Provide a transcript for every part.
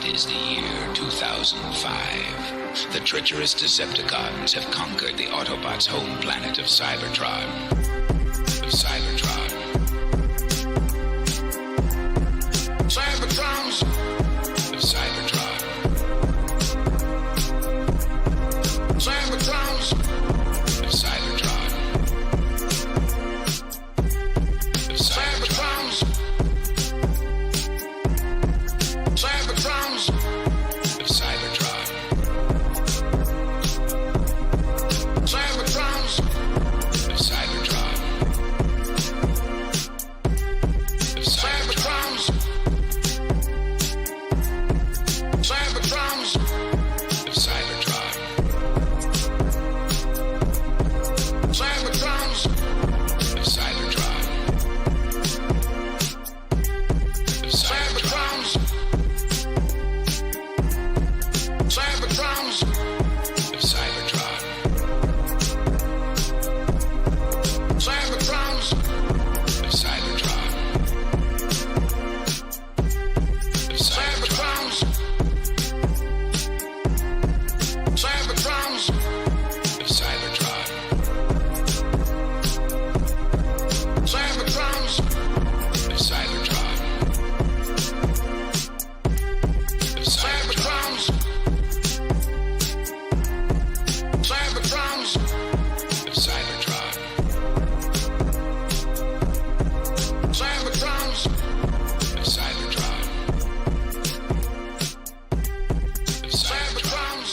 It is the year 2005. The treacherous Decepticons have conquered the Autobots' home planet of Cybertron. Cybertrons. Of Cybertron. Cybertrons. Of Cybertron. Of Cybertrons. Cybertrons. Of Cybertron. Cybertrons. Of Cybertron. Of Cybertrons. Cybertrons. Of Cybertron. Cybertrons. Of Cybertron. Of Cybertrons. Cybertrons. Of Cybertron. Cybertrons. Of Cybertron. Of Cybertrons. Cybertrons. Of Cybertron. Cybertrons. Of Cybertron. Of Cybertrons. Cybertrons. Of Cybertron. Cybertrons. Of Cybertron. Of Cybertrons.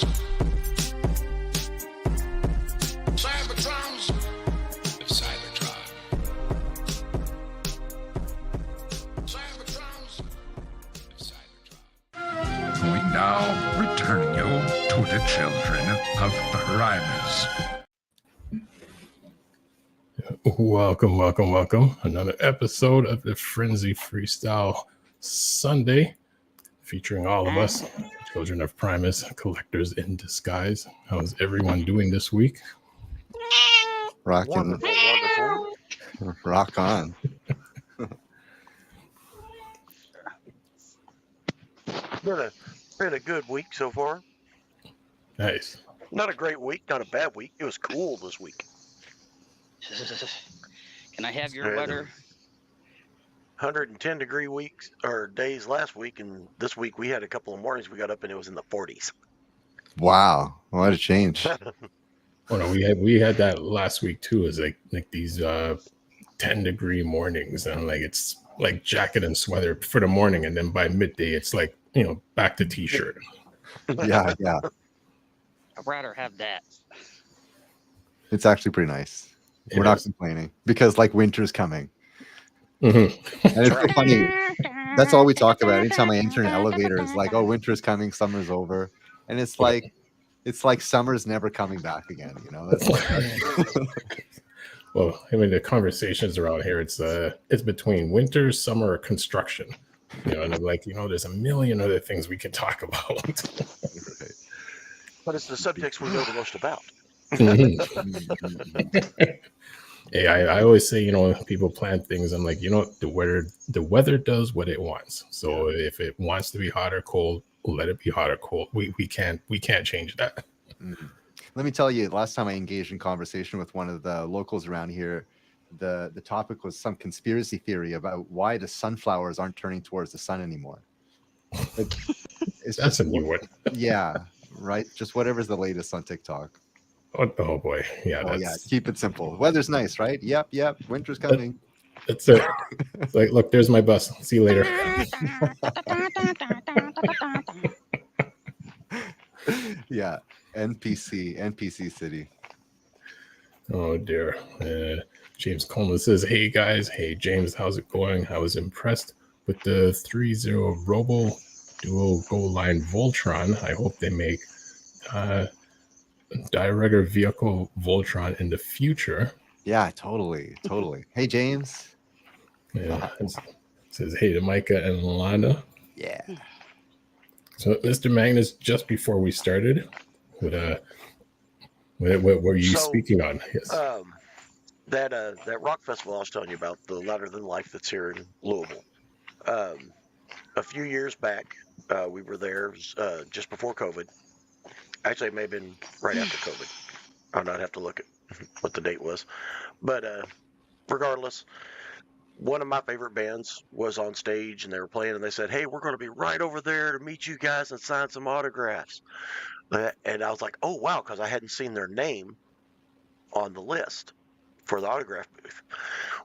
Cybertrons. Of Cybertron. Cybertrons. Of Cybertron. We now return you to the Children of Primus. Welcome. Another episode of the Frenzy Freestyle Sunday, featuring all of us, Children of Primus, collectors in disguise. How's everyone doing this week? Rocking. Wonderful. Rock on. Been a good week so far. Nice. Not a great week, not a bad week. It was cool this week. Can I have your letter? 110 degree weeks or days last week, and this week we had a couple of mornings we got up and it was in the 40s. Wow, what a change. Oh no, we had that last week too. Is like these 10-degree mornings, and like it's like jacket and sweater for the morning, and then by midday it's like, you know, back to t-shirt. Yeah. I'd rather have that. It's actually pretty nice. We're not complaining because like winter's coming. Mm-hmm. And it's so funny. That's all we talk about. Anytime I enter an elevator, it's like, oh, winter's coming, summer's over. And it's like summer's never coming back again, you know? That's Well, I mean, the conversations around here, it's between winter, summer, or construction. You know, and I'm like, you know, there's a million other things we can talk about. But it's the subjects we know the most about. Hey, I always say, you know, people plan things. I'm like, you know, the weather does what it wants. So if it wants to be hot or cold, let it be hot or cold. We can't change that. Let me tell you, last time I engaged in conversation with one of the locals around here, the topic was some conspiracy theory about why the sunflowers aren't turning towards the sun anymore. That's a new one. Yeah, right. Just whatever's the latest on TikTok. Oh boy, yeah. Oh yeah, keep it simple. Weather's nice, right? Yep. Winter's coming. That's it. It's like, look, there's my bus. See you later. Yeah, NPC City. Oh dear. James Coleman says, "Hey guys, hey James, how's it going? I was impressed with the 3-0 Robo Dual Goal Line Voltron. I hope they make Director Vehicle Voltron in the future." Yeah, totally. Hey James. Yeah. Says, "Hey to Micah and Lana." Yeah. So, Mr. Magnus, just before we started, what were you speaking on? Yes. That rock festival I was telling you about, the Louder Than Life that's here in Louisville. A few years back, We were there just before COVID. Actually, it may have been right after COVID. I'll not have to look at what the date was. But regardless, one of my favorite bands was on stage and they were playing and they said, hey, we're going to be right over there to meet you guys and sign some autographs. And I was like, oh, wow, because I hadn't seen their name on the list for the autograph booth.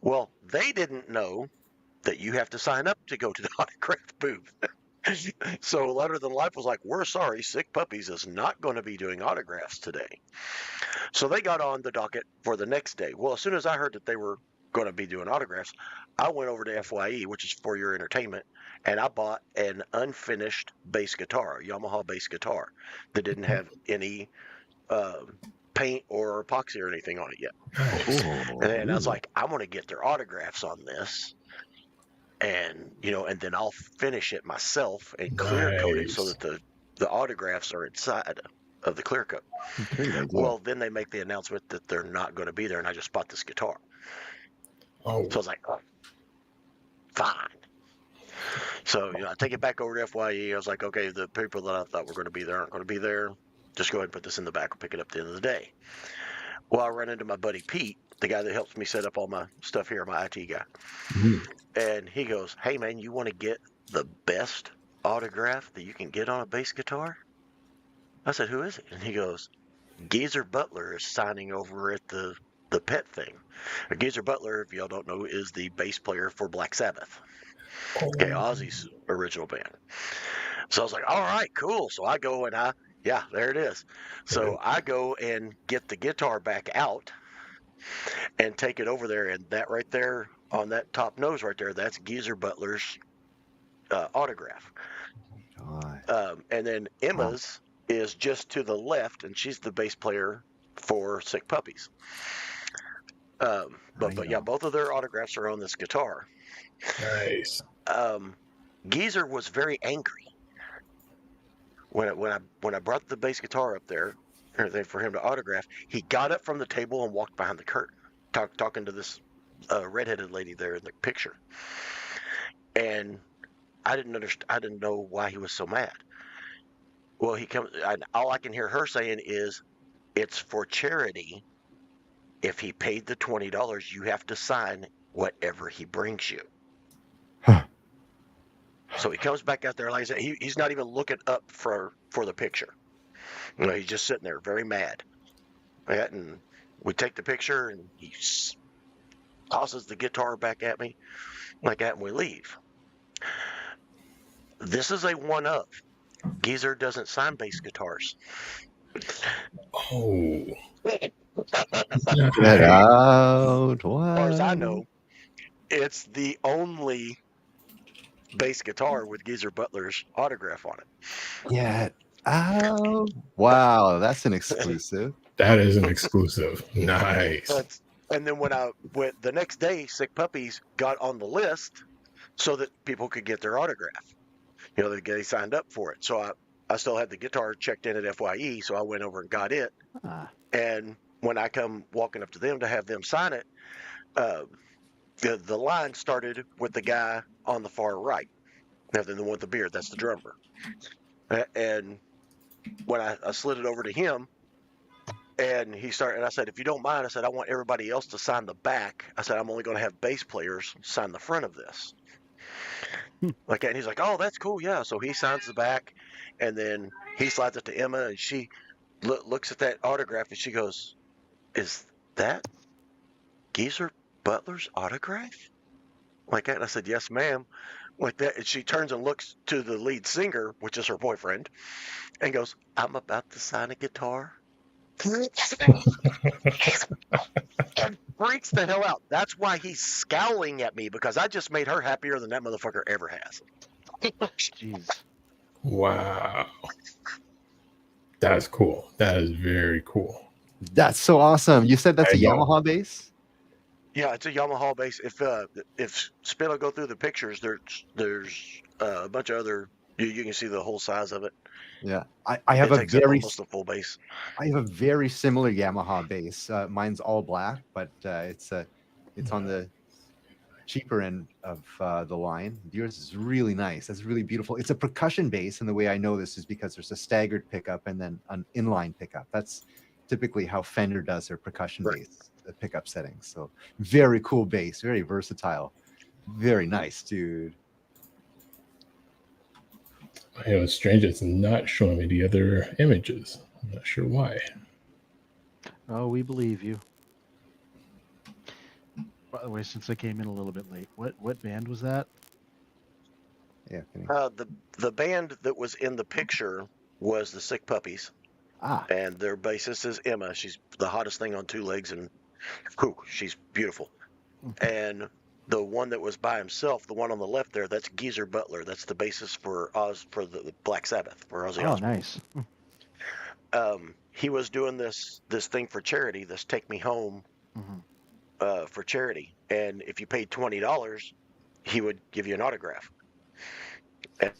Well, they didn't know that you have to sign up to go to the autograph booth. So Letter Than Life was like, we're sorry, Sick Puppies is not going to be doing autographs today. So they got on the docket for the next day. Well, as soon as I heard that they were going to be doing autographs, I went over to FYE, which is For Your Entertainment, and I bought an unfinished bass guitar, a Yamaha bass guitar that didn't have any paint or epoxy or anything on it yet. And I was like, I'm going to get their autographs on this. And, and then I'll finish it myself and clear coat it so that the autographs are inside of the clear coat. Well, then they make the announcement that they're not going to be there, and I just bought this guitar. So I was like, oh, fine. So, I take it back over to FYE. I was like, okay, the people that I thought were going to be there aren't going to be there. Just go ahead and put this in the back. We'll pick it up at the end of the day. Well, I run into my buddy Pete, the guy that helps me set up all my stuff here, my IT guy. And he goes, hey, man, you want to get the best autograph that you can get on a bass guitar? I said, who is it? And he goes, Geezer Butler is signing over at the pet thing. Geezer Butler, if y'all don't know, is the bass player for Black Sabbath. Okay, Ozzy's original band. So I was like, all right, cool. So I go and yeah, there it is. So I go and get the guitar back out and take it over there. And that right there on that top nose right there, that's Geezer Butler's autograph. And then Emma's is just to the left, and she's the bass player for Sick Puppies. But yeah, both of their autographs are on this guitar. Nice. Geezer was very angry when I brought the bass guitar up there for him to autograph. He got up from the table and walked behind the curtain, talking to this redheaded lady there in the picture. And I didn't understand. I didn't know why he was so mad. Well, he comes. All I can hear her saying is, "It's for charity. If he paid the $20, you have to sign whatever he brings you." So he comes back out there, like I said, he's not even looking up for the picture. He's just sitting there, very mad. And we take the picture, and he tosses the guitar back at me, like that, and we leave. This is a one-up. Geezer doesn't sign bass guitars. Oh. Get out. What? As far as I know, it's the only bass guitar with Geezer Butler's autograph on it. Get out. Wow, that's an exclusive. That is an exclusive. Nice. And then when I went the next day, Sick Puppies got on the list so that people could get their autograph. They signed up for it. So I still had the guitar checked in at FYE, so I went over and got it. And when I come walking up to them to have them sign it, the line started with the guy on the far right. Now, then the one with the beard, that's the drummer. And when I slid it over to him, and he started, and I said, if you don't mind, I said, I want everybody else to sign the back. I said, I'm only going to have bass players sign the front of this. Like that. And he's like, oh, that's cool. Yeah. So he signs the back, and then he slides it to Emma, and she looks at that autograph, and she goes, is that Geezer Butler's autograph? Like that. And I said, yes, ma'am. Like that. And she turns and looks to the lead singer, which is her boyfriend, and goes, I'm about to sign a guitar. And freaks the hell out. That's why he's scowling at me, because I just made her happier than that motherfucker ever has. Jeez. Wow. That's cool. That is very cool. That's so awesome. You said that's a Yamaha bass? Yeah, it's a Yamaha bass. If Spin will go through the pictures, there's a bunch of other. You can see the whole size of it. Yeah, I have almost a full bass. I have a very similar Yamaha bass. Mine's all black, but it's on the cheaper end of the line. Yours is really nice. That's really beautiful. It's a percussion bass, and the way I know this is because there's a staggered pickup and then an inline pickup. That's typically how Fender does their percussion bass pickup settings. So very cool bass, very versatile, very nice, dude. You know, it's strange. It's not showing me the other images. I'm not sure why. Oh, we believe you. By the way, since I came in a little bit late, what band was that? Yeah. The band that was in the picture was the Sick Puppies. Ah, And their bassist is Emma. She's the hottest thing on two legs, and whew, she's beautiful. And the one that was by himself, the one on the left there, that's Geezer Butler. That's the bassist for the Black Sabbath, for Ozzy oh, Osbourne. nice. He was doing this thing for charity, this Take Me Home for charity. And if you paid $20, he would give you an autograph. At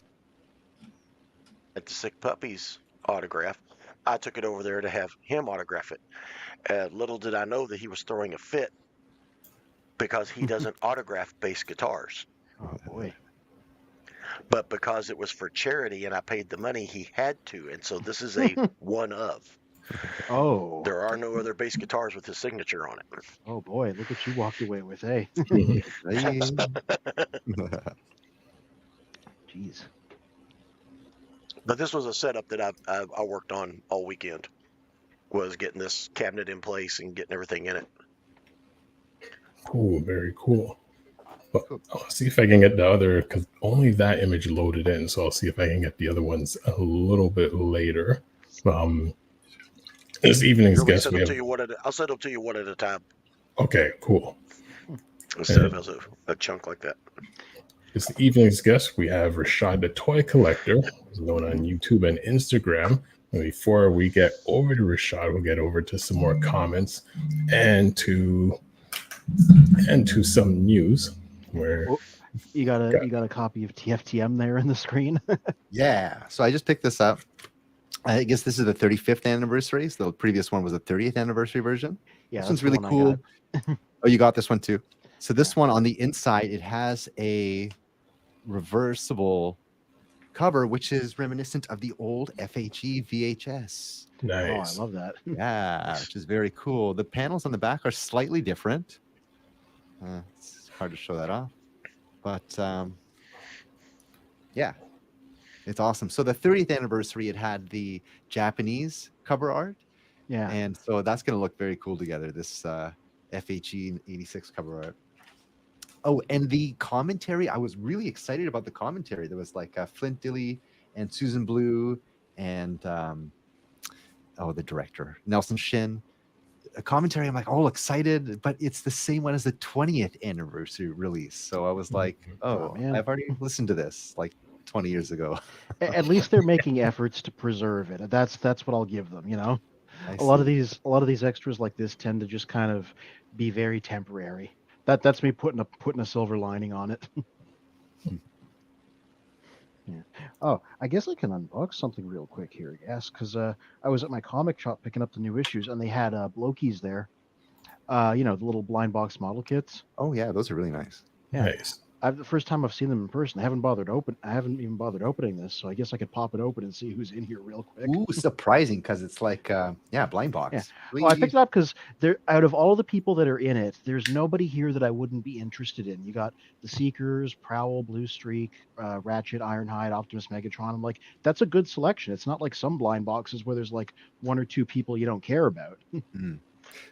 the Sick Puppies autograph, I took it over there to have him autograph it. Little did I know that he was throwing a fit because he doesn't autograph bass guitars. Oh boy. But because it was for charity and I paid the money, he had to. And so this is a one of. Oh. There are no other bass guitars with his signature on it. Oh boy, look what you walked away with, eh? Jeez. But this was a setup that I worked on all weekend, was getting this cabinet in place and getting everything in it. Cool, very cool. But I'll see if I can get the other, because only that image loaded in. So I'll see if I can get the other ones a little bit later. This evening's guest. I'll set up to you one at a time. Okay, cool. Instead of as a chunk like that. This evening's guest, we have Rashad the Toy Collector, who's known on YouTube and Instagram. And before we get over to Rashad, we'll get over to some more comments and to some news. Where you got a copy of TFTM there in the screen. Yeah. So I just picked this up. I guess this is the 35th anniversary. So the previous one was the 30th anniversary version. Yeah, this one's really cool. Oh, you got this one too. So this one on the inside, it has a reversible cover, which is reminiscent of the old FHE VHS. Nice. Oh, I love that. Yeah, which is very cool. The panels on the back are slightly different. It's hard to show that off, but yeah, it's awesome. So the 30th anniversary, it had the Japanese cover art. Yeah. And so that's going to look very cool together, this FHE 86 cover art. Oh, and the commentary, I was really excited about the commentary. There was like Flint Dilley and Susan Blue and the director, Nelson Shin. A commentary, I'm like all excited, but it's the same one as the 20th anniversary release. So I was like, oh man, I've already listened to this like 20 years ago. At least they're making efforts to preserve it. That's what I'll give them, you know. A lot of these extras like this tend to just kind of be very temporary. That's me putting a silver lining on it. Yeah. Oh, I guess I can unbox something real quick here, I guess, because I was at my comic shop picking up the new issues, and they had Blokies there. The little blind box model kits. Oh yeah, those are really nice. Yeah. Nice. The first time I've seen them in person. I haven't even bothered opening this, so I guess I could pop it open and see who's in here real quick. Ooh, surprising, because it's like blind box. Yeah. Well, I picked it up because out of all the people that are in it, there's nobody here that I wouldn't be interested in. You got the Seekers, Prowl, Blue Streak, Ratchet, Ironhide, Optimus, Megatron. I'm like, that's a good selection. It's not like some blind boxes where there's like one or two people you don't care about.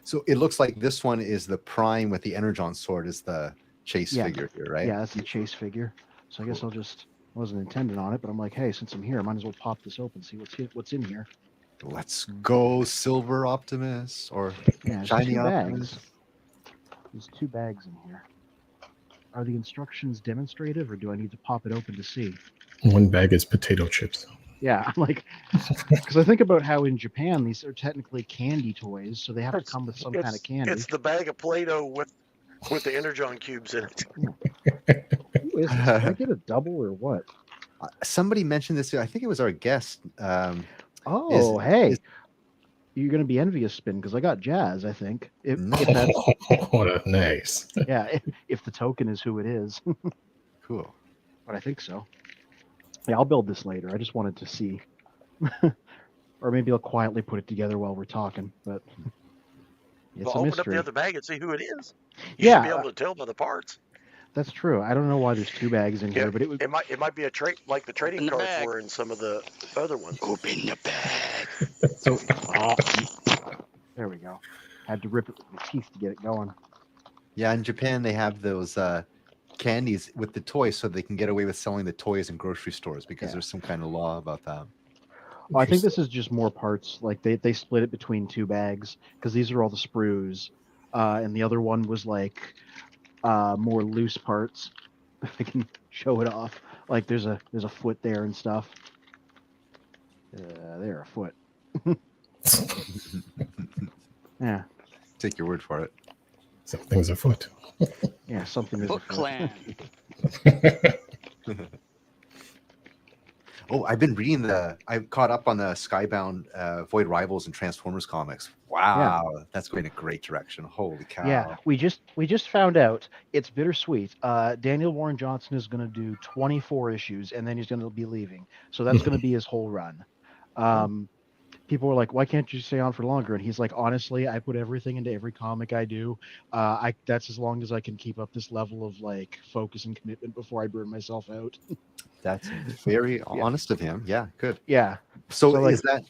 So it looks like this one is the Prime with the Energon sword is the chase figure here, right? Yeah, that's the chase figure. So I guess I wasn't intending on it, but I'm like, hey, since I'm here, I might as well pop this open, see what's in here. Let's go, Silver Optimus or Shiny Optimus. There's 2 bags in here. Are the instructions demonstrative, or do I need to pop it open to see? One bag is potato chips. Yeah, I'm like, because I think about how in Japan these are technically candy toys, so they have to come with some kind of candy. It's the bag of Play-Doh with the Energon cubes in it. Who is this? Did I get a double or what? Somebody mentioned this. I think it was our guest. Hey. you're going to be envious, Spin, because I got Jazz, I think. If that's, What a nice. yeah, if the token is who it is. Cool. But I think so. Yeah, I'll build this later. I just wanted to see. Or maybe I'll quietly put it together while we're talking. But it's Well, a open mystery. up the other bag and see who it is. You Yeah. should be able to tell by the parts. That's true. I don't know why there's 2 bags in here, but It might be a trait like the trading Open the cards bag. were in some of the other ones. Open the bag. So, there we go. Had to rip it with my teeth to get it going. Yeah, in Japan they have those candies with the toys, so they can get away with selling the toys in grocery stores because Yeah. there's some kind of law about that. Well, I think this is just more parts. Like they split it between 2 bags because these are all the sprues, and the other one was like more loose parts. If I can show it off, like there's a foot there and stuff. There, a foot. Yeah, Take your word for it. Something's afoot. yeah, something is a Foot foot. Clan. Oh, I've been reading I caught up on the Skybound Void Rivals and Transformers comics. Wow, that's going a great direction. Holy cow. Yeah, we just found out it's bittersweet. Daniel Warren Johnson is going to do 24 issues, and then he's going to be leaving. So that's going to be his whole run. People were like, "Why can't you stay on for longer?" And he's like, "Honestly, I put everything into every comic I do. That's as long as I can keep up this level of like focus and commitment before I burn myself out." That's very honest of him. Yeah, good. Yeah. So, like- is that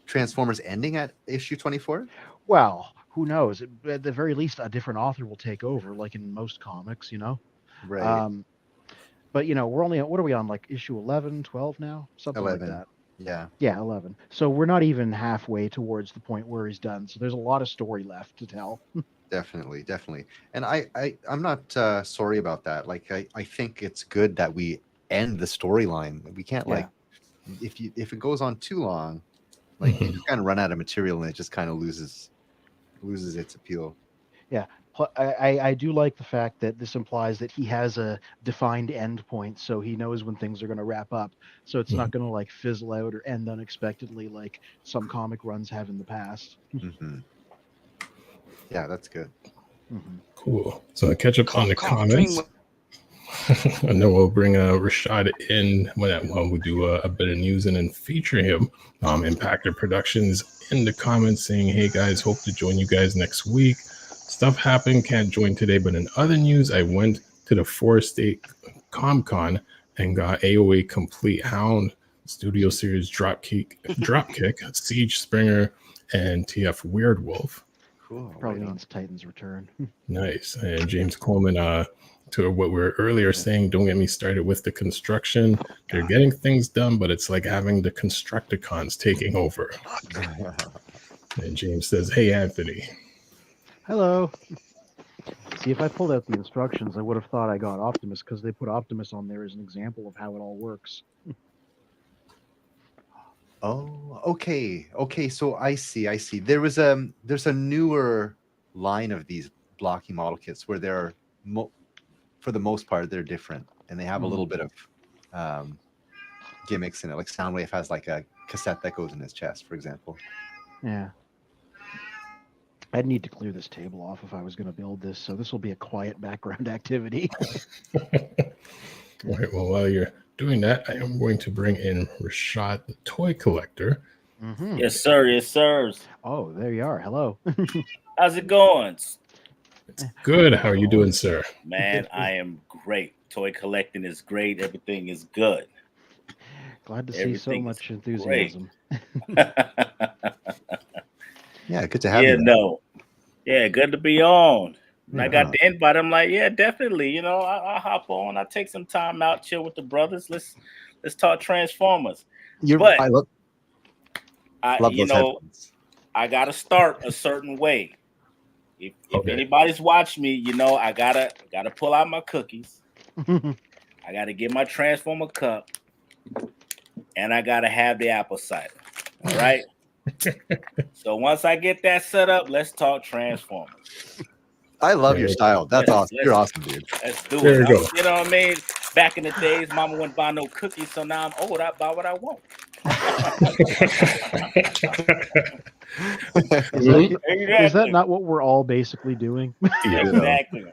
Transformers ending at issue 24? Well, who knows? At the very least, a different author will take over, like in most comics, you know. Right. But you know, we're only what are we on? Like issue 11, 12 now, something 11. like that. Yeah. Yeah, 11. So we're not even halfway towards the point where he's done. So there's a lot of story left to tell. Definitely. And I'm not sorry about that. Like I think it's good that we end the storyline. We can't Yeah. like if it goes on too long, like you just kind of run out of material and it just kind of loses its appeal. I do like the fact that this implies that he has a defined end point, so he knows when things are going to wrap up. So it's not going to like fizzle out or end unexpectedly like some comic runs have in the past. Mm-hmm. Yeah, that's good. Mm-hmm. Cool. So I catch up on the Call comments. Dream- And then we'll bring Rashad in when we do a bit of news and then feature him. Impactor Productions in the comments saying, "Hey guys, hope to join you guys next week. Stuff happened, can't join today, but in other news, I went to the 4-state ComCon and got AOA Complete Hound, Studio Series Dropkick, Siege Springer, and TF Weirdwolf." Cool. Probably right on. means Titan's Return. Nice. And James Coleman, to what we were earlier saying, don't get me started with the construction. They're getting things done, but it's like having the Constructicons taking over. And James says, "Hey, Anthony." Hello. See, if I pulled out the instructions, I would have thought I got Optimus because they put Optimus on there as an example of how it all works. Oh, okay. So I see. There's a newer line of these blocking model kits where they're for the most part they're different and they have a little bit of gimmicks in it. Like Soundwave has like a cassette that goes in his chest, for example. Yeah. I'd need to clear this table off if I was going to build this, so this will be a quiet background activity. All right, well, while you're doing that, I am going to bring in Rashad, the toy collector. Mm-hmm. Yes, sir. Yes, sirs. Oh, there you are. Hello. How's it going? It's good. How are you doing, sir? Man, I am great. Toy collecting is great. Everything is good. Glad to see so Everything is much enthusiasm. Yeah, good to have Yeah, you. no. Yeah, good to be on. When I got Yeah. the invite, I'm like, yeah, definitely. You know, I'll hop on. I take some time out, chill with the brothers. Let's talk Transformers. But I love you those know, headphones. I gotta start a certain way. If Okay. anybody's watched me, you know, I gotta pull out my cookies. I gotta get my Transformer cup, and I gotta have the apple cider. All right. So once I get that set up, let's talk Transformers. I love your style. That's Yes, awesome. yes. You're awesome, dude. Let's do There it. you go. You know what I mean? Back in the days, mama wouldn't buy no cookies, so now I'm old. I buy what I want. Is that not what we're all basically doing? Yeah. Exactly.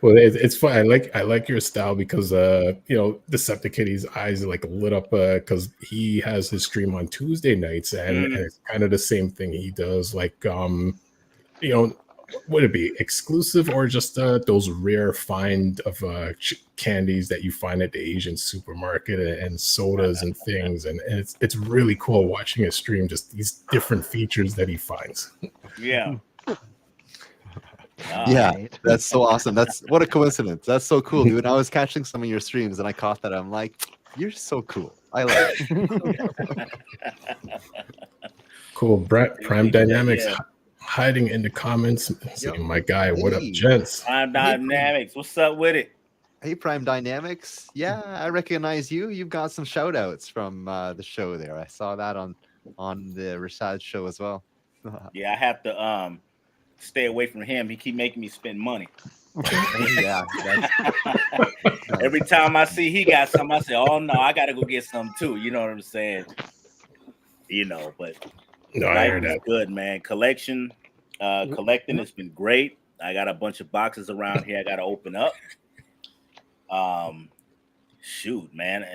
Well, it's fun. I like your style because Deceptikitty's eyes are like lit up because he has his stream on Tuesday nights and it's kind of the same thing he does. Like would it be exclusive or just those rare find of candies that you find at the Asian supermarket and sodas and things, and it's really cool watching his stream. Just these different features that he finds. Yeah. Yeah, that's so awesome. That's what a coincidence. That's so cool, dude. I was catching some of your streams and I caught that. I'm like, you're so cool. I like it. Cool. Prime DYNAMIXX hiding in the comments saying, my guy, what up, gents? Prime DYNAMIXX, what's up with it? Hey, Prime DYNAMIXX. Yeah, I recognize you. You've got some shout outs from the show there. I saw that on the Rashad show as well. Yeah, I have to stay away from him. He keep making me spend money. Yeah. Every time I see he got some, I say, oh no, I gotta go get some too. You know what I'm saying? But no, I heard that. Good, man. Collecting has been great. I got a bunch of boxes around here I gotta open up. Shoot, man.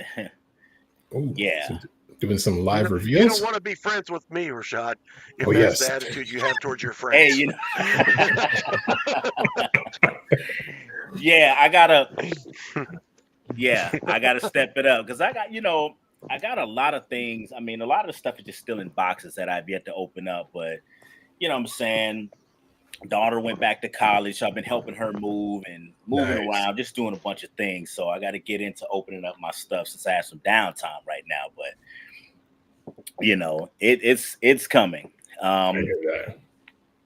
Ooh, yeah. So doing some live reviews. You don't want to be friends with me, Rashad, if that's the attitude you have towards your friends. Hey, I gotta step it up because I got a lot of things. I mean, a lot of the stuff is just still in boxes that I've yet to open up, but you know what I'm saying? Daughter went back to college, so I've been helping her moving around, just doing a bunch of things. So I got to get into opening up my stuff since I have some downtime right now. But it's coming.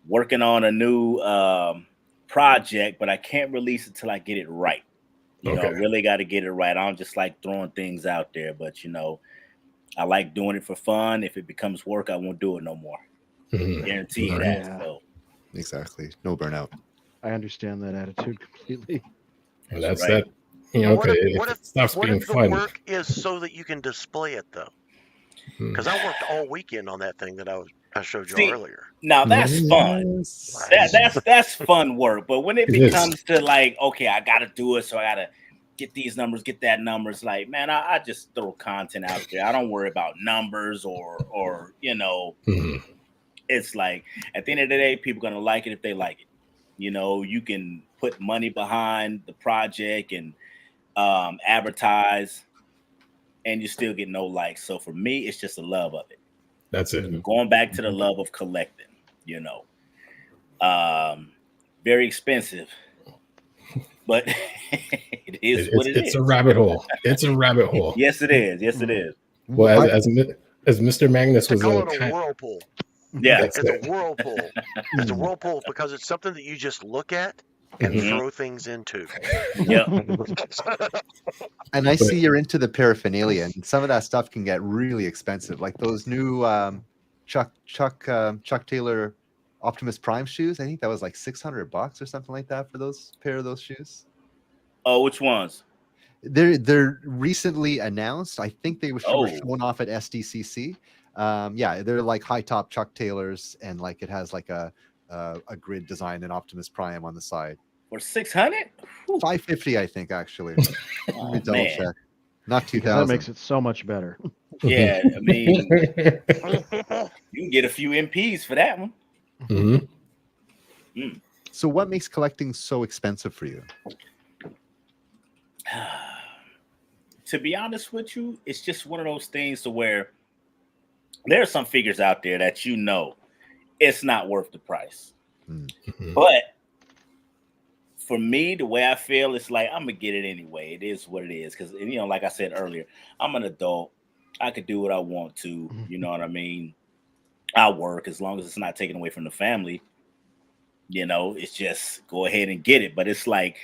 Working on a new project, but I can't release it till I get it right. I really got to get it right. I don't just like throwing things out there, but I like doing it for fun. If it becomes work, I won't do it no more. Guarantee you that. So. Exactly. No burnout. I understand that attitude completely. And that's right. That. What if the work is so that you can display it though? Because I worked all weekend on that thing that I showed you earlier. Now that's fun. That's fun work. But when it becomes to like, okay, I got to do it, so I got to get these numbers, get that numbers. Like, man, I just throw content out there. I don't worry about numbers or It's like at the end of the day, people are gonna like it if they like it. You can put money behind the project and advertise, and you still get no likes. So for me, it's just the love of it. That's it. Going back to the love of collecting. Very expensive, but it is what it is. It's a rabbit hole. It's a rabbit hole. Yes, it is. Yes, it is. Well, as Mr. Magnus was a whirlpool. Yeah, it's a whirlpool. It's a whirlpool because it's something that you just look at and throw things into. Yeah. And I see you're into the paraphernalia, and some of that stuff can get really expensive. Like those new Chuck Taylor Optimus Prime shoes. I think that was like $600 or something like that for those pair of those shoes. Oh, which ones? They're recently announced. I think they were shown off at SDCC. They're like high top Chuck Taylors, and like it has like a grid design and Optimus Prime on the side. For $600? $550, I think, actually. Let me double check. Not 2000. That makes it so much better. Yeah, I mean, you can get a few MPs for that one. So what makes collecting so expensive for you? To be honest with you, it's just one of those things to where there are some figures out there that it's not worth the price. But for me, the way I feel, it's like I'm gonna get it anyway. It is what it is. Because like I said earlier, I'm an adult. I could do what I want to. You know what I mean? I work as long as it's not taken away from the family. It's just go ahead and get it. But it's like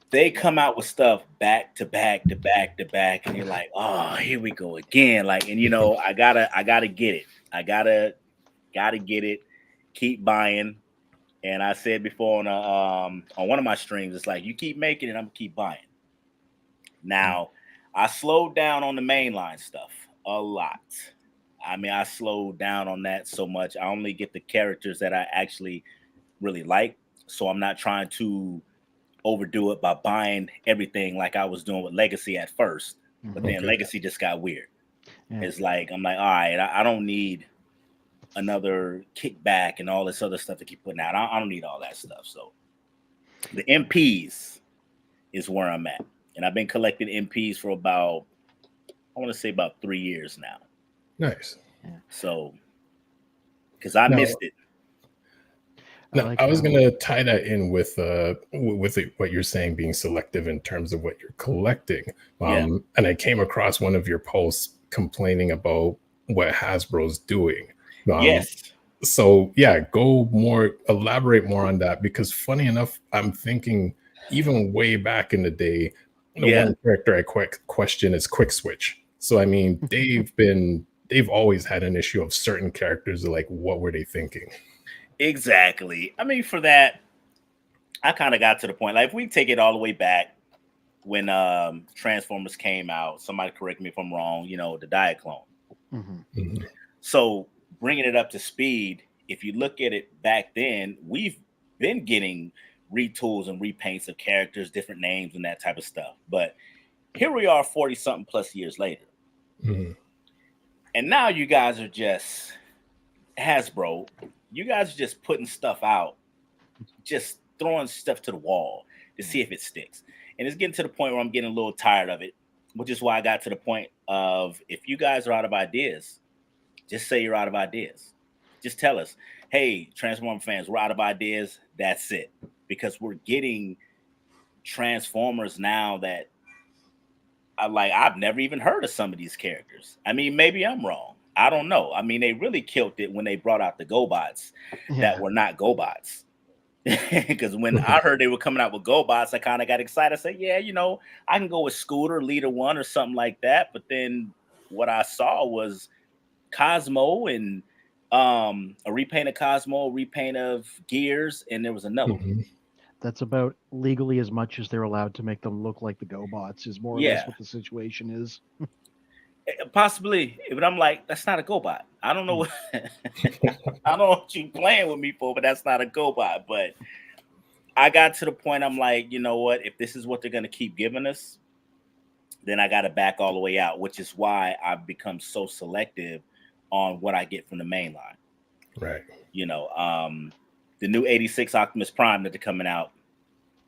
they come out with stuff back to back to back to back, and you're like, oh, here we go again. Like, and I gotta get it. I gotta get it. Keep buying. And I said before on one of my streams, it's like you keep making it, I'm gonna keep buying. Now, I slowed down on the mainline stuff a lot. I mean, I slowed down on that so much. I only get the characters that I actually really like. So I'm not trying to overdo it by buying everything like I was doing with Legacy at first. But then Legacy just got weird. Yeah. It's like, I'm like, all right, I don't need another kickback and all this other stuff to keep putting out. I don't need all that stuff. So the MPs is where I'm at. And I've been collecting MPs for about, I want to say about 3 years now. Nice. So, because I missed it. No, I was going to tie that in with what you're saying, being selective in terms of what you're collecting. And I came across one of your posts complaining about what Hasbro's doing. Yes. So elaborate more on that, because funny enough, I'm thinking even way back in the day, the one character I question is Quick Switch. So I mean, they've always had an issue of certain characters. Like, what were they thinking? Exactly. I mean, for that, I kind of got to the point. Like, if we take it all the way back when Transformers came out, somebody correct me if I'm wrong. You know, the Diaclone. So bringing it up to speed, if you look at it back then, we've been getting retools and repaints of characters, different names, and that type of stuff. But here we are, 40-something plus years later, and now you guys are just Hasbro. You guys are just putting stuff out, just throwing stuff to the wall to see if it sticks. And it's getting to the point where I'm getting a little tired of it, which is why I got to the point of, if you guys are out of ideas, just say you're out of ideas. Just tell us, hey, Transformer fans, we're out of ideas. That's it. Because we're getting Transformers now that I've never even heard of some of these characters. I mean, maybe I'm wrong. I don't know. I mean, they really killed it when they brought out the GoBots that were not GoBots. Because when I heard they were coming out with GoBots, I kind of got excited. I said, yeah, you know, I can go with Scooter, Leader 1 or something like that. But then what I saw was Cosmo and a repaint of Cosmo, a repaint of Gears, and there was another one. That's about legally as much as they're allowed to make them look like the GoBots is more or less what the situation is. Possibly, but I'm like, that's not a GoBot. I don't know what I don't know what you playing with me for, but that's not a GoBot. But I got to the point, I'm like, you know what? If this is what they're gonna keep giving us, then I got to back all the way out, which is why I've become so selective on what I get from the main line. Right. You know, the new 86 Optimus Prime that they're coming out,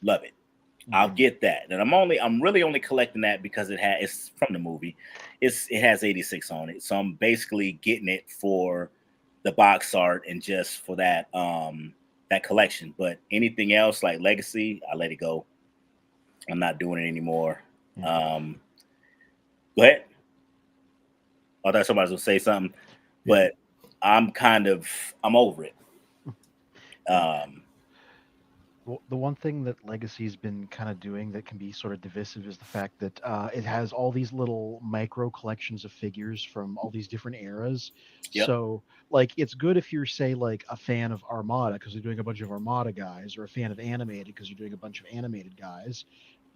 love it. I'll get that. And I'm really only collecting that because it's from the movie. It has 86 on it. So I'm basically getting it for the box art and just for that that collection. But anything else like Legacy, I let it go. I'm not doing it anymore. Go ahead. I thought somebody was gonna say something, but I'm over it. Well, the one thing that Legacy's been kind of doing that can be sort of divisive is the fact that it has all these little micro collections of figures from all these different eras. So, like, it's good if you're, say, like a fan of Armada because you're doing a bunch of Armada guys, or a fan of animated because you're doing a bunch of animated guys.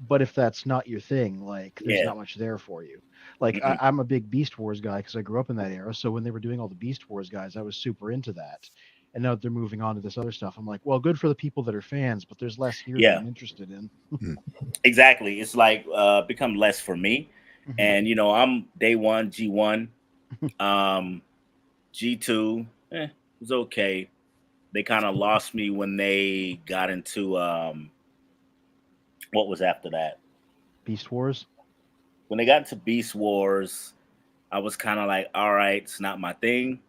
But if that's not your thing, like, there's not much there for you. Like, I'm a big Beast Wars guy because I grew up in that era. So when they were doing all the Beast Wars guys, I was super into that. And now they're moving on to this other stuff. I'm like, well, good for the people that are fans, but there's less here that I'm interested in. Exactly. It's like become less for me. And, you know, I'm day one, G1, G2. It was okay. They kind of lost me when they got into what was after that? Beast Wars. When they got into Beast Wars, I was kind of like, all right, it's not my thing.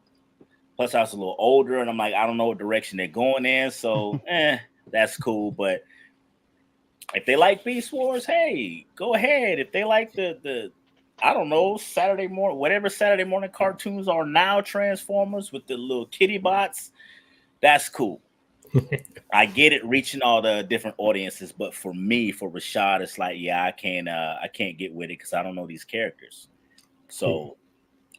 Plus, I was a little older, and I'm like, I don't know what direction they're going in, so that's cool. But if they like Beast Wars, hey, go ahead. If they like the I don't know, Saturday morning, whatever Saturday morning cartoons are now, Transformers with the little kitty bots, that's cool. I get it, reaching all the different audiences, but for me, for Rashad, it's like, I can't get with it because I don't know these characters. So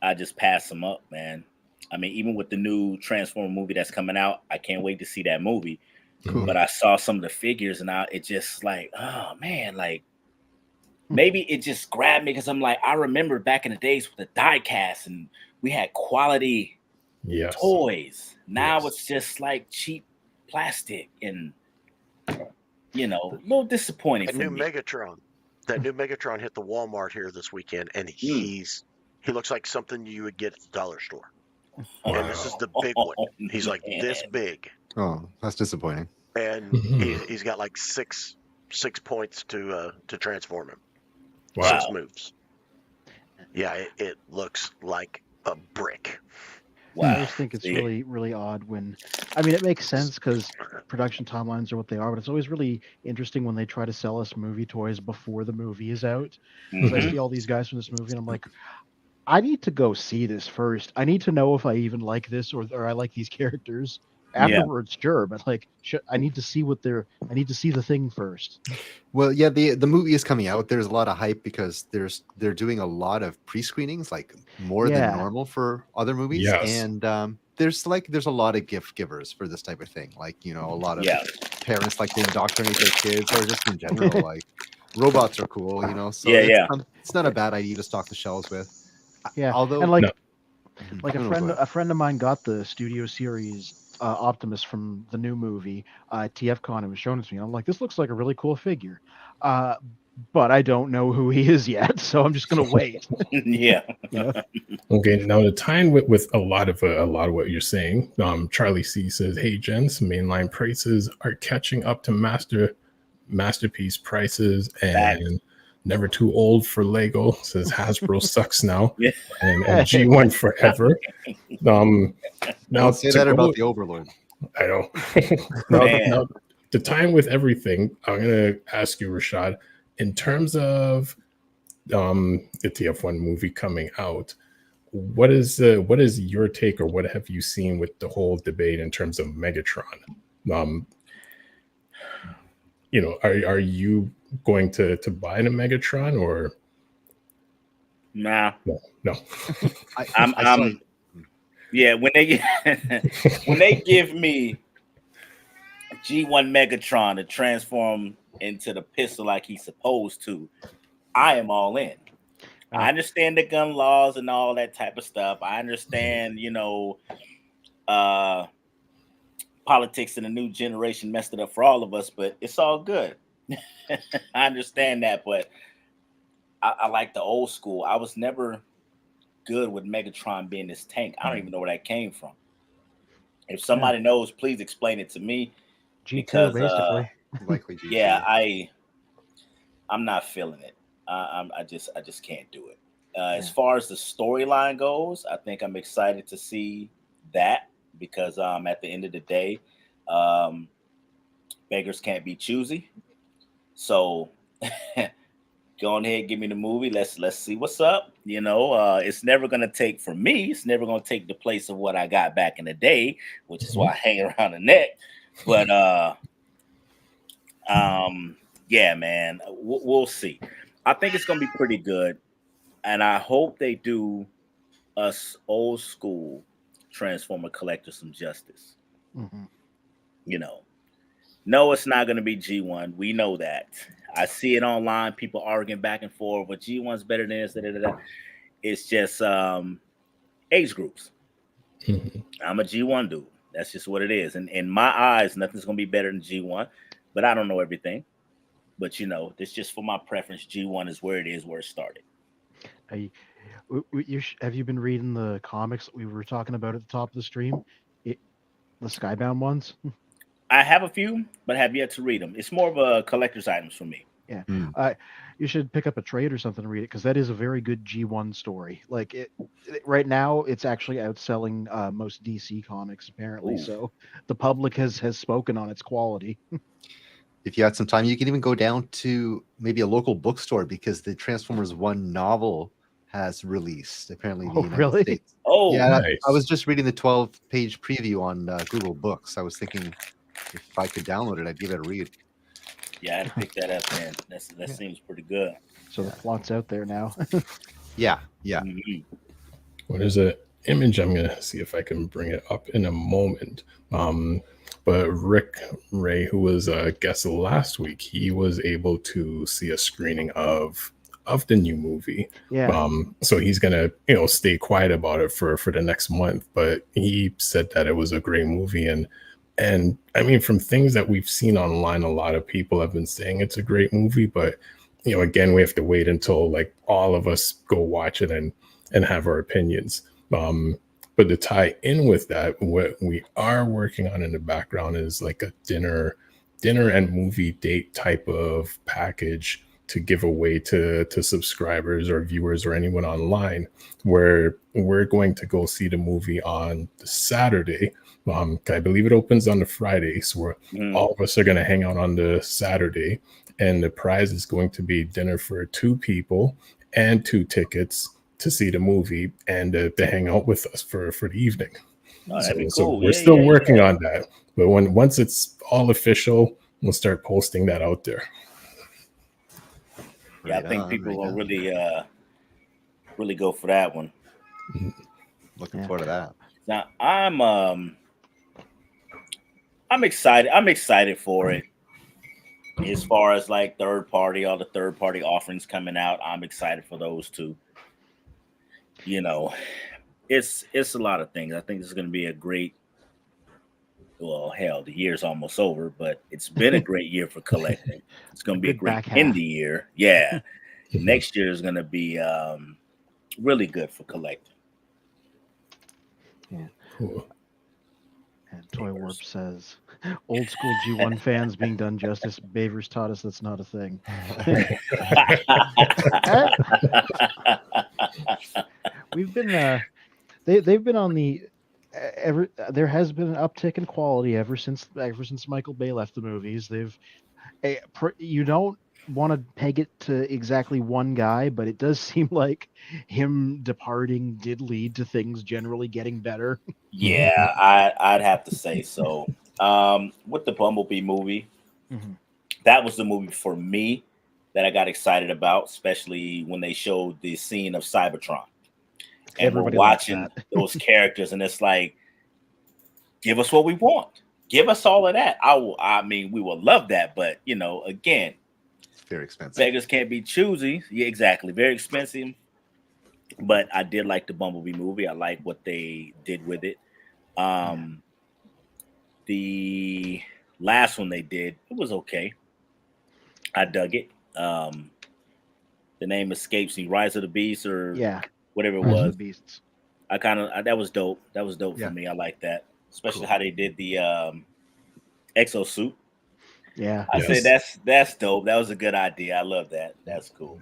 I just pass them up, man. I mean, even with the new Transformer movie that's coming out, I can't wait to see that movie. But I saw some of the figures and it just like, oh man, like maybe it just grabbed me because I'm like, I remember back in the days with the die cast and we had quality toys. Now it's just like cheap plastic and a little disappointing. That new Megatron hit the Walmart here this weekend, and he looks like something you would get at the dollar store. And this is the big one. He's like this big. Oh, that's disappointing. And he's got like six points to transform him. Wow. 6 moves. Yeah, it looks like a brick. Wow. I just think it's really, really odd when, I mean, it makes sense because production timelines are what they are, but it's always really interesting when they try to sell us movie toys before the movie is out. Because I see all these guys from this movie, and I'm like, I need to go see this first. I need to know if I even like this or I like these characters. Afterwards, sure, but like, I need to see I need to see the thing first. Well, yeah, the movie is coming out. There's a lot of hype because they're doing a lot of pre-screenings, like more than normal for other movies. Yes. And there's a lot of gift givers for this type of thing. Like, a lot of parents like to indoctrinate their kids, or just in general, like robots are cool, So it's not a bad idea to stock the shelves with. Yeah, although and a friend of mine got the Studio Series Optimus from the new movie TFCon and was showing it to me. I'm like, this looks like a really cool figure, but I don't know who he is yet, so I'm just gonna wait. Okay, now to tie in with a lot of what you're saying, Charlie C says, "Hey gents, mainline prices are catching up to masterpiece prices and." Never too old for Lego, says Hasbro sucks now. And G1 forever. Now say that about the Overlord. I know. now, to tie in with everything, I'm gonna ask you, Rashad, in terms of the TF1 movie coming out, what is your take, or what have you seen with the whole debate in terms of Megatron? Are you going to buy the Megatron or no? I'm when they give me G1 Megatron to transform into the pistol like he's supposed to, I am all in. I understand the gun laws and all that type of stuff. I understand, politics in the new generation messed it up for all of us, but it's all good. I understand that, but I like the old school. I was never good with Megatron being this tank. I don't even know where that came from. If somebody knows, please explain it to me. G2, because basically. Likely G2. Yeah, I'm not feeling it. I just can't do it. As far as the storyline goes, I think I'm excited to see that because at the end of the day, beggars can't be choosy. So go on ahead, give me the movie. Let's see what's up. It's never gonna take from me. It's never gonna take the place of what I got back in the day, which is why I hang around the neck. But yeah, man, we'll see. I think it's gonna be pretty good, and I hope they do us old school Transformer collectors some justice. No, it's not going to be G1. We know that. I see it online. People arguing back and forth. But G1's better than this. It's just age groups. I'm a G1 dude. That's just what it is. And in my eyes, nothing's going to be better than G1. But I don't know everything. But, it's just for my preference. G1 is where it is, where it started. Have you been reading the comics that we were talking about at the top of the stream? The Skybound ones? I have a few, but have yet to read them. It's more of a collector's items for me. Yeah. You should pick up a trade or something to read it, because that is a very good G1 story. Like right now, it's actually outselling most DC comics, apparently. Ooh. So the public has spoken on its quality. If you had some time, you can even go down to maybe a local bookstore, because the Transformers 1 novel has released, apparently. In the United States. Oh, yeah. Nice. I was just reading the 12-page preview on Google Books. I was thinking if I could download it, I'd give it a read. Yeah, I had to pick that up, man. That seems pretty good. So the plot's out there now. Yeah. Mm-hmm. Well, there's an image. I'm gonna see if I can bring it up in a moment. But Rick Ray, who was a guest last week, he was able to see a screening of of the new movie. Yeah. So he's gonna, stay quiet about it for the next month. But he said that it was a great movie, and I mean, from things that we've seen online, a lot of people have been saying it's a great movie. But again, we have to wait until like all of us go watch it and have our opinions. But to tie in with that, what we are working on in the background is like a dinner and movie date type of package to give away to subscribers or viewers or anyone online, where we're going to go see the movie on the Saturday. I believe it opens on the Friday, so all of us are going to hang out on the Saturday, and the prize is going to be dinner for 2 people and 2 tickets to see the movie and to hang out with us for the evening. Oh, that'd be cool. So we're still working on that, but once it's all official, we'll start posting that out there. Yeah, I think people will really go for that one. Looking forward to that. Now I'm excited. I'm excited for it. As far as like all the third party offerings coming out, I'm excited for those too. It's a lot of things. I think this is going to be a great. Well, hell, the year's almost over, but it's been a great year for collecting. It's going to be a great indie year. Yeah. Next year is going to be really good for collecting. Yeah. Cool. And Toy Warp says, old school G1 fans being done justice. Bavers taught us that's not a thing. We've been, they've been on the, there has been an uptick in quality ever since Michael Bay left the movies. You don't want to peg it to exactly one guy, but it does seem like him departing did lead to things generally getting better. Yeah, I'd have to say so. With the Bumblebee movie, that was the movie for me that I got excited about, especially when they showed the scene of Cybertron. And everybody we're watching those characters, and it's like, give us what we want. Give us all of that. I mean, we will love that, but again, it's very expensive. Beggars can't be choosy. Yeah, exactly. Very expensive. But I did like the Bumblebee movie. I like what they did with it. The last one they did, it was okay. I dug it. The name escapes me. Rise of the Beast or whatever it was. Beasts. That was dope. That was dope for me. I like that, especially how they did the exosuit. Yeah, I say that's dope. That was a good idea. I love that. That's cool.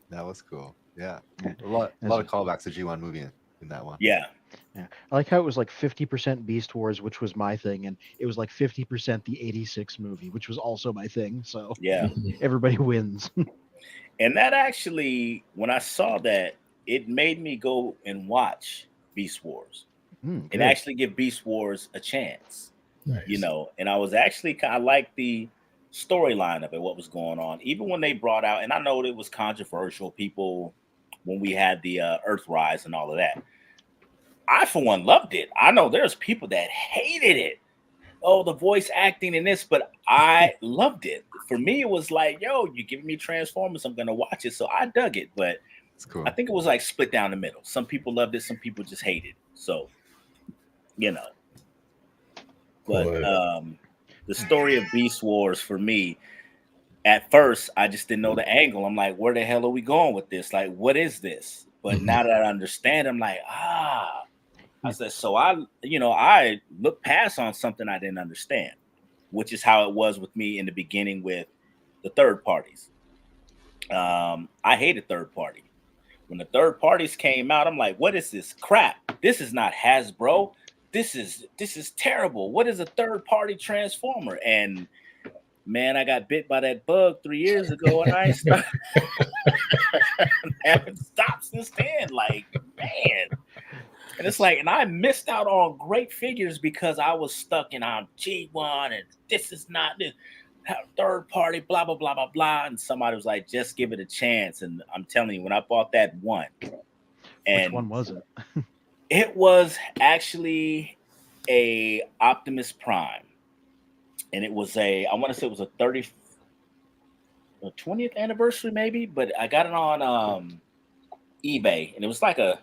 That was cool. Yeah, a lot of callbacks to G1 movie in that one. Yeah. I like how it was like 50% Beast Wars, which was my thing, and it was like 50% the '86 movie, which was also my thing. So everybody wins. And that actually, when I saw that, it made me go and watch Beast Wars and actually give Beast Wars a chance. Nice. And I was actually kind of like the storyline of it, what was going on, even when they brought out, and I know it was controversial, people, when we had the Earthrise and all of that. I, for one, loved it. I know there's people that hated it. Oh, the voice acting in this, but I loved it. For me, it was like, yo, you're giving me Transformers, I'm going to watch it. So I dug it, but cool. I think it was like split down the middle. Some people loved it, some people just hated it. So, But the story of Beast Wars, for me, at first, I just didn't know the angle. I'm like, where the hell are we going with this? Like, what is this? But now that I understand, I'm like, I said, so I looked past on something I didn't understand, which is how it was with me in the beginning with the third parties. I hated third party. When the third parties came out, I'm like, what is this crap? This is not Hasbro. This is terrible. What is a third party Transformer? And man, I got bit by that bug 3 years ago, and I haven't stopped since then. Like, man. And it's like, and I missed out on great figures because I was stuck in on G1 and this is not this third party, blah, blah, blah, blah, blah. And somebody was like, just give it a chance. And I'm telling you, when I bought that one. And which one was it? It was actually a Optimus Prime. And it was I want to say it was a 30. 20th anniversary, maybe. But I got it on eBay, and it was like a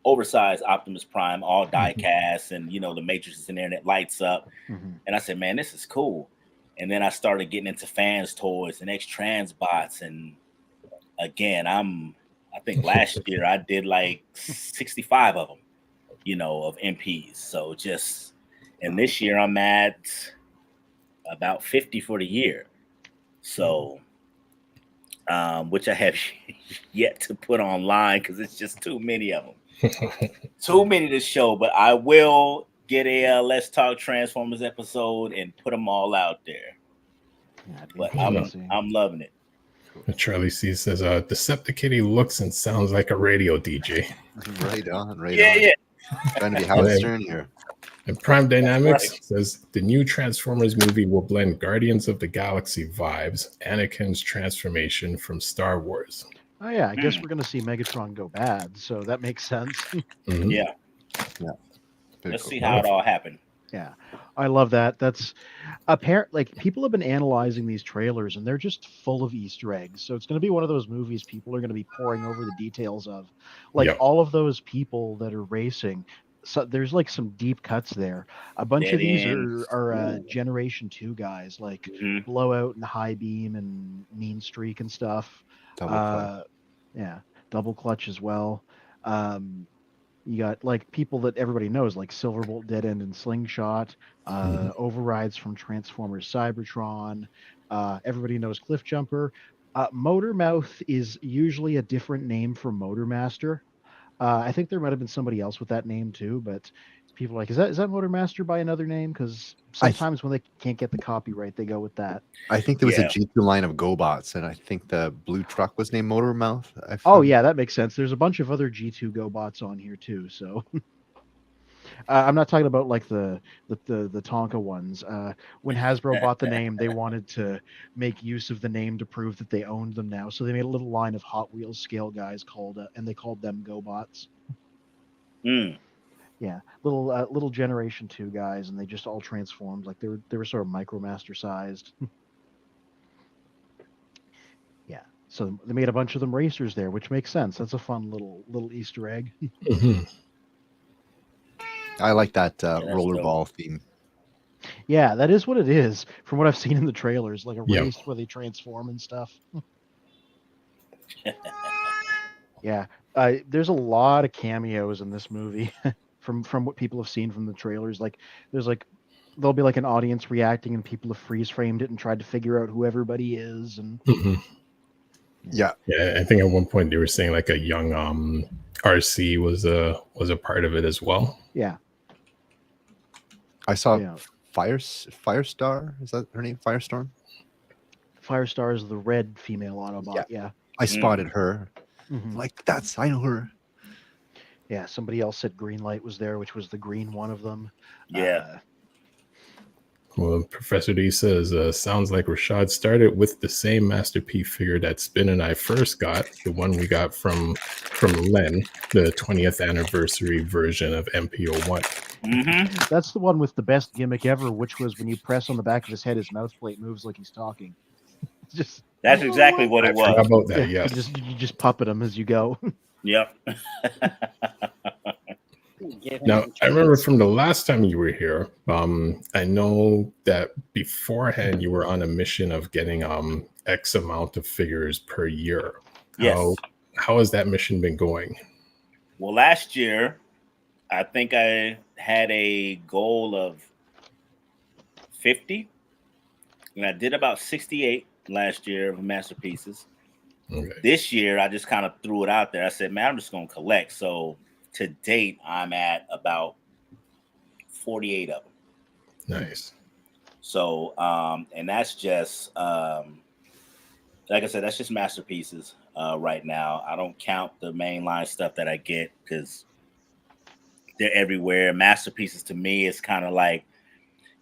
oversized Optimus Prime, all die cast, and the Matrix is in there and it lights up. And I said, man, this is cool. And then I started getting into fans toys and X-Transbots, and again, I think last year I did like 65 of them, of MPs. So and this year I'm at about 50 for the year. So, which I have yet to put online because it's just too many of them. Too many to show, but I will get a Let's Talk Transformers episode and put them all out there. Yeah, but I'm loving it. Charlie C says, Deceptikitty looks and sounds like a radio DJ. Right on, right on. Yeah. Trying to be Howard Stern here. And Prime DYNAMIXX says, the new Transformers movie will blend Guardians of the Galaxy vibes, Anakin's transformation from Star Wars. Oh, yeah, I guess we're going to see Megatron go bad, so that makes sense. Yeah. Let's see how it all happened. Yeah, I love that. That's apparent. Like, people have been analyzing these trailers, and they're just full of Easter eggs. So it's going to be one of those movies people are going to be pouring over the details of. Like, all of those people that are racing. So there's like some deep cuts there. A bunch of these are Generation 2 guys, like Blowout and High Beam and Mean Streak and stuff. Double Clutch as well. You got like people that everybody knows, like Silverbolt, Dead End, and Slingshot. Overrides from Transformers Cybertron. Everybody knows Cliff Jumper. Motormouth is usually a different name for Motormaster. I think there might have been somebody else with that name too, but people are like, is that Motormaster by another name? Because sometimes when they can't get the copyright, they go with that. I think there was a G2 line of GoBots, and I think the blue truck was named Motormouth. Oh yeah, that makes sense. There's a bunch of other G2 GoBots on here too. So I'm not talking about like the Tonka ones. When Hasbro bought the name, they wanted to make use of the name to prove that they owned them now. So they made a little line of Hot Wheels scale guys and they called them GoBots. Yeah, little Generation 2 guys, and they just all transformed. Like they were sort of Micromaster sized. Yeah, so they made a bunch of them racers there, which makes sense. That's a fun little Easter egg. I like that rollerball theme. Yeah, that is what it is. From what I've seen in the trailers, like a race where they transform and stuff. Yeah, there's a lot of cameos in this movie. From what people have seen from the trailers, like there'll be like an audience reacting, and people have freeze framed it and tried to figure out who everybody is. And yeah, I think at one point they were saying like a young RC was a part of it as well. Yeah, I saw Firestar. Is that her name? Firestorm. Firestar is the red female Autobot. Yeah. I spotted her. Like I know her. Yeah, somebody else said Greenlight was there, which was the green one of them. Yeah. Well, Professor D says, sounds like Rashad started with the same Masterpiece figure that Spin and I first got, the one we got from Len, the 20th anniversary version of MP01. That's the one with the best gimmick ever, which was when you press on the back of his head, his mouth plate moves like he's talking. That's exactly what it was. How about that? Yeah. You just puppet him as you go. Yep. Now, I remember from the last time you were here, I know that beforehand you were on a mission of getting X amount of figures per year. Yes. How has that mission been going? Well, last year, I think I had a goal of 50, and I did about 68 last year of masterpieces. Okay. This year, I just kind of threw it out there. I said, man, I'm just going to collect. So to date, I'm at about 48 of them. Nice. So, and that's just, like I said, that's just masterpieces right now. I don't count the mainline stuff that I get because they're everywhere. Masterpieces to me is kind of like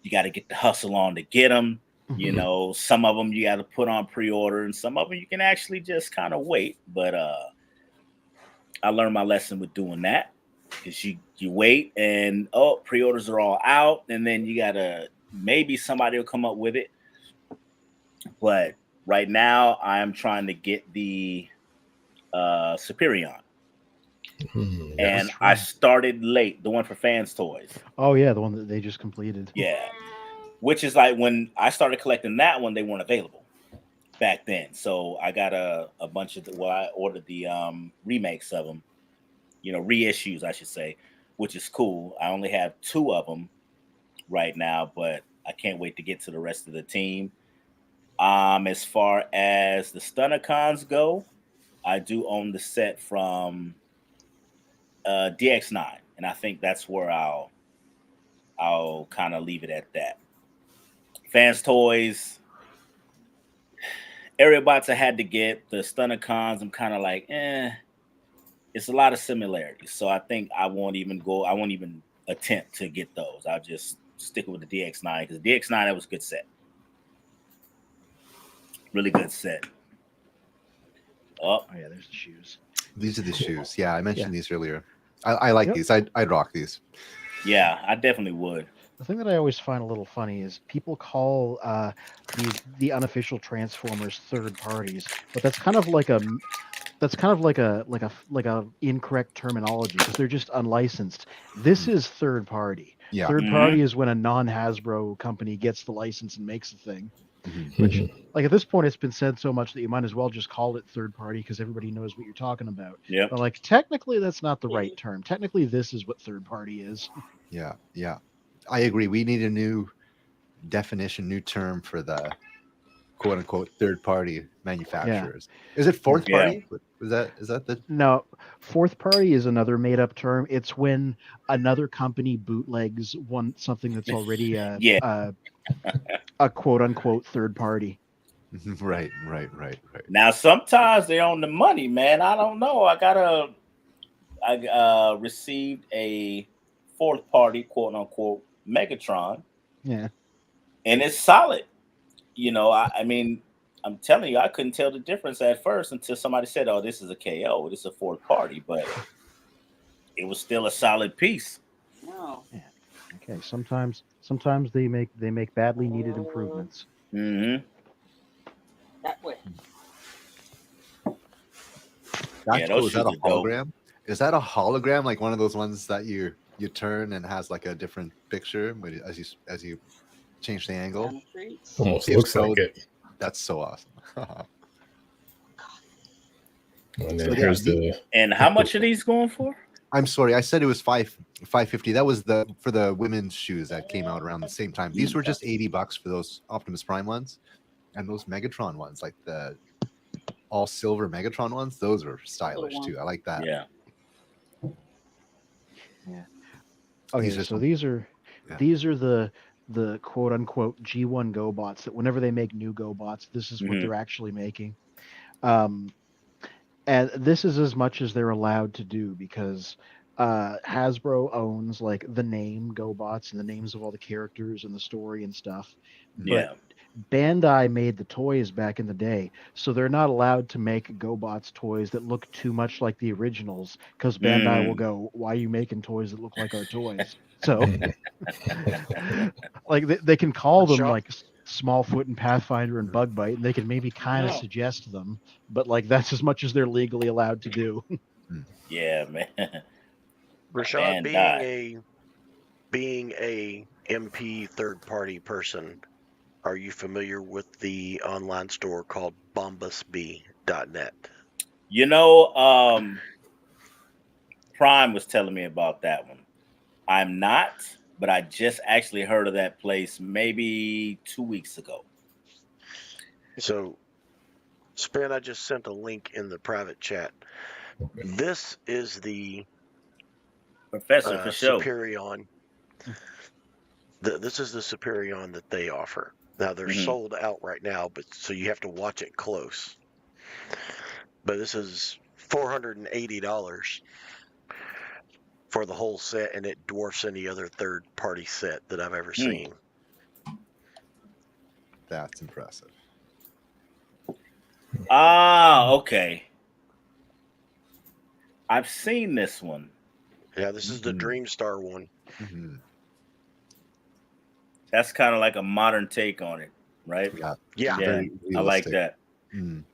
you got to get the hustle on to get them. You know, some of them you got to put on pre-order, and some of them you can actually just kind of wait. But I learned my lesson with doing that because you wait and pre-orders are all out, and then you gotta maybe somebody will come up with it. But Right now, I am trying to get the Superion. And I started late, the one for Fans Toys. Oh yeah, the one that they just completed. Yeah. Which is like when I started collecting that one, they weren't available back then. So I got a bunch of I ordered the remakes of them, reissues, I should say, which is cool. I only have 2 of them right now, but I can't wait to get to the rest of the team. As far as the Stunticons go, I do own the set from DX9, and I think that's where I'll kind of leave it at that. Fans Toys, Aerobots I had to get. The Stunticons, I'm kind of like, it's a lot of similarities. So I think I won't even attempt to get those. I'll just stick with the DX9 because DX9, that was a good set. Really good set. Oh yeah, there's the shoes. These are the shoes. Yeah, I mentioned these earlier. I like these. I'd rock these. Yeah, I definitely would. The thing that I always find a little funny is people call the unofficial Transformers third parties, but that's kind of like a incorrect terminology because they're just unlicensed. This is third party. Yeah. Third party is when a non-Hasbro company gets the license and makes the thing. Which, like, at this point, it's been said so much that you might as well just call it third party because everybody knows what you're talking about. Yeah. But like, technically, that's not the right term. Technically, this is what third party is. Yeah. I agree. We need a new definition, new term for the quote unquote third party manufacturers. Yeah. Is it fourth party? Is that the No, fourth party is another made up term. It's when another company bootlegs something that's already a quote unquote third party. Right. Now sometimes they own the money, man. I don't know. I received a fourth party quote unquote Megatron. Yeah. And it's solid. I mean, I'm telling you, I couldn't tell the difference at first until somebody said, "Oh, this is a KO. This is a fourth party," but it was still a solid piece. No. Yeah. Okay. Sometimes they make badly needed improvements. Mm-hmm. That way. That's cool. Is that a hologram? Is that a hologram? Like one of those ones that you turn and has like a different picture as you change the angle? Almost looks like it. That's so awesome. And then here's the. And how much are these going for? I'm sorry, I said it was $550. That was for the women's shoes that came out around the same time. These were just $80 for those Optimus Prime ones, and those Megatron ones, like the all silver Megatron ones. Those were stylish too. I like that. Yeah. Okay, so these are the quote unquote G1 GoBots that whenever they make new GoBots, this is what they're actually making. And this is as much as they're allowed to do because Hasbro owns like the name GoBots and the names of all the characters and the story and stuff. But Bandai made the toys back in the day, so they're not allowed to make GoBots toys that look too much like the originals because Bandai will go, "Why are you making toys that look like our toys?" So, like they can call them like Smallfoot and Pathfinder and Bug Bite, and they can maybe kind of suggest them, but like that's as much as they're legally allowed to do. Yeah, man. Rashad, being a MP third party person, are you familiar with the online store called bombusb.net? Prime was telling me about that one. I'm not, but I just actually heard of that place maybe 2 weeks ago. So, Spin, I just sent a link in the private chat. This is the Professor for show. Superion. This is the Superion that they offer. Now they're sold out right now, but so you have to watch it close. But this is $480 for the whole set, and it dwarfs any other third-party set that I've ever seen. That's impressive. Okay. I've seen this one. Yeah, this is the Dreamstar one. That's kind of like a modern take on it. right? Yeah. Yeah. Yeah, Very I like realistic. that. Mm.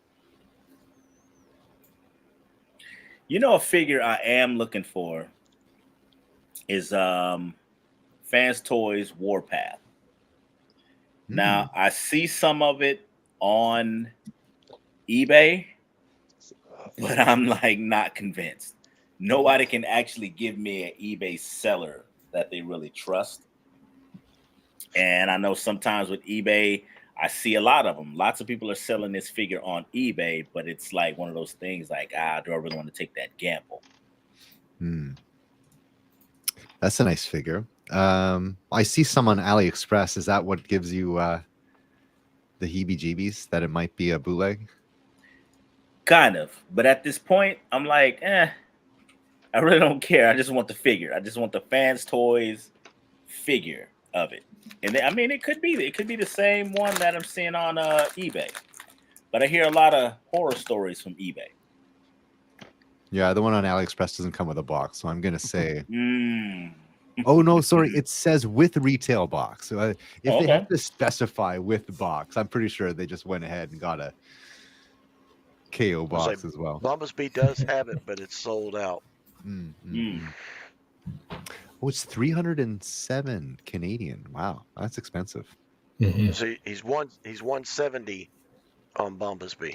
You know, a figure I am looking for is Fans Toys Warpath. Now, I see some of it on eBay, but I'm like not convinced. Nobody can actually give me an eBay seller that they really trust. And I know sometimes with eBay, I see a lot of them. Lots of people are selling this figure on eBay, but it's like one of those things like, do I really want to take that gamble? That's a nice figure. I see some on AliExpress. Is that what gives you the heebie-jeebies, that it might be a bootleg? Kind of. But at this point, I'm like, I really don't care. I just want the figure. I just want the Fans Toys figure of it. And I mean, it could be the same one that I'm seeing on eBay. But I hear a lot of horror stories from eBay. Yeah, the one on AliExpress doesn't come with a box, so I'm gonna say. Oh no, sorry, it says with retail box. So if they have to specify with box, I'm pretty sure they just went ahead and got a KO box as well. Bumblebee does have it, but it's sold out. Oh, it's 307 Canadian. Wow, that's expensive. So he's 170 on Bumblebee.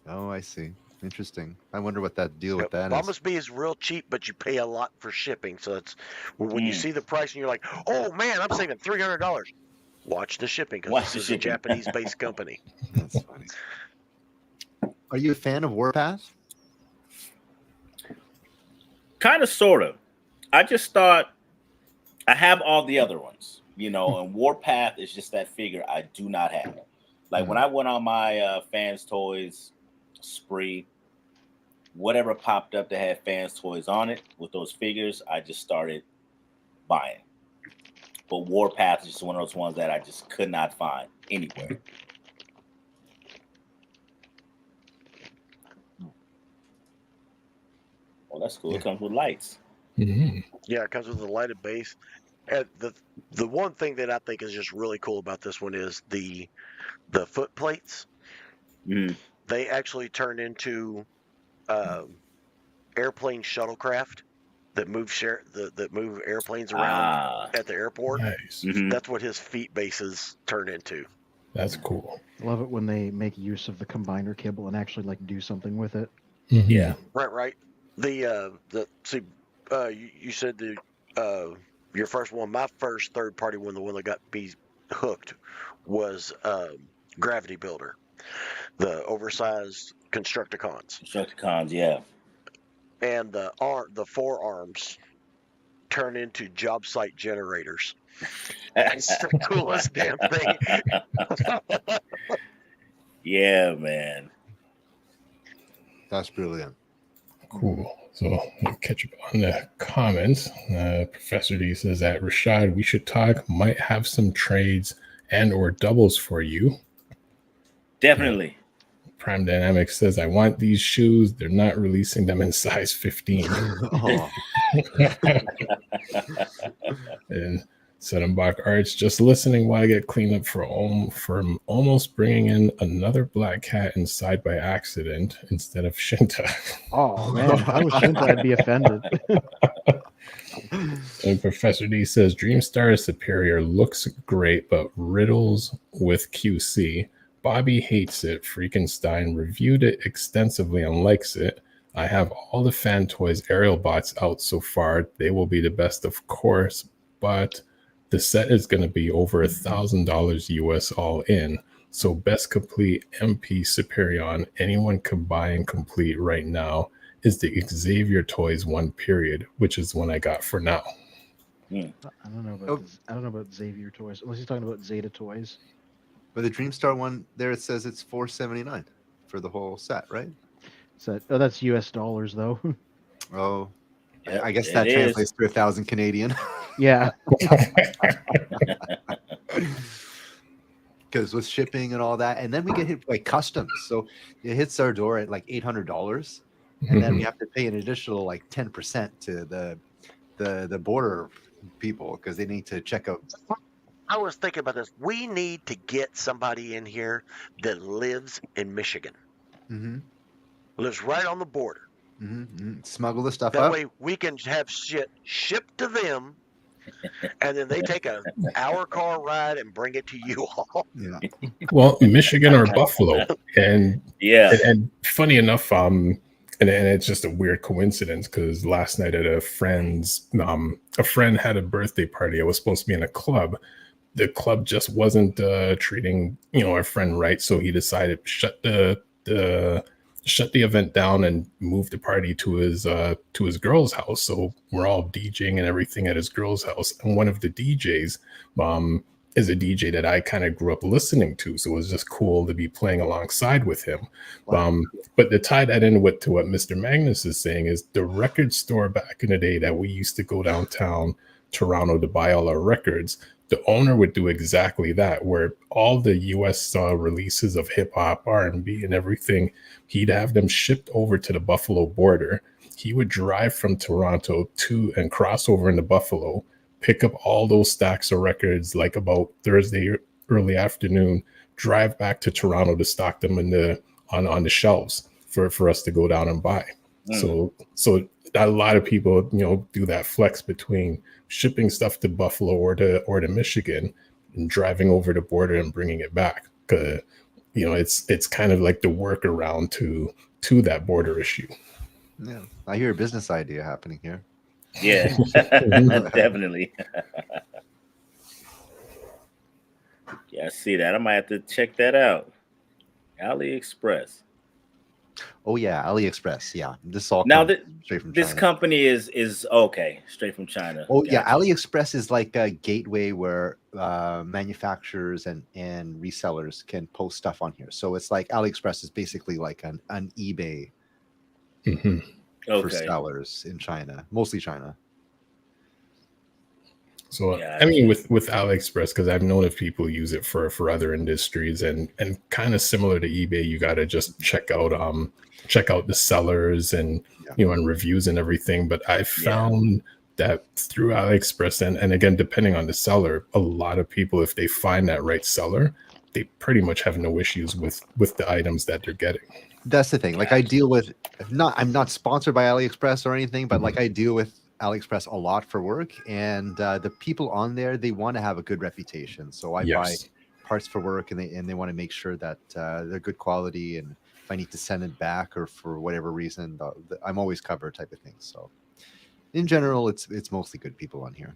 Oh, I see. Interesting. I wonder what that deal with that is. Bumblebee is real cheap, but you pay a lot for shipping. So it's when you see the price and you're like, "Oh man, I'm saving $300." Watch the shipping, because this is a Japanese-based company. That's funny. Are you a fan of Warpath? Kind of, sort of. I just thought I have all the other ones, you know, and Warpath is just that figure I do not have. Like when I went on my Fans Toys spree, whatever popped up that had Fans Toys on it with those figures, I just started buying. But Warpath is just one of those ones that I just could not find anywhere. Oh, that's cool. It comes with lights. Yeah, it comes with a lighted base. And the one thing that I think is just really cool about this one is the foot plates. They actually turn into airplane shuttlecraft that move airplanes around at the airport. Nice. That's what his feet bases turn into. That's cool. I love it when they make use of the combiner kibble and actually like do something with it. Yeah. Right. You said your first one. My first third party one, the one that got me hooked, was Gravity Builder, the oversized Constructicons. Constructicons, yeah. And the forearms turn into job site generators. It's the coolest damn thing. Yeah, man. That's brilliant. Cool. So I'll catch up on the comments. Professor D says that Rashad, we should talk. Might have some trades and or doubles for you. Definitely. Prime DYNAMIXX says, I want these shoes. They're not releasing them in size 15. And Settombach Arts, just listening while I get cleaned up from almost bringing in another black cat inside by accident instead of Shinta. Oh man, if I was Shinta, I'd be offended. And Professor D says, Dreamstar Superior looks great, but riddles with QC. Bobby hates it. Freakenstein reviewed it extensively and likes it. I have all the Fan Toys aerial bots out so far. They will be the best, of course, but the set is going to be over $1,000 US all in. So best complete MP Superion anyone can buy and complete right now is the Xavier Toys one period, which is one I got for now. I don't know about Xavier Toys, unless he's talking about Zeta Toys. But the Dreamstar one there, it says it's $479 for the whole set, right? So, that's US dollars though. Oh, Yep, I guess it that is. translates to 1,000 Canadian. Yeah. Because with shipping and all that, and then we get hit by customs, so it hits our door at like $800, and then we have to pay an additional like 10% to the border people because they need to check out I was thinking about this. We need to get somebody in here that lives in Michigan. Mm-hmm. Lives right on the border. Mm-hmm. Smuggle the stuff That up. way we can have shit shipped to them, and then they take a hour car ride and bring it to you all. Yeah. Well, Michigan or Buffalo, and Yeah. and funny enough, and it's just a weird coincidence because last night at a friend had a birthday party. I was supposed to be in a club. The club just wasn't treating our friend right, so he decided to shut the event down and move the party to his girl's house. So we're all DJing and everything at his girl's house, and one of the DJs is a DJ that I kind of grew up listening to, so it was just cool to be playing alongside with him. Wow. But to tie that in to what Mr. Magnus is saying is the record store back in the day that we used to go downtown Toronto to buy all our records, the owner would do exactly that, where all the US releases of hip hop, R&B and everything, he'd have them shipped over to the Buffalo border. He would drive from Toronto to and cross over into Buffalo, pick up all those stacks of records like about Thursday early afternoon, drive back to Toronto to stock them on the shelves for us to go down and buy. So a lot of people do that flex between shipping stuff to Buffalo or to Michigan and driving over the border and bringing it back, because it's kind of like the workaround to that border issue. Yeah, I hear a business idea happening here. Yeah, definitely. Yeah, I see that. I might have to check that out. AliExpress. Oh yeah, AliExpress. Yeah, this all Now comes straight from this China. company is okay, straight from China. Oh yeah, Gotcha. AliExpress is like a gateway where manufacturers and resellers can post stuff on here. So it's like AliExpress is basically like an eBay for Okay. sellers in China, mostly China. So Yeah, I mean, with AliExpress, because I've known of people use it for other industries, and kind of similar to eBay, you got to just check out the sellers and and reviews and everything. But I found that through AliExpress, and again, depending on the seller, a lot of people, if they find that right seller, they pretty much have no issues with the items that they're getting. That's the thing. Like I deal with I'm not sponsored by AliExpress or anything, but like I deal with AliExpress a lot for work, and the people on there, they want to have a good reputation. So I buy parts for work, and they want to make sure that they're good quality, and if I need to send it back or for whatever reason, I'm always covered type of thing. So in general, it's mostly good people on here.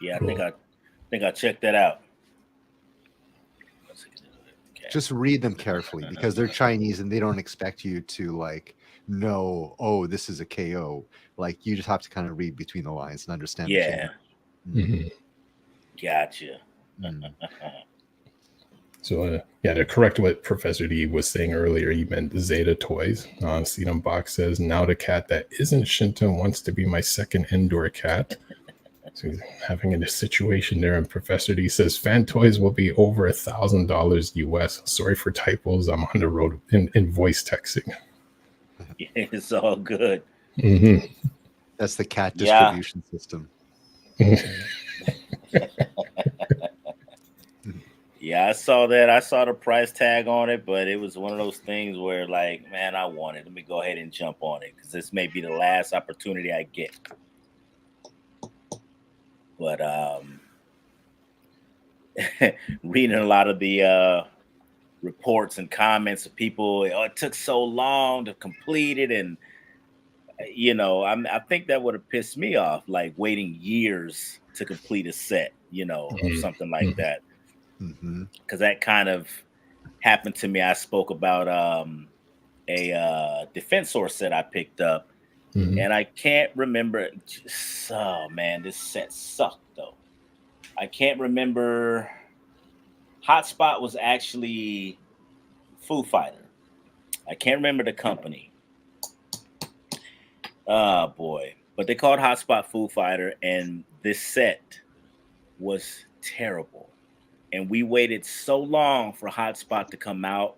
Yeah, I think I checked that out. Just read them carefully because they're Chinese and they don't expect you to like know, oh, this is a KO. Like you just have to kind of read between the lines and understand. Yeah. Gotcha. So to correct what Professor D was saying earlier, he meant Zeta Toys. Sedum Box says, now the cat that isn't Shinton wants to be my second indoor cat. So he's having a situation there, and Professor D says fan toys will be over $1,000 US. Sorry for typos. I'm on the road in voice texting. Yeah, it's all good. That's the cat distribution system. Yeah, I saw that. I saw the price tag on it, but it was one of those things where, like, man, I want it. Let me go ahead and jump on it because this may be the last opportunity I get. But reading a lot of the reports and comments of people, it took so long to complete it, and I think that would have pissed me off, like waiting years to complete a set, or something like that. Because that kind of happened to me. I spoke about a Defensor set I picked up. And I can't remember. Oh man, this set sucked though. I can't remember. Hotspot was actually Foo Fighter. I can't remember the company. Oh boy, but they called Hotspot Foo Fighter, and this set was terrible. And we waited so long for Hotspot to come out,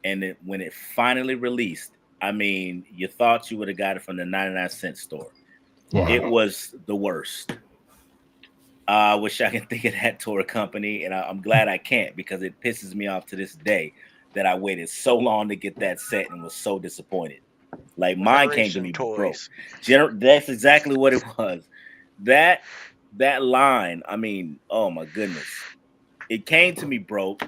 and when it finally released, I mean, you thought you would have got it from the 99-cent store. Wow. It was the worst. I wish I could think of that tour company, and I'm glad I can't because it pisses me off to this day that I waited so long to get that set and was so disappointed. Like mine came to me broke. That's exactly what it was. That line, I mean, oh my goodness. It came to me broke.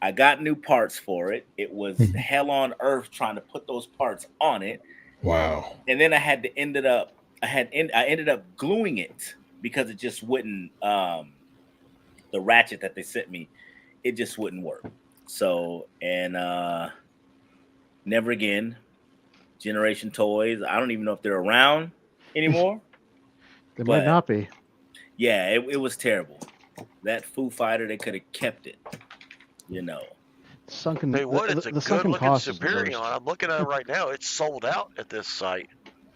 I got new parts for it. It was hell on earth trying to put those parts on it. Wow. And then I had to ended up gluing it because it just wouldn't the ratchet that they sent me, it just wouldn't work. So, and never again. Generation toys. I don't even know if they're around anymore. They might not be. Yeah, it was terrible. That Foo Fighter, they could have kept it. You know. Sunken. Hey, what? It's a good looking Superion. I'm looking at it right now. It's sold out at this site.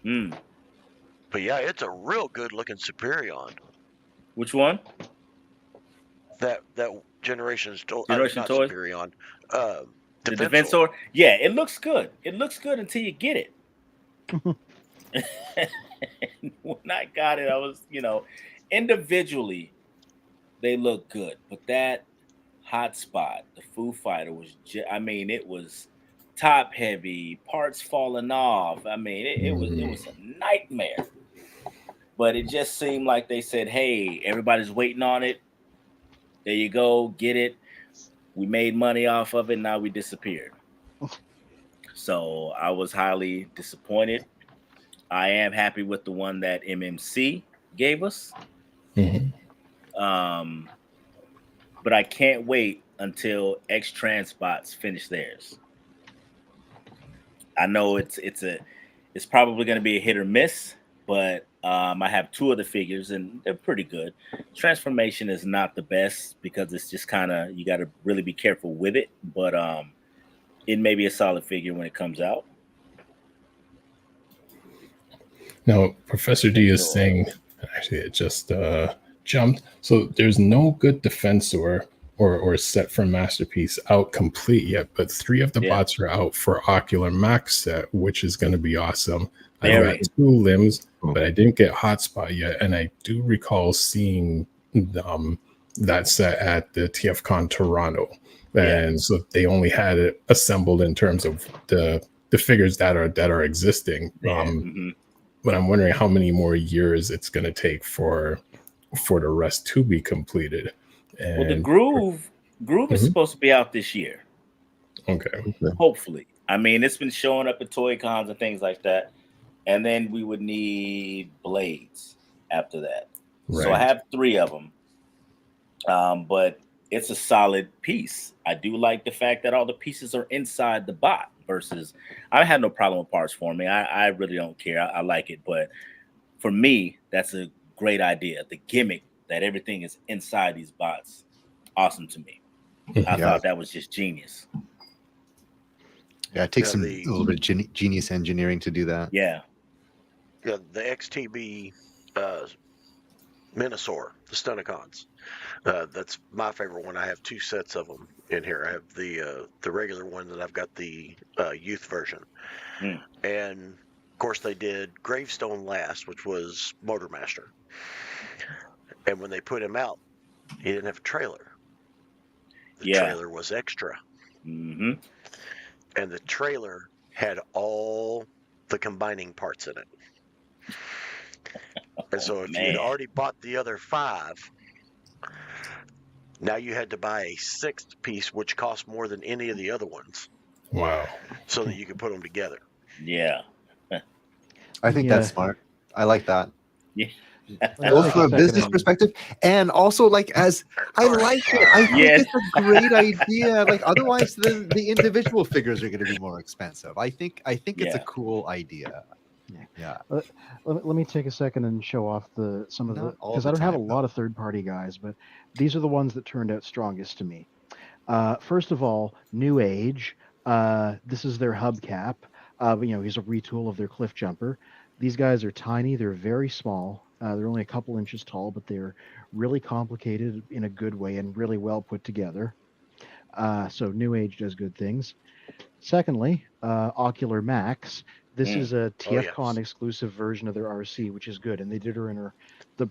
But yeah, it's a real good looking Superion. Which one? That Generation's toy. Generation toy. Superion. The Defensor. Yeah, it looks good. It looks good until you get it. When I got it, I was, individually, they look good. But that hotspot, the Foo Fighter, was, it was top heavy, parts falling off. I mean, it was a nightmare. But it just seemed like they said, hey, everybody's waiting on it. There you go, get it. We made money off of it. Now we disappeared. So I was highly disappointed. I am happy with the one that MMC gave us. But I can't wait until X Transbots finish theirs. I know it's probably going to be a hit or miss, but I have two of the figures and they're pretty good. Transformation is not the best because it's just kind of, you got to really be careful with it, but it may be a solid figure when it comes out. Now, Professor D is saying, actually, it just jumped. So there's no good Defensor or set from Masterpiece out complete yet, but 3 of the bots are out for Ocular Max set, which is going to be awesome. I got 2 limbs, but I didn't get Hotspot yet, and I do recall seeing that set at the TFCon Toronto, and so they only had it assembled in terms of the figures that are existing. But I'm wondering how many more years it's going to take for the rest to be completed. And well, the Groove is supposed to be out this year. Okay. Hopefully. I mean, it's been showing up at Toy Cons and things like that. And then we would need Blades after that. Right. So I have 3 of them. But it's a solid piece. I do like the fact that all the pieces are inside the bot versus I had no problem with parts forming. I really don't care. I like it. But for me, that's a great idea. The gimmick that everything is inside these bots, awesome to me. I thought that was just genius. Yeah, it takes a little bit of genius engineering to do that. Yeah. Yeah, the XTB Minosaur, the Stunticons. That's my favorite one. I have 2 sets of them in here. I have the regular one, and I've got the youth version. And of course, they did Gravestone last, which was Motormaster. And when they put him out, he didn't have a trailer. The trailer was extra. And the trailer had all the combining parts in it. And so if you'd already bought the other 5, now you had to buy a 6th piece, which cost more than any of the other ones. Wow. So that you could put them together. Yeah. I think that's smart. I like that. Yeah. Both from a business perspective and also as I like it. I think it's a great idea. Otherwise the individual figures are going to be more expensive. I think it's a cool idea. Yeah. Let me take a second and show off some of the because I don't have a lot of third-party guys, but these are the ones that turned out strongest to me. First of all, New Age. This is their hubcap. He's a retool of their Cliff Jumper. These guys are tiny. They're very small. They're only a couple inches tall, but they're really complicated in a good way and really well put together. So New Age does good things. Secondly, Ocular Max. This is a TFCon exclusive version of their RC, which is good. And they did her in the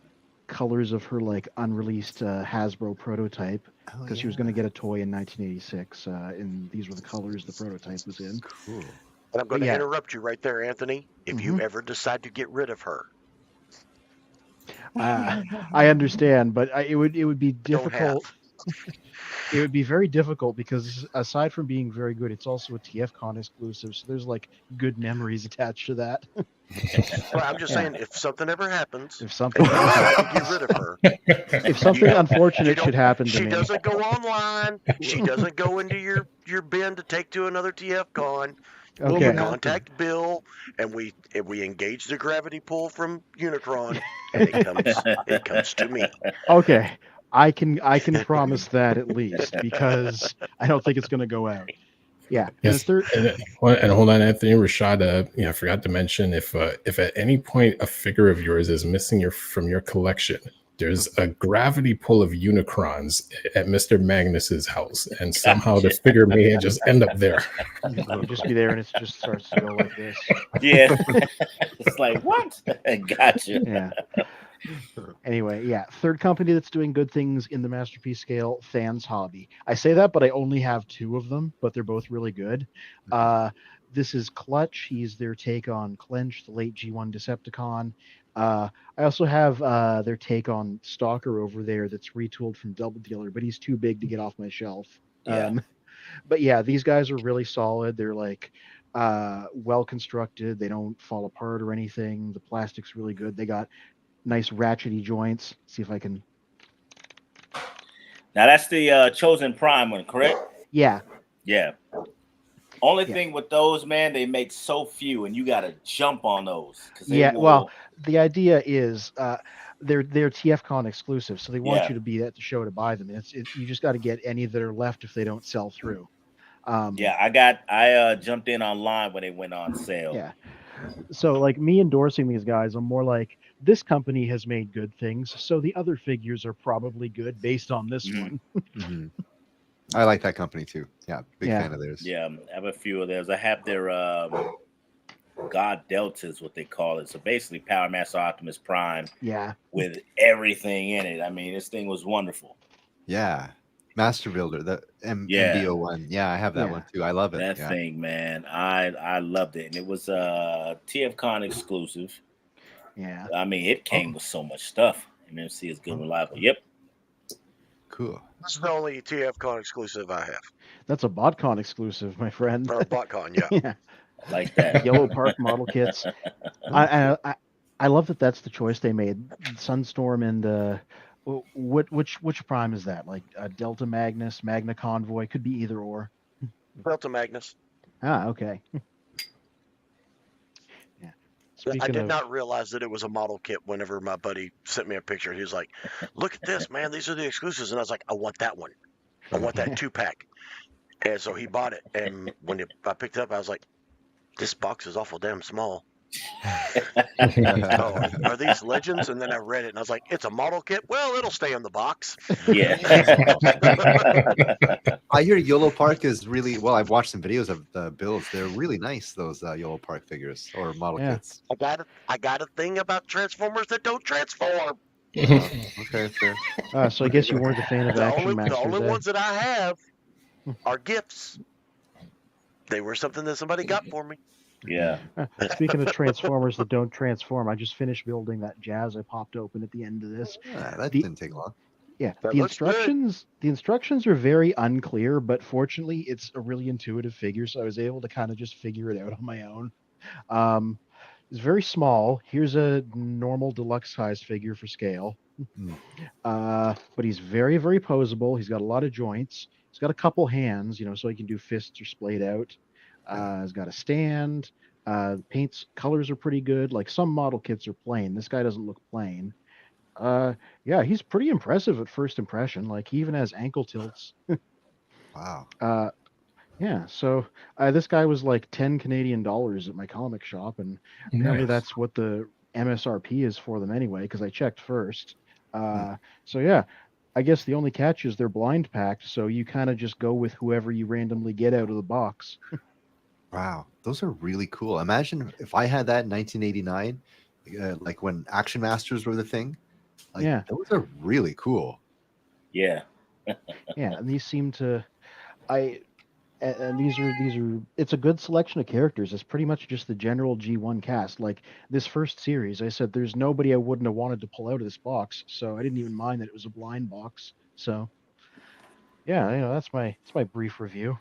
colors of her like unreleased Hasbro prototype Oh, because she was going to get a toy in 1986, and these were the colors the prototype was in. Cool. And I'm going to Yeah. interrupt you right there, Anthony. If you ever decide to get rid of her, I understand, but it would be don't difficult. have. It would be very difficult because aside from being very good, it's also a TFCon exclusive. So there's like good memories attached to that. Well, I'm just Yeah. saying, if something ever happens, If something, and you decide to get rid of her, if something unfortunate you should happen to she me, doesn't go online. She doesn't go into your bin to take to another TFCon. okay, You contact Bill, and we engage the gravity pull from Unicron, and it comes to me. okay, I can promise that at least because I don't think it's going to go out. Yeah. Yes. And hold on, Anthony, Rashad. I forgot to mention if at any point a figure of yours is missing from your collection, there's a gravity pull of Unicrons at Mr. Magnus's house, and somehow the figure may just end up there. It'll just be there, and it just starts to go like this. Yeah. It's like, what? Gotcha. Yeah. Anyway, yeah. Third company that's doing good things in the Masterpiece scale, Fans Hobby. I say that, but I only have 2 of them, but they're both really good. This is Clutch. He's their take on Clench, the late G1 Decepticon. I also have their take on Stalker over there that's retooled from Double Dealer, but he's too big to get off my shelf. Yeah. But yeah, these guys are really solid. They're like well constructed. They don't fall apart or anything. The plastic's really good. They got nice ratchety joints. See if I can. Now that's the Chosen Prime one, correct? Yeah. Yeah. Only thing with those, man, they make so few, and you got to jump on those. Yeah. Well, the idea is they're TFCon exclusive, so they want you to be at the show to buy them. You just got to get any that are left if they don't sell through. Yeah, I jumped in online when they went on sale. Yeah. So like me endorsing these guys, I'm more like, this company has made good things, so the other figures are probably good based on this one. I like that company too. Yeah, big fan of theirs. Yeah, I have a few of theirs. I have their God Deltas, what they call it. So basically, Power Master Optimus Prime. Yeah. With everything in it. I mean, this thing was wonderful. Yeah. Master Builder, the MBO one. Yeah, I have that one too. I love it. That thing, man. I loved it. And it was TFCon exclusive. Yeah. I mean, it came with so much stuff. MMC is good and reliable. Yep. Cool. This is the only TFCon exclusive I have. That's a BotCon exclusive, my friend. Or BotCon, yeah. Yeah. Like that. Yellow Park model kits. I love that that's the choice they made. Sunstorm and which prime is that? Like Delta Magnus, Magna Convoy, could be either or. Delta Magnus. Ah, okay. Yeah. I did not realize that it was a model kit whenever my buddy sent me a picture. He was like, look at this, man. These are the exclusives. And I was like, I want that one. I want that 2-pack. And so he bought it. And when I picked it up, I was like, this box is awful damn small. Are these legends? And then I read it and I was like, it's a model kit. Well, it'll stay in the box. Yeah. I hear Yellow Park is really well. I've watched some videos of the builds. They're really nice, those Yellow Park figures or model kits. I got a thing about Transformers that don't transform. Okay, fair. So I guess you weren't a fan of Action Masters. The only ones that I have are gifts. They were something that somebody got for me. Yeah. Speaking of Transformers that don't transform, I just finished building that Jazz I popped open at the end of this. That didn't take long. Yeah, That the looks instructions are very unclear, but fortunately it's a really intuitive figure, so I was able to kind of just figure it out on my own. It's very small. Here's a normal deluxe size figure for scale. But he's very, very posable. He's got a lot of joints. He's got a couple hands, so he can do fists or splayed out. He's got a stand. Paints colors are pretty good. Like some model kits are plain. This guy doesn't look plain. Yeah, he's pretty impressive at first impression. Like he even has ankle tilts. Wow. Yeah, so this guy was like 10 Canadian dollars at my comic shop, and apparently that's what the MSRP is for them anyway, because I checked first. So yeah, I guess the only catch is they're blind packed, so you kind of just go with whoever you randomly get out of the box. Wow, those are really cool. Imagine if I had that in 1989, like when Action Masters were the thing. Like, Yeah. those are really cool. Yeah. Yeah, and these seem to, and these are it's a good selection of characters. It's pretty much just the general G1 cast. Like this first series, I said there's nobody I wouldn't have wanted to pull out of this box, so I didn't even mind that it was a blind box. So yeah, that's my brief review.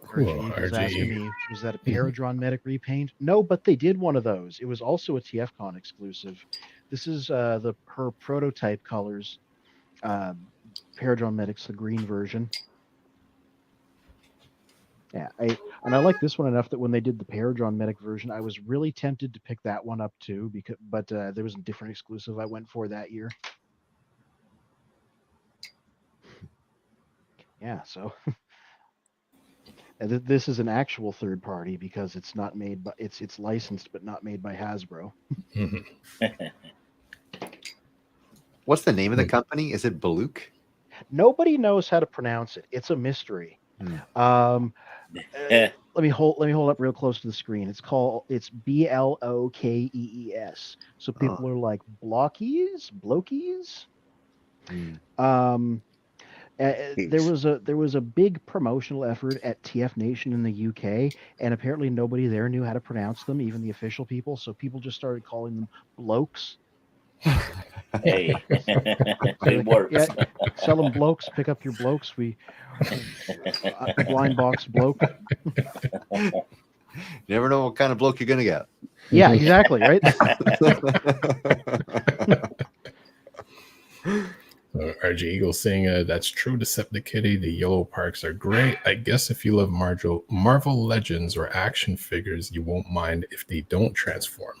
Cool. RG was asking me, was that a Mhm. Paradron Medic repaint? No, but they did one of those. It was also a TFCon exclusive. This is her prototype colors. Paradron Medic's the green version. Yeah, I like this one enough that when they did the Paradron Medic version, I was really tempted to pick that one up too, but there was a different exclusive I went for that year. Yeah, so this is an actual third party because it's not made by it's licensed but not made by Hasbro. Mhm. What's the name of the company? Is it Baluk? Nobody knows how to pronounce it. It's a mystery. Let me hold up real close to the screen. It's Blokkees. So people are like Blockies. There was a big promotional effort at TF Nation in the UK, and apparently nobody there knew how to pronounce them, even the official people. So people just started calling them blokes. Hey, it works. Yeah, sell them blokes. Pick up your blokes. We blind box bloke. You never know what kind of bloke you're gonna get. Yeah, exactly. Right. RG Eagle saying that's true, Deceptikitty. The yellow parks are great. I guess if you love Marvel Legends or action figures, you won't mind if they don't transform.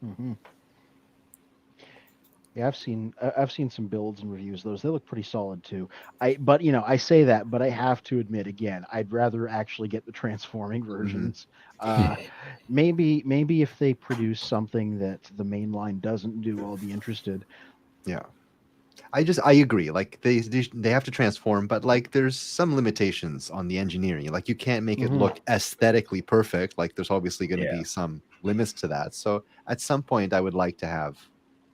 Mm-hmm. Yeah, I've seen some builds and reviews of those. They look pretty solid too. But I say that, but I have to admit again, I'd rather actually get the transforming versions. Maybe if they produce something that the main line doesn't do, I'll be interested. Yeah. I agree. Like they have to transform, but like there's some limitations on the engineering. Like you can't make it look aesthetically perfect. Like there's obviously going to be some limits to that. So at some point, I would like to have,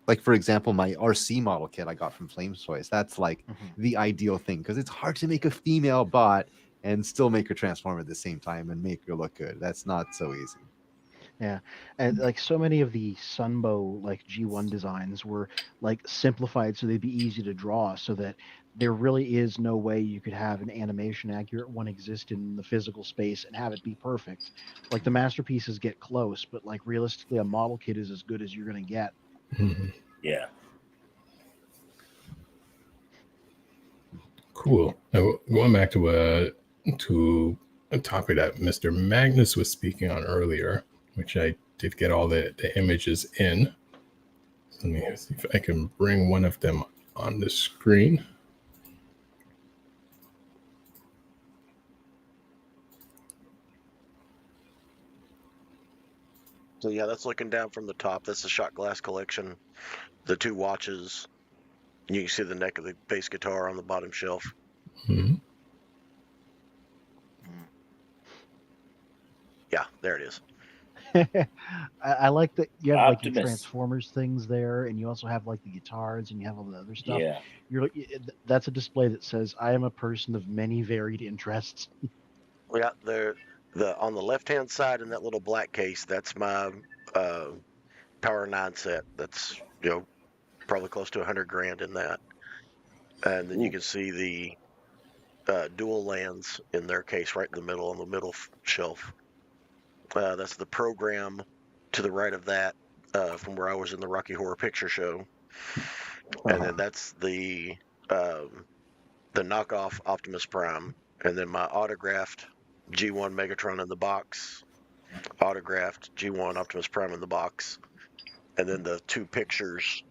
like for example, my RC model kit I got from Flames Toys. That's like the ideal thing because it's hard to make a female bot and still make her transform at the same time and make her look good. That's not so easy. Yeah, and like so many of the Sunbow like G1 designs were like simplified so they'd be easy to draw, so that there really is no way you could have an animation accurate one exist in the physical space and have it be perfect. Like the masterpieces get close, but like realistically, a model kit is as good as you're gonna get. Yeah. Cool. Now, going back to a topic that Mr. Magnus was speaking on earlier, which I did get all the images in. So let me see if I can bring one of them on the screen. So yeah, that's looking down from the top. That's the shot glass collection. The two watches. You can see the neck of the bass guitar on the bottom shelf. Yeah, there it is. I like that you have like your Optimus. Transformers things there, and you also have like the guitars, and you have all the other stuff. Yeah. That's a display that says, "I am a person of many varied interests." Yeah, on the left hand side in that little black case, that's my Power 9 set. That's probably close to $100,000 in that. And then you can see the dual lands in their case right in the middle on the middle shelf. That's the program to the right of that from where I was in the Rocky Horror Picture Show. And then that's the knockoff Optimus Prime. And then my autographed G1 Megatron in the box, autographed G1 Optimus Prime in the box. And then the two pictures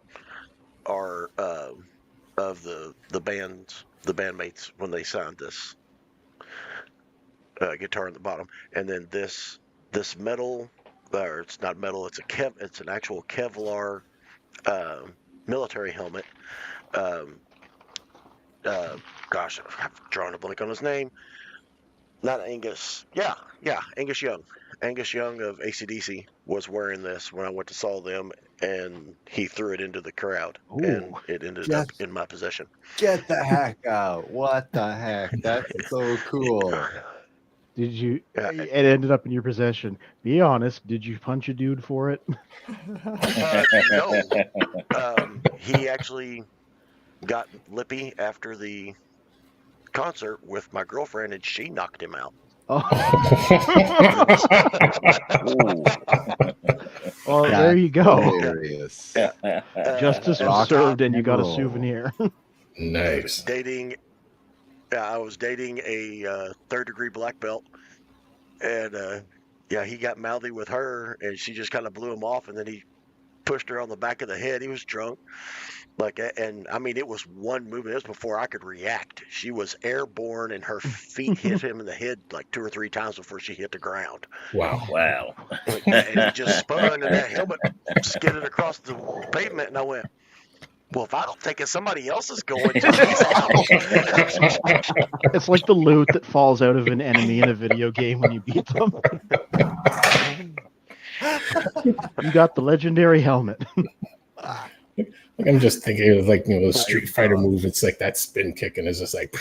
are of the bandmates when they signed this guitar in the bottom. And then this metal, or it's not metal, it's an actual Kevlar military helmet. Gosh, I'm drawing a blank on his name. not Angus. Yeah, Angus Young. Angus Young of AC/DC was wearing this when I went to saw them, and he threw it into the crowd, and it ended up in my possession. Get the heck out! What the heck? That's so cool. Did you? It ended up in your possession. Be honest. Did you punch a dude for it? No. He actually got lippy after the concert with my girlfriend, and she knocked him out. Oh. Well, there you go. Hilarious. Justice was served, and you got a souvenir. Nice. I was dating a third-degree black belt, and he got mouthy with her, and she just kind of blew him off, and then he pushed her on the back of the head. He was drunk. And I mean, it was one movement. It was before I could react. She was airborne, and her feet hit him in the head like 2 or 3 times before she hit the ground. Wow. And he just spun, and that helmet skidded across the pavement, and I went, well, if I don't think it's somebody else's going, just he's out. It's like the loot that falls out of an enemy in a video game when you beat them. You got the legendary helmet. Like I'm just thinking of like the Street Fighter move. It's like that spin kick, and it's just like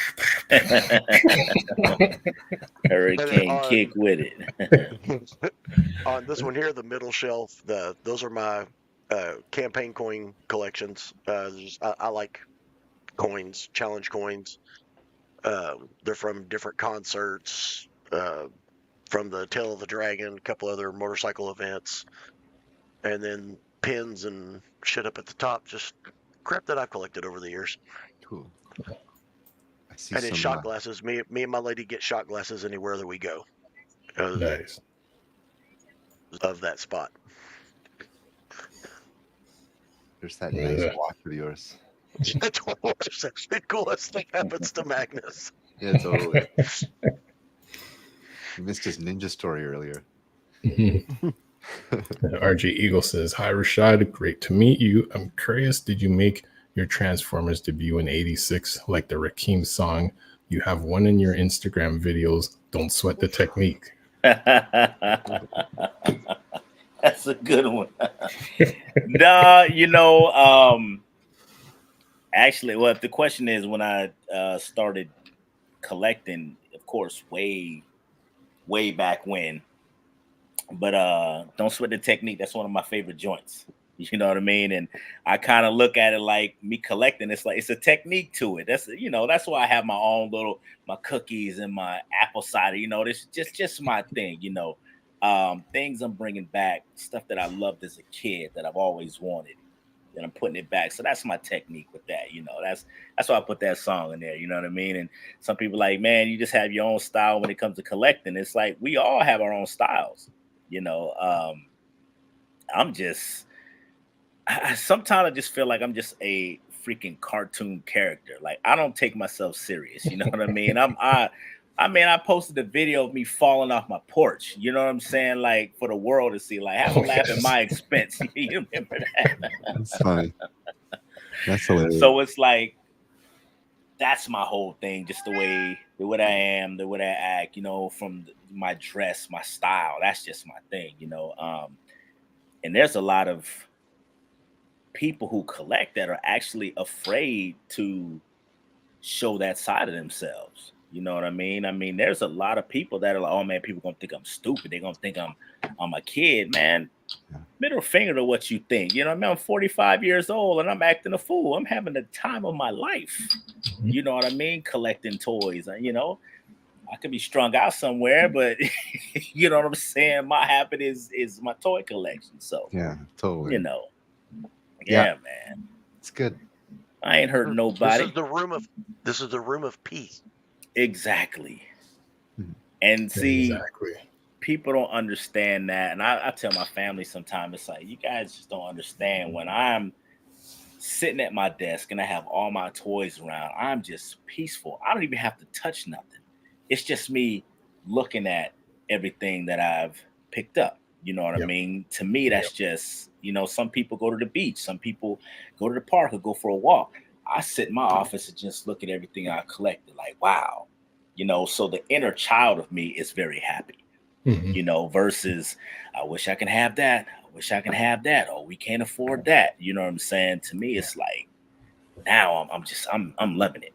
hurricane kick with it. On this one here, the middle shelf, those are my campaign coin collections. I like coins, challenge coins. They're from different concerts, from the Tail of the Dragon, a couple other motorcycle events, and then pins and shit up at the top, just crap that I've collected over the years. Cool. I see. And then shot glasses. Me and my lady get shot glasses anywhere that we go. Nice. Of that spot. There's that nice watch of yours. That's the coolest thing happens to Magnus. Yeah, totally. You missed his ninja story earlier. RJ Eagle says, hi, Rashad. Great to meet you. I'm curious, did you make your Transformers debut in 86 like the Rakim song? You have one in your Instagram videos. Don't sweat the technique. That's a good one. Nah, actually, well, if the question is when I started collecting, of course, way back when. But Don't Sweat the Technique, that's one of my favorite joints. You know what I mean? And I kind of look at it like me collecting. It's like it's a technique to it. That's that's why I have my own my cookies and my apple cider. This just my thing. Things I'm bringing back, stuff that I loved as a kid that I've always wanted, and I'm putting it back. So that's my technique with that. That's why I put that song in there. You know what I mean? And some people like, man, you just have your own style when it comes to collecting. It's like we all have our own styles. Sometimes I just feel like I'm just a freaking cartoon character. Like I don't take myself serious. You know what I mean? I posted a video of me falling off my porch. You know what I'm saying? Like for the world to see. Like have a laugh at my expense. You remember that? That's funny. That's hilarious. So it's like that's my whole thing. Just the way I am, the way I act. From my dress, my style. That's just my thing. And there's a lot of people who collect that are actually afraid to show that side of themselves. You know what I mean? I mean, there's a lot of people that are like, oh man, people gonna think I'm stupid. They're gonna think I'm a kid, man. Middle finger to what you think. You know what I mean? I'm 45 years old and I'm acting a fool. I'm having the time of my life. You know what I mean? Collecting toys. I could be strung out somewhere, but you know what I'm saying? My habit is my toy collection. So yeah, totally. Yeah, man. It's good. I ain't hurt nobody. This is the room of peace. Exactly. And see, people don't understand that. And I tell my family sometimes, it's like, you guys just don't understand when I'm sitting at my desk and I have all my toys around, I'm just peaceful. I don't even have to touch nothing. It's just me looking at everything that I've picked up. You know what I mean? To me, that's just, some people go to the beach. Some people go to the park or go for a walk. I sit in my office and just look at everything I collected. Like, wow, You know, so the inner child of me is very happy. You know, versus I wish I can have that. I wish I can have that. Oh, we can't afford that. You know what I'm saying? To me, it's like now I'm loving it.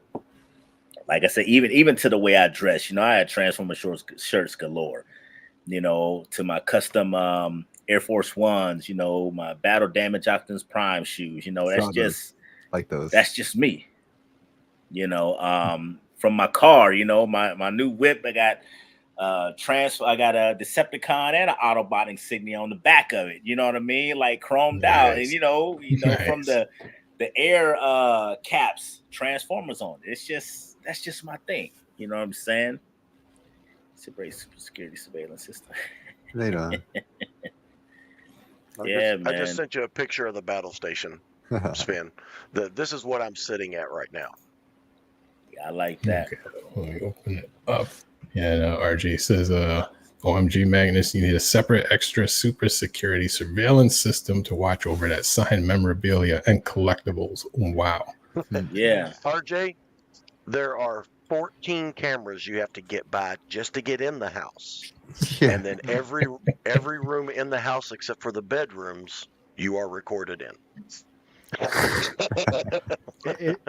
Like I said, even to the way I dress, you know, I had Transformer shirts galore. You know, to my custom Air Force Ones, you know, my Battle Damage Optimus Prime shoes. You know, that's just like those. That's just me. You know, from my car, you know, my new whip, I got I got a Decepticon and an Autobot insignia on the back of it. You know what I mean? Like chromed out, and you know, from the air caps, Transformers on it. That's just my thing. You know what I'm saying? It's a great super security surveillance system. Right on. I just sent you a picture of the battle station, Sven. This is what I'm sitting at right now. Yeah, I like that. Okay, let me open it up. And RJ says, OMG Magnus, you need a separate extra super security surveillance system to watch over that signed memorabilia and collectibles. Wow. Yeah. RJ, there are 14 cameras you have to get by just to get in the house. Yeah. And then every room in the house except for the bedrooms you are recorded in.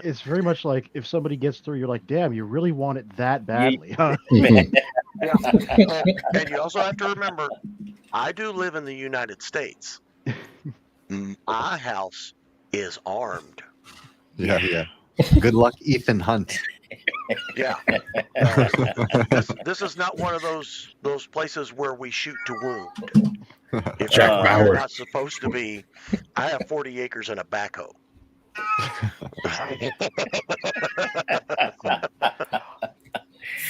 It's very much like if somebody gets through, you're like, damn, you really want it that badly, huh? Yeah. And you also have to remember, I do live in the United States. My house is armed. Yeah. Good luck, Ethan Hunt. Yeah. This is not one of those places where we shoot to wound. If you're not supposed to be, I have 40 acres and a backhoe.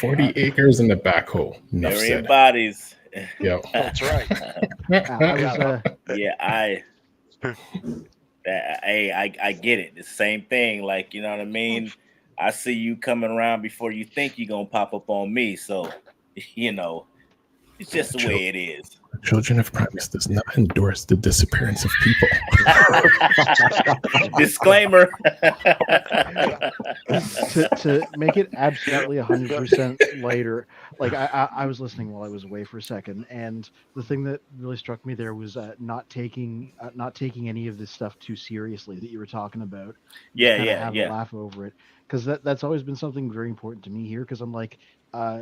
40 acres in the backhoe. Enough said. Bodies. Yep. That's right. I get it. The same thing. Like, you know what I mean? I see you coming around before you think you're going to pop up on me. So, you know, it's just the way it is. Children of Primus does not endorse the disappearance of people. Disclaimer. to make it absolutely 100% later, like I was listening while I was away for a second, and the thing that really struck me there was not taking any of this stuff too seriously that you were talking about. Have a laugh over it, because that's always been something very important to me here. Because I'm like,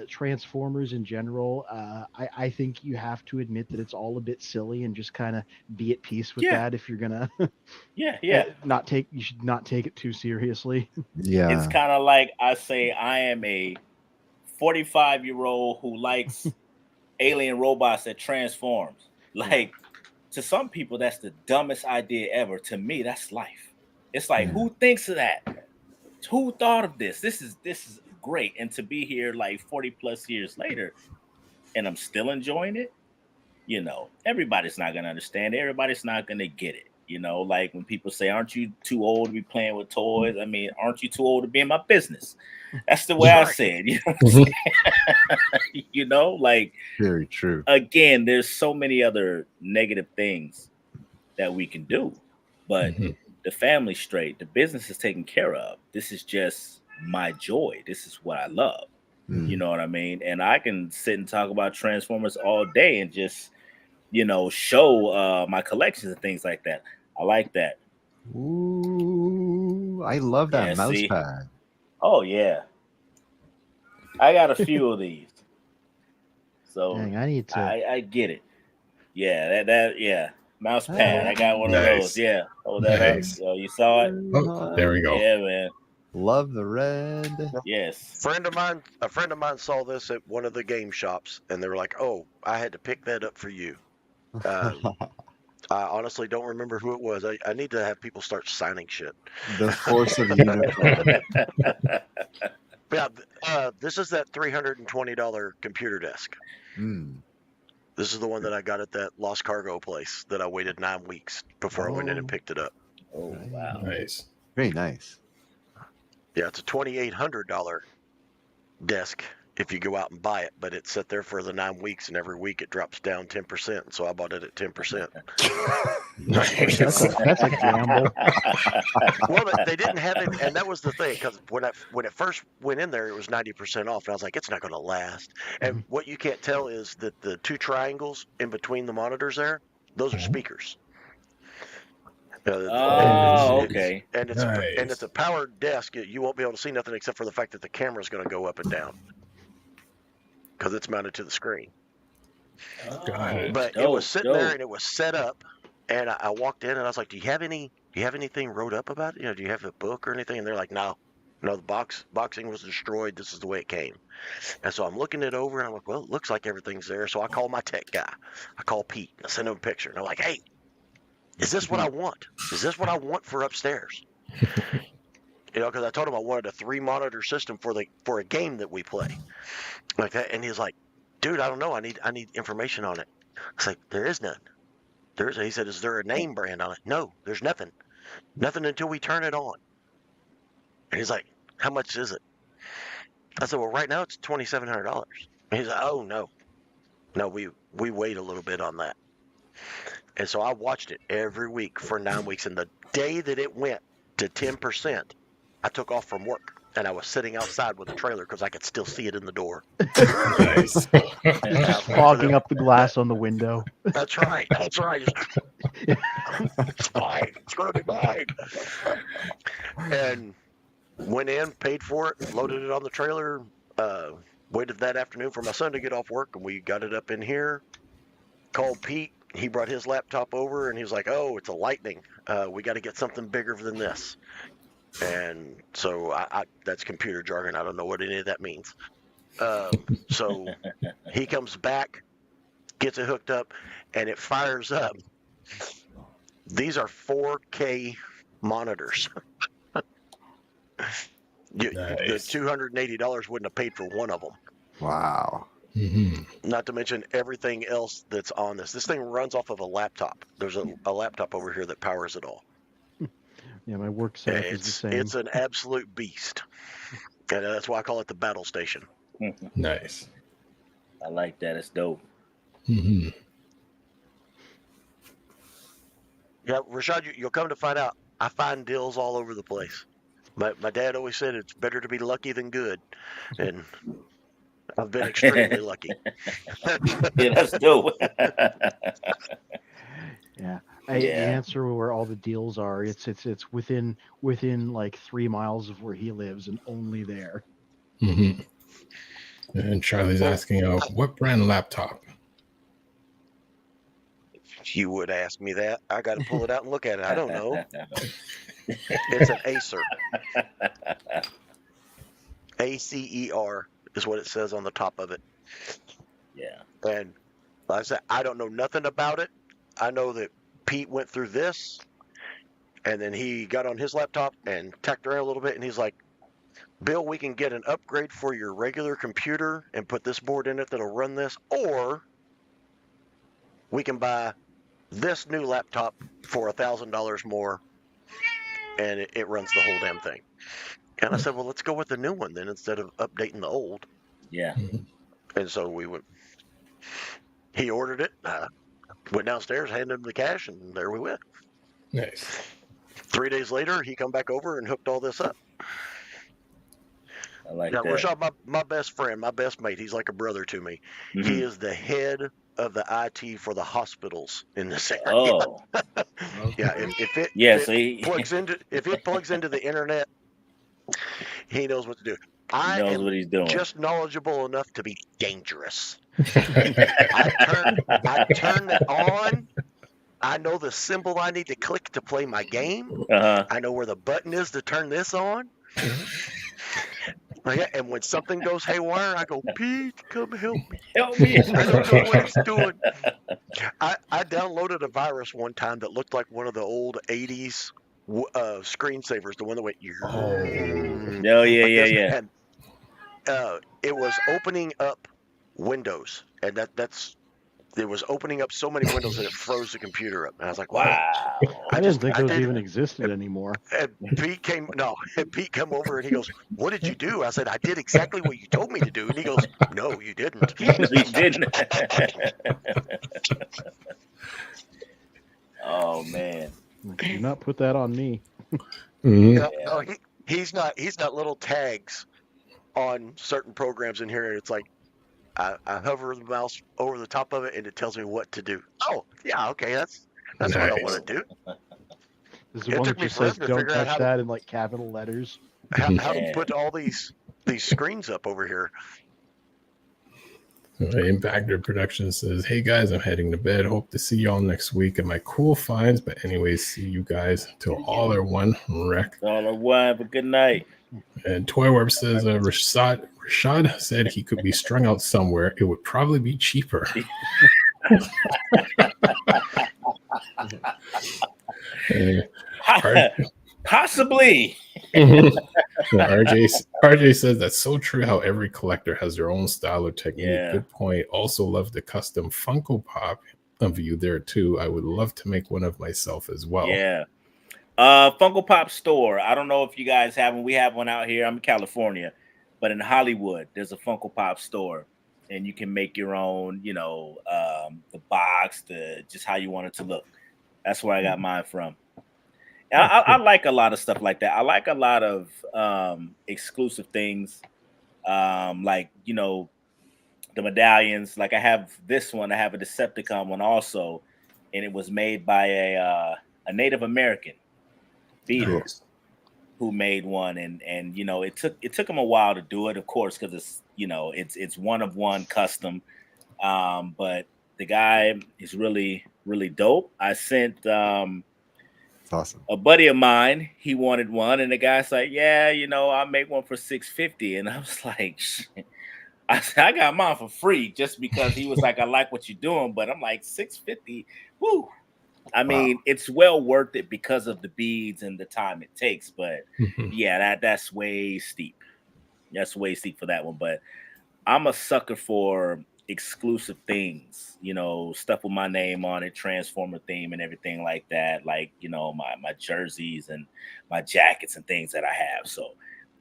Transformers in general, I think you have to admit that it's all a bit silly, and just kind of be at peace with that if you're gonna you should not take it too seriously. Yeah, it's kind of like I say I am a 45-year-old who likes alien robots that transforms. Like, to some people that's the dumbest idea ever. To me, that's life. It's like, who thinks of that? Who thought of this? This is great. And to be here like 40 plus years later and I'm still enjoying it, you know, everybody's not going to understand it. Everybody's not going to get it. You know, like when people say, aren't you too old to be playing with toys? I mean, aren't you too old to be in my business? That's the way I say it. You know what I'm saying? You know, like, very true. Again, there's so many other negative things that we can do, but the family's straight, the business is taken care of. This is just my joy. This is what I love. You know what I mean? And I can sit and talk about Transformers all day and just, you know, show my collections and things like that. I like that. Ooh, I love that mouse pad. Oh yeah, I got a few of these. So dang, I need to. I get it. Yeah, that mouse pad. I got one of those. Yeah, hold that up. So you saw it. Oh, there we go. Yeah, man. Love the red. Yes. A friend of mine saw this at one of the game shops, and they were like, "Oh, I had to pick that up for you." I honestly don't remember who it was. I need to have people start signing shit. The force of unicorn. Yeah, this is that $320 computer desk. This is the one that I got at that Lost Cargo place that I waited 9 weeks before I went in and picked it up. Oh, wow. Nice. Very nice. Yeah, it's a $2,800 desk if you go out and buy it, but it's set there for the 9 weeks, and every week it drops down 10%. So I bought it at 10%. Nice. That's a gamble. Well, they didn't have it, and that was the thing, because when it first went in there, it was 90% off, and I was like, it's not going to last. And what you can't tell is that the 2 triangles in between the monitors there, those are speakers. Okay. And it's Nice. and it's a powered desk. You won't be able to see nothing except for the fact that the camera is going to go up and down because it's mounted to the screen. Got it. But it was sitting there and it was set up, and I walked in and I was like, "Do you have anything wrote up about it? Do you have a book or anything?" And they're like, "No, the boxing was destroyed. This is the way it came." And so I'm looking it over and I'm like, "Well, it looks like everything's there." So I call my tech guy. I call Pete. I send him a picture, and I'm like, "Hey, is this what I want? Is this what I want for upstairs?" Because I told him I wanted a 3-monitor system for a game that we play, like that. And he's like, "Dude, I don't know. I need information on it." It's like, there is none. He said, "Is there a name brand on it?" "No, there's nothing. Nothing until we turn it on." And he's like, "How much is it?" I said, "Well, right now it's $2,700. And he's like, "Oh no, we wait a little bit on that." And so I watched it every week for 9 weeks. And the day that it went to 10%, I took off from work. And I was sitting outside with the trailer because I could still see it in the door. Nice. Fogging up the glass on the window. That's right. It's fine. It's going to be fine. And went in, paid for it, loaded it on the trailer, waited that afternoon for my son to get off work, and we got it up in here. Called Pete. He brought his laptop over, and he was like, "Oh, it's a Lightning. We got to get something bigger than this." And so that's computer jargon. I don't know what any of that means. So he comes back, gets it hooked up, and it fires up. These are 4K monitors. The $280 wouldn't have paid for one of them. Wow. Not to mention everything else that's on this. This thing runs off of a laptop. There's a laptop over here that powers it all. Yeah, my work setup is the same. It's an absolute beast. And that's why I call it the battle station. Nice. I like that. It's dope. Yeah, Rashad, you'll come to find out, I find deals all over the place. My dad always said it's better to be lucky than good. And I've been extremely lucky. Yeah, that's dope. Yeah. The answer where all the deals are, it's within like 3 miles of where he lives and only there. And Charlie's asking, what brand laptop? If you would ask me that, I got to pull it out and look at it. I don't know. It's an Acer. ACER is what it says on the top of it. Yeah. And like I said, I don't know nothing about it. I know that Pete went through this, and then he got on his laptop and tacked around a little bit, and he's like, "Bill, we can get an upgrade for your regular computer and put this board in it that'll run this, or we can buy this new laptop for $1,000 more, and it runs the whole damn thing." And I said, "Well, let's go with the new one then instead of updating the old." Yeah. And so we went. He ordered it. Went downstairs, handed him the cash, and there we went. Nice. 3 days later, he come back over and hooked all this up. I like now, that. Rashad, my best friend, my best mate, he's like a brother to me. He is the head of the IT for the hospitals in this area. Oh. Yeah, if it plugs into the internet, he knows what to do. He knows what he's doing. Just knowledgeable enough to be dangerous. I turn it on. I know the symbol I need to click to play my game. I know where the button is to turn this on. And when something goes haywire, I go, "Pete, come help me. Help me." I don't know what it's doing. I downloaded a virus one time that looked like one of the old 80s screensavers, the one that went, Oh, yeah. And it was opening up Windows, and that's it was opening up so many windows that it froze the computer up. And I was like, wow. Wow. I didn't think those even existed anymore. And Pete came over and he goes, "What did you do?" I said, "I did exactly what you told me to do." And he goes, "No, you didn't." He didn't. Oh man. Do not put that on me. No, he's not little tags on certain programs in here. It's like I hover the mouse over the top of it and it tells me what to do. Oh, yeah, okay, that's Nice. what I want to do. This is the one that just says don't touch that in like capital letters. How to put all these screens up over here. Impactor Production says, "Hey guys, I'm heading to bed. Hope to see y'all next week at my cool finds. But anyways, see you guys till all are one wreck." All are one. But good night. And Toy Warp says, Rashad said he could be strung out somewhere. It would probably be cheaper. Possibly. RJ says that's so true how every collector has their own style or technique. Yeah. Good point. Also love the custom Funko Pop of you there too. I would love to make one of myself as well. Yeah. Funko Pop store. I don't know if you guys have one. We have one out here. I'm in California, but in Hollywood, there's a Funko Pop store, and you can make your own, you know, the box, just how you want it to look. That's where I got mine from. And I like a lot of stuff like that. I like a lot of exclusive things, like, you know, the medallions. Like I have this one. I have a Decepticon one also, and it was made by a Native American beater who made one, and you know, it took him a while to do it, of course, because it's, you know, it's one of one custom, but the guy is really dope. I sent It's awesome. a buddy of mine, he wanted one, and the guy's like, "Yeah, you know, I'll make one for $650," and I was like, I said, I got mine for free just because he was like, "I like what you're doing," but I'm like, $650, woo. I mean, it's well worth it because of the beads and the time it takes, but yeah, that's way steep. That's way steep for that one. But I'm a sucker for exclusive things, you know, stuff with my name on it, Transformer theme and everything like that. Like, you know, my jerseys and my jackets and things that I have. So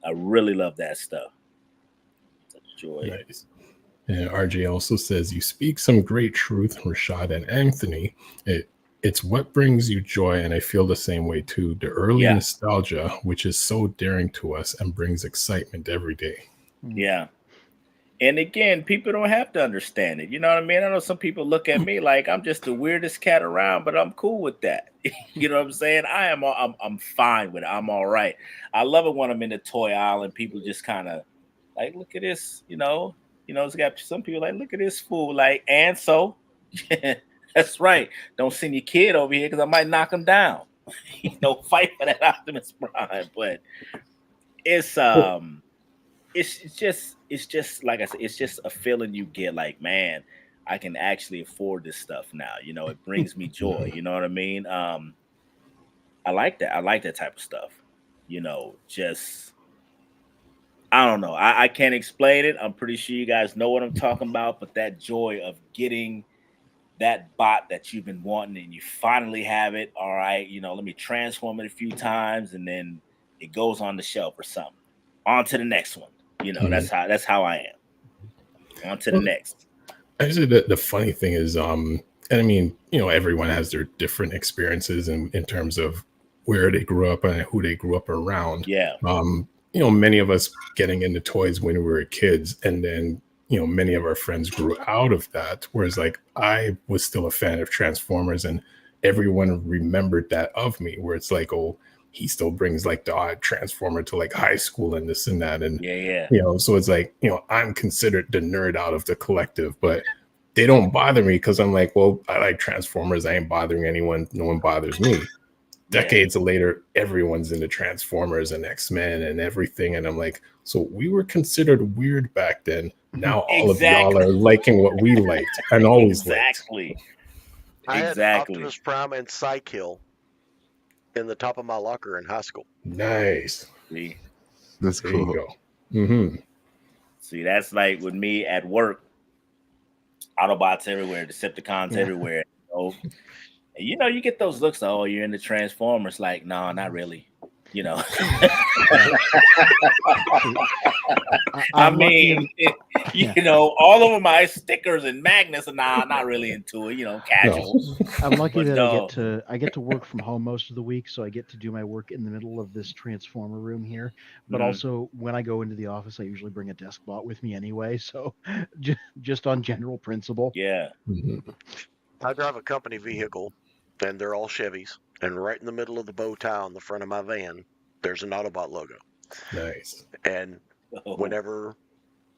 I really love that stuff. It's a joy. Nice. And RJ also says, "You speak some great truth, Rashad and Anthony. It's what brings you joy, and I feel the same way too. The early nostalgia, which is so daring to us and brings excitement every day." Yeah. And again, people don't have to understand it. You know what I mean? I know some people look at me like I'm just the weirdest cat around, but I'm cool with that. You know what I'm saying? I'm fine with it. I'm all right. I love it when I'm in the toy aisle and people just kind of like, "Look at this," you know, it's got some people like, "Look at this fool." Like, and so that's right. Don't send your kid over here because I might knock him down. You know, fight for that Optimus Prime. But it's just like I said, it's just a feeling you get like, man, I can actually afford this stuff now. You know, it brings me joy. You know what I mean? I like that. I like that type of stuff. You know, just I don't know. I can't explain it. I'm pretty sure you guys know what I'm talking about, but that joy of getting that bot that you've been wanting and you finally have it. All right, you know, let me transform it a few times and then it goes on the shelf or something. On to the next one. You know, that's how I am. On to the next. Actually, the funny thing is, and I mean, you know, everyone has their different experiences in terms of where they grew up and who they grew up around. Yeah. You know, many of us getting into toys when we were kids, and then, you know, many of our friends grew out of that. Whereas, like, I was still a fan of Transformers, and everyone remembered that of me. Where it's like, oh, he still brings like the odd Transformer to like high school and this and that, and you know, so it's like, you know, I'm considered the nerd out of the collective, but they don't bother me because I'm like, well, I like Transformers. I ain't bothering anyone. No one bothers me. Decades later, everyone's into Transformers and X-Men and everything. And I'm like, so we were considered weird back then. Now all of y'all are liking what we liked and always liked. I had Optimus Prime and Psykill in the top of my locker in high school. Nice. That's cool. There you go. See, that's like with me at work. Autobots everywhere, Decepticons everywhere. You get those looks. Oh, you're into Transformers. Like, no, not really. I mean, all of my stickers and magnets, and not really into it. Casual. I'm lucky that I get to work from home most of the week, so I get to do my work in the middle of this transformer room here. But also, when I go into the office, I usually bring a desk bot with me anyway. So, just on general principle. Yeah. I drive a company vehicle, and they're all Chevys. And right in the middle of the bow tie on the front of my van, there's an Autobot logo. Nice. And whenever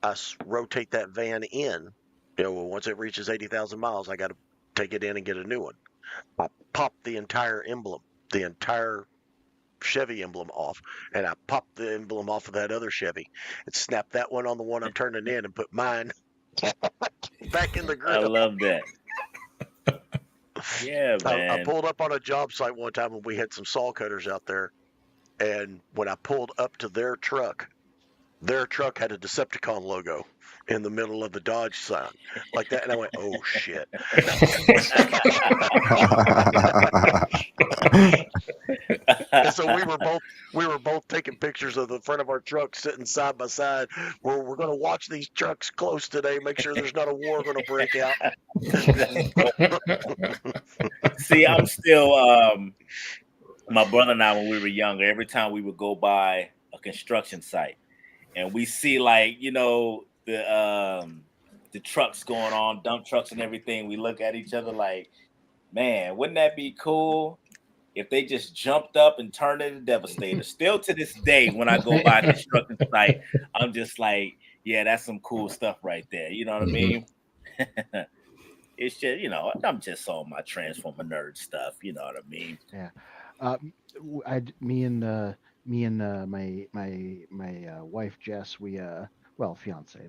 I rotate that van in, once it reaches 80,000 miles, I got to take it in and get a new one. I pop the entire emblem, the entire Chevy emblem off, and I pop the emblem off of that other Chevy and snap that one on the one I'm turning in and put mine back in the grill. I love that. Yeah, man. I pulled up on a job site one time when we had some saw cutters out there, and when I pulled up to their truck had a Decepticon logo in the middle of the Dodge sign like that, and I went, "Oh shit!" And so we were both taking pictures of the front of our truck sitting side by side. We're going to watch these trucks close today, make sure there's not a war going to break out. See, I'm still my brother and I, when we were younger, every time we would go by a construction site and we see the trucks going on, dump trucks and everything, we look at each other like, man, wouldn't that be cool if they just jumped up and turned into Devastator? Still to this day, when I go by a construction site, I'm just like, yeah, that's some cool stuff right there. You know what I mean? It's just, I'm just on my Transformer nerd stuff. You know what I mean? Yeah. Me and my wife Jess, fiance,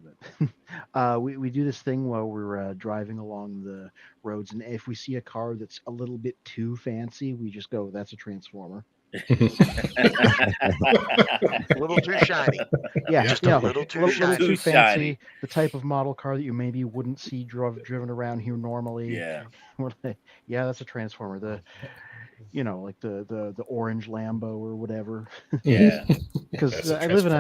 but we do this thing while we're driving along the roads, and if we see a car that's a little bit too fancy, we just go, "That's a Transformer." A little too shiny. Yeah, just a little too shiny. Too fancy. The type of model car that you maybe wouldn't see driven around here normally. Yeah. Yeah, that's a Transformer. Like the orange Lambo or whatever. Yeah. Because I live in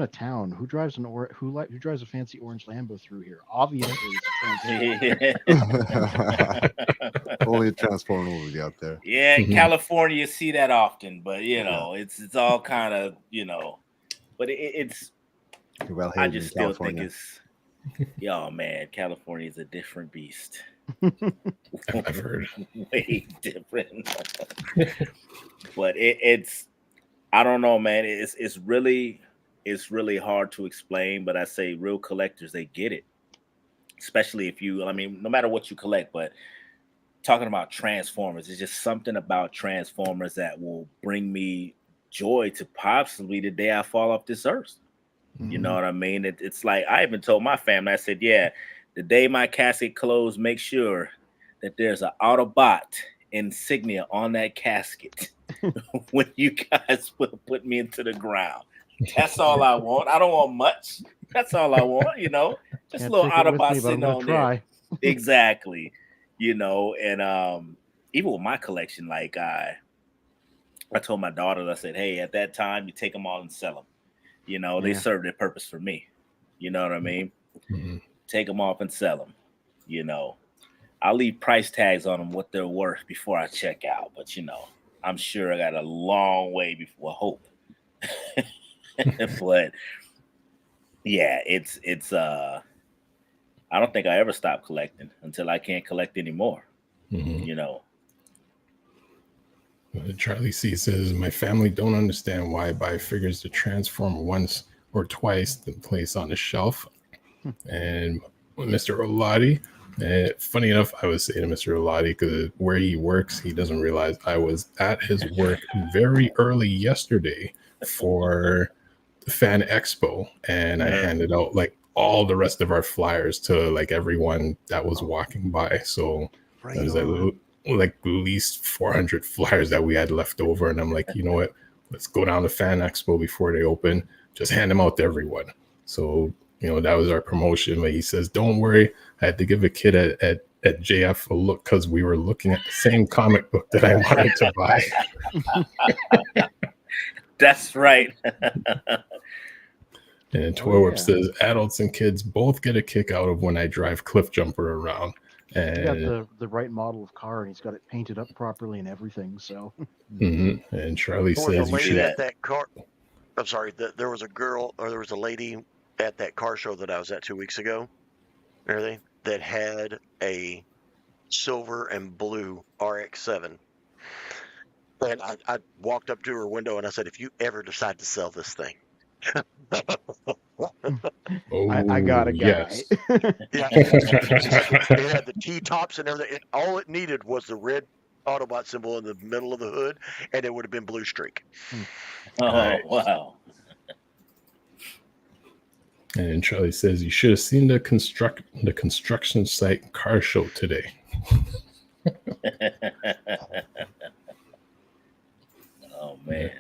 a town. Who drives who drives a fancy orange Lambo through here? Obviously, it's a Transformer. Only a Transformer movie out there. Yeah, in California you see that often, but it's all kind of but it's. I just still think it's. Yo, man, California is a different beast. I've heard. Way different. But it's. I don't know, man. It's really hard to explain. But I say real collectors, they get it. Especially if you, no matter what you collect, but talking about Transformers, it's just something about Transformers that will bring me joy to possibly the day I fall off this earth. You know what I mean? It's like, I even told my family, I said, yeah, the day my casket closed, make sure that there's an Autobot insignia on that casket when you guys put me into the ground. That's all I want. I don't want much. That's all I want, just a little Autobot sitting on there. Exactly. And even with my collection, like I told my daughter, I said, hey, at that time, you take them all and sell them. They serve their purpose for me. You know what I mean? Take them off and sell them. I'll leave price tags on them, what they're worth before I check out. But, I'm sure I got a long way before hope. But yeah, it's I don't think I ever stop collecting until I can't collect anymore. Charlie C says, my family don't understand why I buy figures to transform once or twice, then place on the shelf. And Mr. Olati, funny enough, I was saying to Mr. Olati, because where he works, he doesn't realize I was at his work very early yesterday for the Fan Expo, and I handed out like all the rest of our flyers to like everyone that was walking by. So it was like at least 400 flyers that we had left over, and I'm like, you know what, let's go down to Fan Expo before they open, just hand them out to everyone. So that was our promotion. But he says, "Don't worry, I had to give a kid at JF a look because we were looking at the same comic book that I wanted to buy." That's right. And Toy says, "Adults and kids both get a kick out of when I drive Cliff Jumper around." And he got the right model of car, and he's got it painted up properly and everything. So, and Charlie There was says, a "You lady should." at that car. I'm sorry. There was a girl, or there was a lady at that car show that I was at 2 weeks ago. and Everything that had a silver and blue RX-7. And I walked up to her window and I said, "If you ever decide to sell this thing." I got a guy. Yes. Yeah, it had the T-tops and everything. All it needed was the red Autobot symbol in the middle of the hood, and it would have been blue streak. Oh, wow. And Charlie says, "You should have seen the construction site car show today." Oh, man.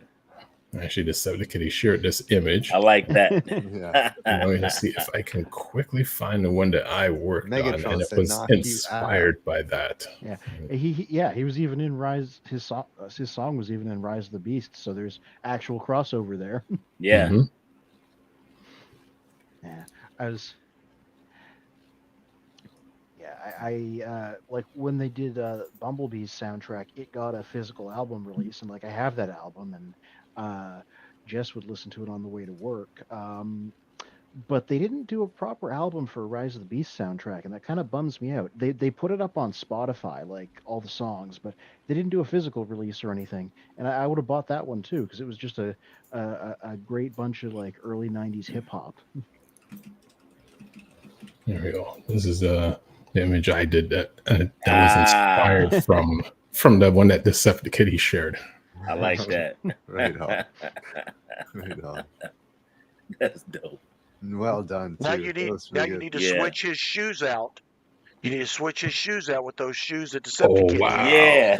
Actually, Deceptikitty shared this image. I like that. Yeah. I'm going to see if I can quickly find the one that I worked Megatron on, and it said, was "Knock you inspired by that. Yeah, he was even in Rise. His song was even in Rise of the Beast. So there's actual crossover there. Yeah. Mhm. Yeah, I like when they did Bumblebee's soundtrack. It got a physical album release, and like I have that album, and Jess would listen to it on the way to work. But they didn't do a proper album for Rise of the Beast soundtrack, and that kind of bums me out. They put it up on Spotify, like all the songs, but they didn't do a physical release or anything. And I would have bought that one too, because it was just a great bunch of like early '90s hip hop. There we go. This is the image I did that was inspired from the one that Deceptikitty shared. I like that. Right on. Right on. That's dope. Well done. Now too. you That need was really you good. need to Yeah. switch his shoes out. You need to switch his shoes out with those shoes that Oh, Decepticons. wow. Yeah.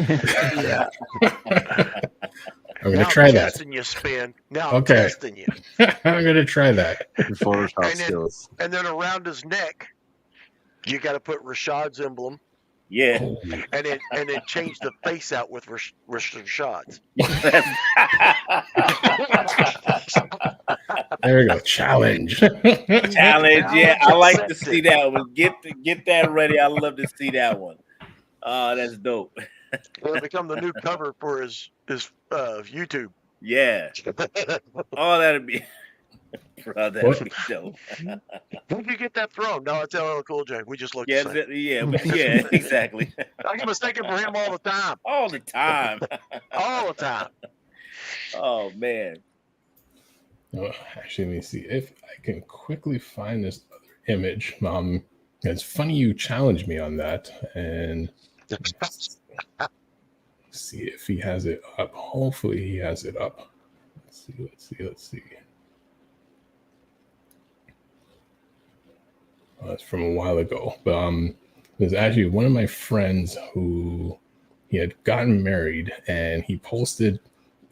I'm going Now to try I'm that. testing you, Spin. Now I'm Okay. testing you. I'm going to try that. Your Photoshop And then- skills. And then around his neck, you got to put Rashad's emblem, Yeah. Oh, and then change the face out with Rashad's. there we go. Challenge. Challenge. Yeah, I like to see that one. Get that ready. I love to see that one. That's dope. It'll become the new cover for his YouTube. Yeah. Oh, that'd be, bro. That'd be dope. Where'd you get that from? No, it's LL Cool J. We just looked Yeah, the same. yeah, exactly. I get mistaken for him all the time. All the time. All the time. Oh man. Oh, actually, let me see if I can quickly find this other image. It's funny you challenged me on that, and see if he has it up. Hopefully, he has it up. Let's see. Oh, that's from a while ago, but there's actually one of my friends who he had gotten married, and he posted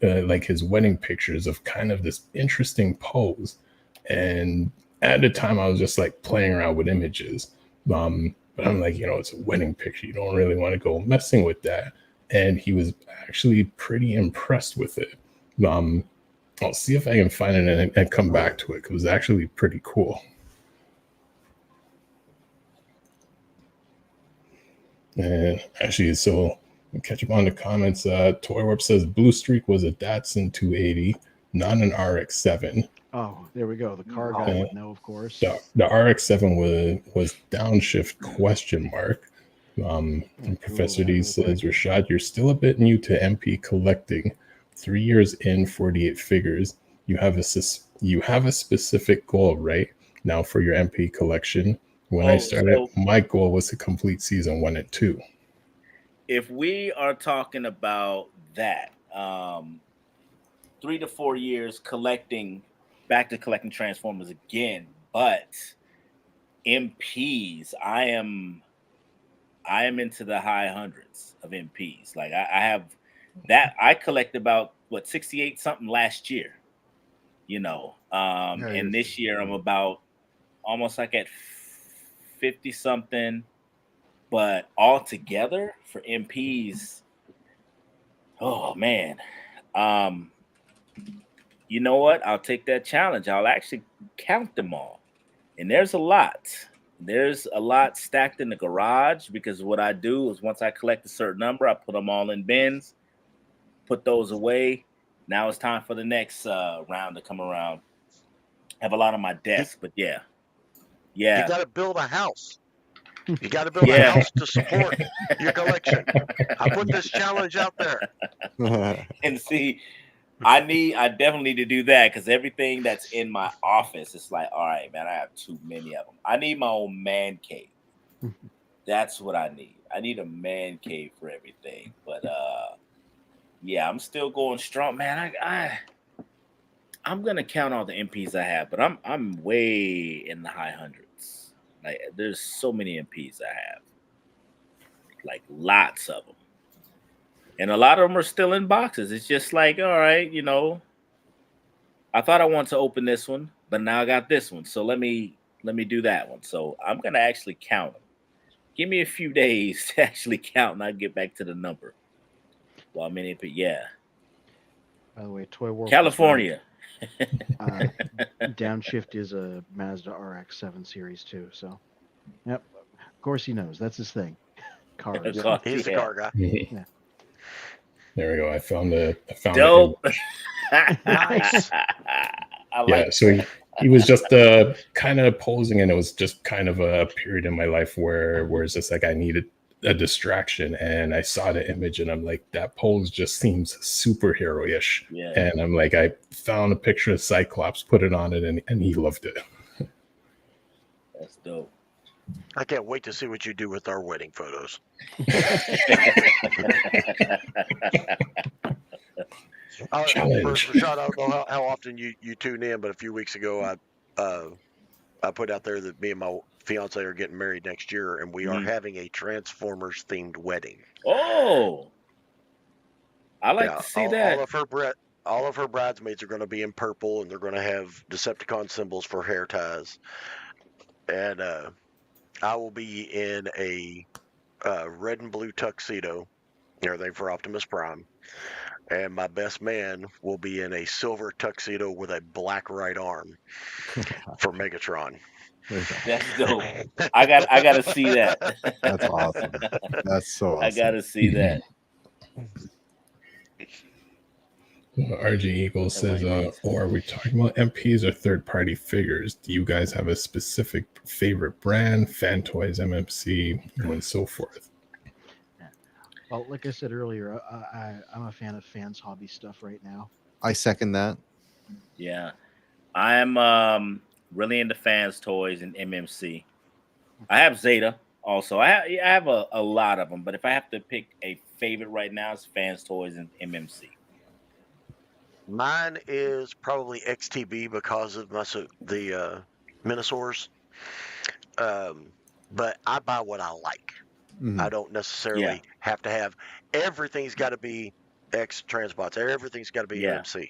like his wedding pictures of kind of this interesting pose. And at the time, I was just like playing around with images. But I'm like, it's a wedding picture. You don't really want to go messing with that. And he was actually pretty impressed with it. I'll see if I can find it and come back to it, because it was actually pretty cool. And actually, so catch up on the comments. Toy Warp says Blue Streak was a Datsun 280, not an RX-7. Oh, there we go. The car guy would know, of course. The RX-7 was downshift question mark. And Professor D says, Rashad, you're still a bit new to MP collecting. 3 years in, 48 figures. You have a specific goal right now for your MP collection. When I started, my goal was to complete season 1 and 2. If we are talking about that, 3 to 4 years back to collecting Transformers again, but MPs, I am into the high hundreds of MPs. Like I have that. I collect about 68 something last year, and this year I'm about almost like at 50 something, but all together for MPs, oh man. You know what? I'll take that challenge. I'll actually count them all. And there's a lot. There's a lot stacked in the garage because what I do is once I collect a certain number, I put them all in bins, put those away. Now it's time for the next round to come around. I have a lot on my desk, but yeah. You got to build a house. You got to build a house to support your collection. I put this challenge out there. And see, I definitely need to do that because everything that's in my office, it's like, all right, man, I have too many of them. I need my own man cave. That's what I need. I need a man cave for everything. But yeah, I'm still going strong, man. I'm gonna count all the MPs I have, but I'm way in the high hundreds. Like, there's so many MPs I have, like lots of them. And a lot of them are still in boxes. It's just like, all right, you know, I thought I wanted to open this one, but now I got this one. So let me do that one. So I'm going to actually count them. Give me a few days to actually count and I'll get back to the number. Well, I mean, but yeah. By the way, Toy War California. Downshift is a Mazda RX-7 series too. So, yep. Of course he knows. That's his thing. Cars. He's the car guy. Yeah. There we go. I found dope. Nice. So he was just kind of posing, and it was just kind of a period in my life where it's just like I needed a distraction, and I saw the image, and I'm like, that pose just seems superhero-ish. Yeah. And I'm like, I found a picture of Cyclops, put it on it, and he loved it. That's dope. I can't wait to see what you do with our wedding photos. Rashad, I don't know how often you tune in, but a few weeks ago I put out there that me and my fiance are getting married next year, and we are having a Transformers themed wedding. Oh, I like to see that. All of her bridesmaids are going to be in purple, and they're going to have Decepticon symbols for hair ties, and I will be in a red and blue tuxedo, everything for Optimus Prime, and my best man will be in a silver tuxedo with a black right arm for Megatron. That's dope. I got to see that. That's awesome. That's so awesome. I got to see that. RG Eagle says, are we talking about MPs or third-party figures? Do you guys have a specific favorite brand, fan toys, MMC, and so forth? Well, like I said earlier, I'm a fan of fans hobby stuff right now. I second that. Yeah, I am really into fans toys and MMC. I have Zeta also. I have a lot of them, but if I have to pick a favorite right now, it's fans toys and MMC. Mine is probably XTB because of the Minosaurs. But I buy what I like. Mm-hmm. I don't necessarily have to have everything's got to be X Transbots. Everything's got to be MMC.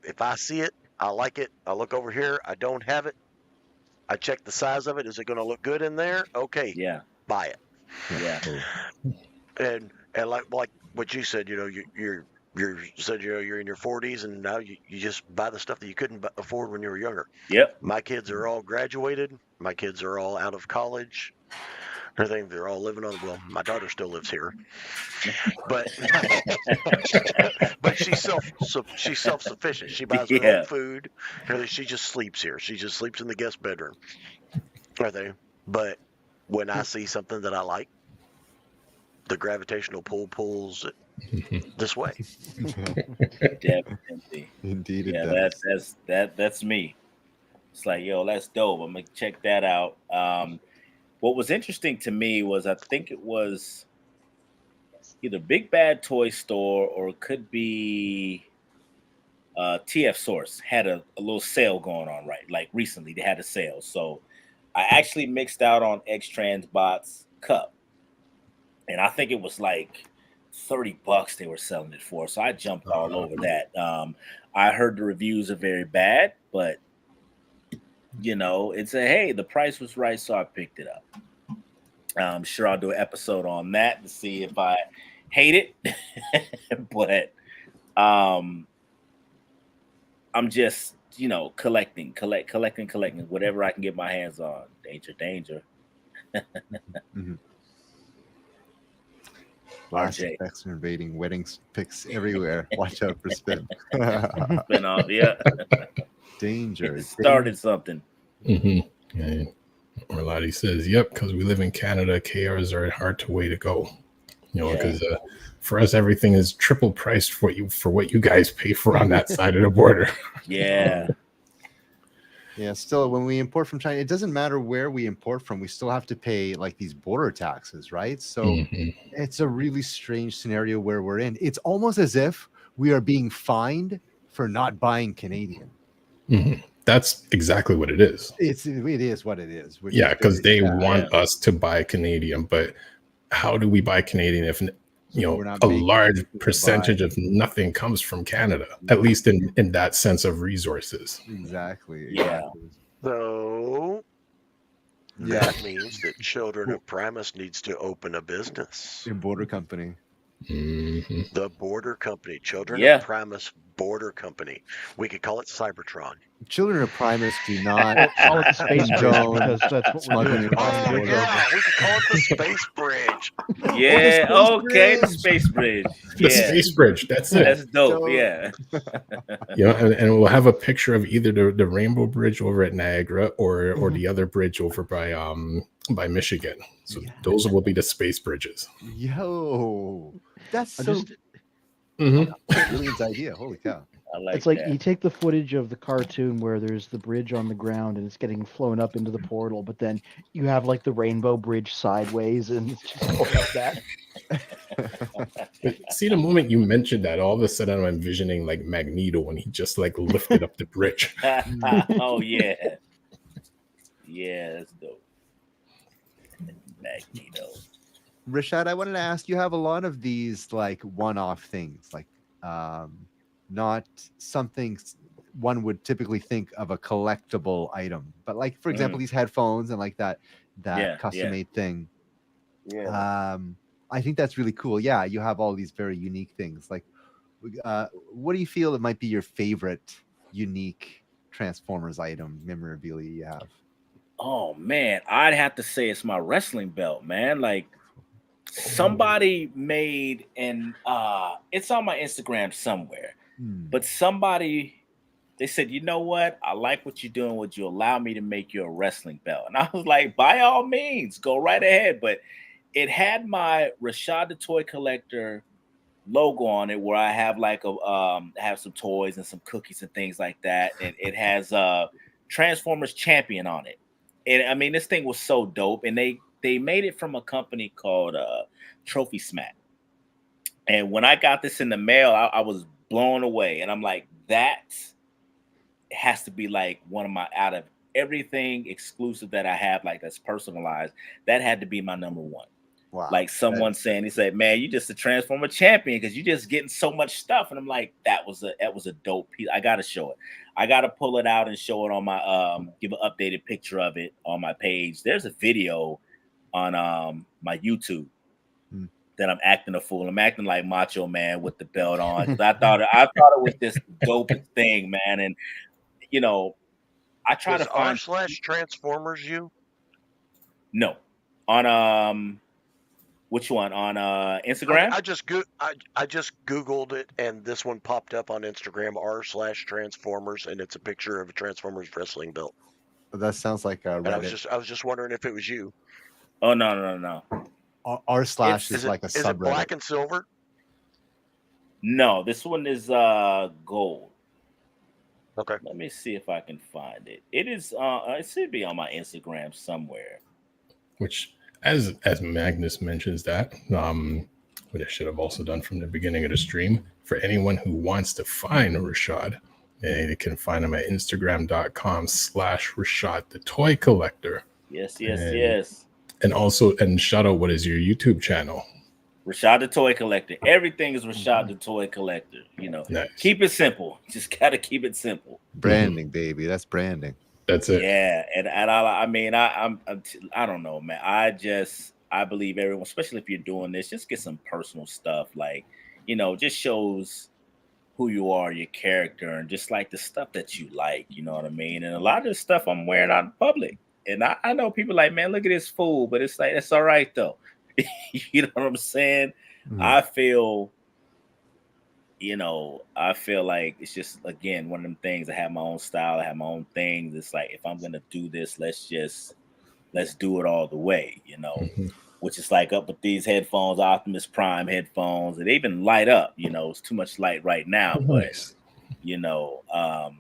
If I see it, I like it. I look over here. I don't have it. I check the size of it. Is it going to look good in there? Okay. Yeah. Buy it. Yeah. And like what you said, you know, you're you're in your 40s, and now you just buy the stuff that you couldn't afford when you were younger. Yep. My kids are all graduated. My kids are all out of college. Everything, they're all living on. Well, my daughter still lives here, but she's self-sufficient. She buys her own food. She just sleeps here. She just sleeps in the guest bedroom. But when I see something that I like, the gravitational pull pulls it this way. Definitely. Indeed, it does. That's me. It's like, yo, that's dope. I'm gonna check that out. What was interesting to me was I think it was either Big Bad Toy Store or it could be TF Source had a little sale going on, right? Like recently they had a sale. So I actually mixed out on X Transbots Cup. And I think it was like $30 they were selling it for. So I jumped all over that. I heard the reviews are very bad, but you know, it's a hey, the price was right, so I picked it up. I'm sure I'll do an episode on that to see if I hate it, but I'm just, you know, collecting whatever I can get my hands on. Danger. Plastic effects invading weddings pics everywhere. Watch out for spin. Spin off, yeah. Danger. It started something. And Orlati says, "Yep, because we live in Canada, KRs are hard to way to go. You know, because for us, everything is triple priced for what you guys pay for on that side of the border." Yeah. Yeah, still, when we import from China, it doesn't matter where we import from. We still have to pay like these border taxes, right? So it's a really strange scenario where we're in. It's almost as if we are being fined for not buying Canadian. That's exactly what it is. It is what it is. Yeah, because they want us to buy Canadian, but how do we buy Canadian if a large percentage of nothing comes from Canada, at least in that sense of resources? Exactly. Yeah. So that means that Children of Primus needs to open a business. A border company. The border company. Children of Primus border company. We could call it Cybertron. Children of Primus do not call it the space bridge because that's what we're doing. Yeah, we could call it the space bridge. Yeah, okay, the space bridge. The space bridge. That's it. That's dope. Yeah. And we'll have a picture of either the Rainbow Bridge over at Niagara or the other bridge over by Michigan. So those will be the space bridges. Yo, that's so. Brilliant idea. Holy cow. It's like you take the footage of the cartoon where there's the bridge on the ground and it's getting flown up into the portal, but then you have like the Rainbow Bridge sideways and it's just going like that. See, the moment you mentioned that, all of a sudden I'm envisioning like Magneto when he just like lifted up the bridge. Oh yeah. Yeah, that's dope. Magneto. Rashad, I wanted to ask, you have a lot of these like one-off things, like not something one would typically think of a collectible item, but like for example these headphones and like that custom-made thing. I think that's really cool. Yeah, you have all these very unique things. Like what do you feel that might be your favorite unique Transformers item memorabilia you have? Oh man, I'd have to say it's my wrestling belt, man. Like somebody made, and it's on my Instagram somewhere, but somebody, they said, you know what, I like what you're doing, would you allow me to make you a wrestling belt? And I was like, by all means, go right ahead. But it had my Rashad the Toy Collector logo on it, where I have like have some toys and some cookies and things like that, and it has Transformers Champion on it. And I mean, this thing was so dope, and they made it from a company called Trophy Smack. And when I got this in the mail, I was blown away. And I'm like, that has to be like one of my, out of everything exclusive that I have, like that's personalized, that had to be my number one. Wow. Like someone saying, he said, man, you just a Transformer champion because you're just getting so much stuff. And I'm like, that was a dope piece. I got to show it. I got to pull it out and show it on my, give an updated picture of it on my page. There's a video on my YouTube that I'm acting a fool. I'm acting like Macho Man with the belt on. I thought it was this dope thing, man. And, you know, I try to find /Transformers you. No. On, which one? On Instagram? I just Googled it, and this one popped up on Instagram, r/Transformers, and it's a picture of a Transformers wrestling belt. That sounds like and I was just wondering if it was you. Oh no. R/ is like a subreddit. Is it black and silver? No, this one is gold. Okay. Let me see if I can find it. It is it should be on my Instagram somewhere. Which, as Magnus mentions that, what I should have also done from the beginning of the stream, for anyone who wants to find Rashad, they can find him at instagram.com/Rashad the Toy Collector. Yes. And also, and shout out, what is your YouTube channel? Rashad the Toy Collector. Everything is Rashad the Toy Collector. You know, nice. Keep it simple. Just gotta keep it simple. Branding, baby. That's branding. That's it. Yeah, and I mean, I don't know, man. I believe everyone, especially if you're doing this, just get some personal stuff, like, you know, just shows who you are, your character, and just like the stuff that you like. You know what I mean? And a lot of this stuff I'm wearing out in public, and I know people like, man, look at this fool, but it's like it's all right though. You know what I'm saying? I feel. You know, I feel like it's just, again, one of them things. I have my own style. I have my own things. It's like, if I'm going to do this, let's do it all the way, you know, which is like up with these headphones, Optimus Prime headphones. They even light up, you know, it's too much light right now, Nice. but, you know, and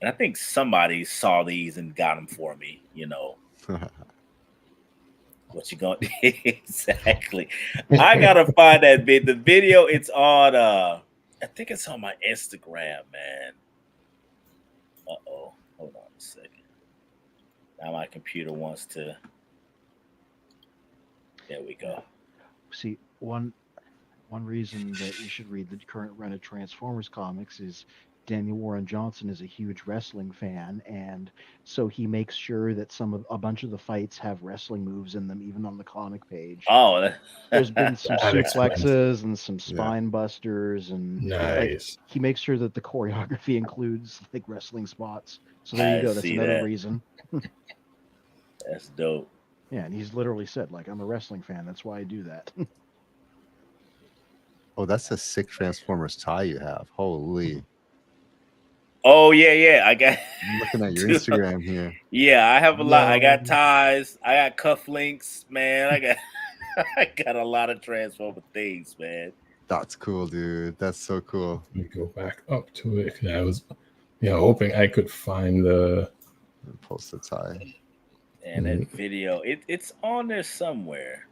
I think somebody saw these and got them for me, you know. What you gonna exactly? I gotta find that bit. The video, it's on. I think it's on my Instagram, man. Hold on a second. Now my computer wants to. There we go. See, one reason that you should read the current run of Transformers comics is Daniel Warren Johnson is a huge wrestling fan, and so he makes sure that a bunch of the fights have wrestling moves in them, even on the comic page. Oh, there's been some That suplexes and some spine busters, and nice. Like, he makes sure that the choreography includes like wrestling spots. So there you go. That's another reason. That's dope. Yeah, and he's literally said, like, I'm a wrestling fan. That's why I do that. Oh, that's a sick Transformers tie you have. Holy. Oh yeah. I got. I'm looking at your Instagram here. Yeah, I have a lot. I got ties. I got cufflinks, man. I got a lot of Transformer things, man. That's cool, dude. That's so cool. Let me go back up to it. I was, hoping I could find the post the tie. And that video, it's on there somewhere.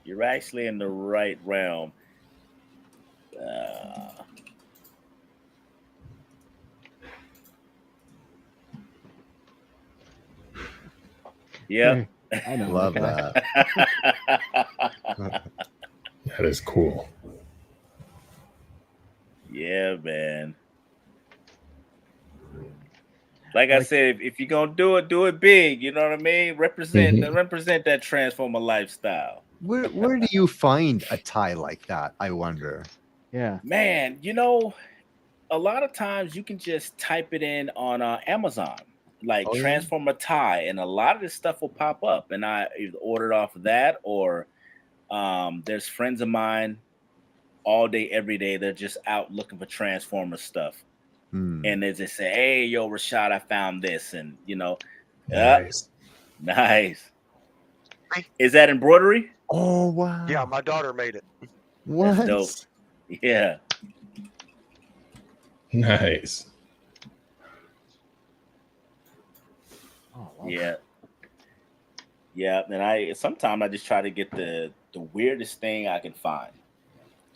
You're actually in the right realm. Yeah, I know. Love that. That is cool. Yeah, man. Like I said, if you're gonna do it big. You know what I mean? Represent that Transformer lifestyle. Where do you find a tie like that? I wonder. Yeah, man. You know, a lot of times you can just type it in on Amazon, like Transformer tie, and a lot of this stuff will pop up. And I either ordered off of that, or there's friends of mine all day, every day. They're just out looking for Transformer stuff. And they just say, hey, yo, Rashad, I found this. And, you know, Nice. Is that embroidery? Oh, wow. Yeah, my daughter made it. What? That's dope. Yeah. Nice. Oh, wow. Yeah. Yeah. And sometimes I just try to get the weirdest thing I can find.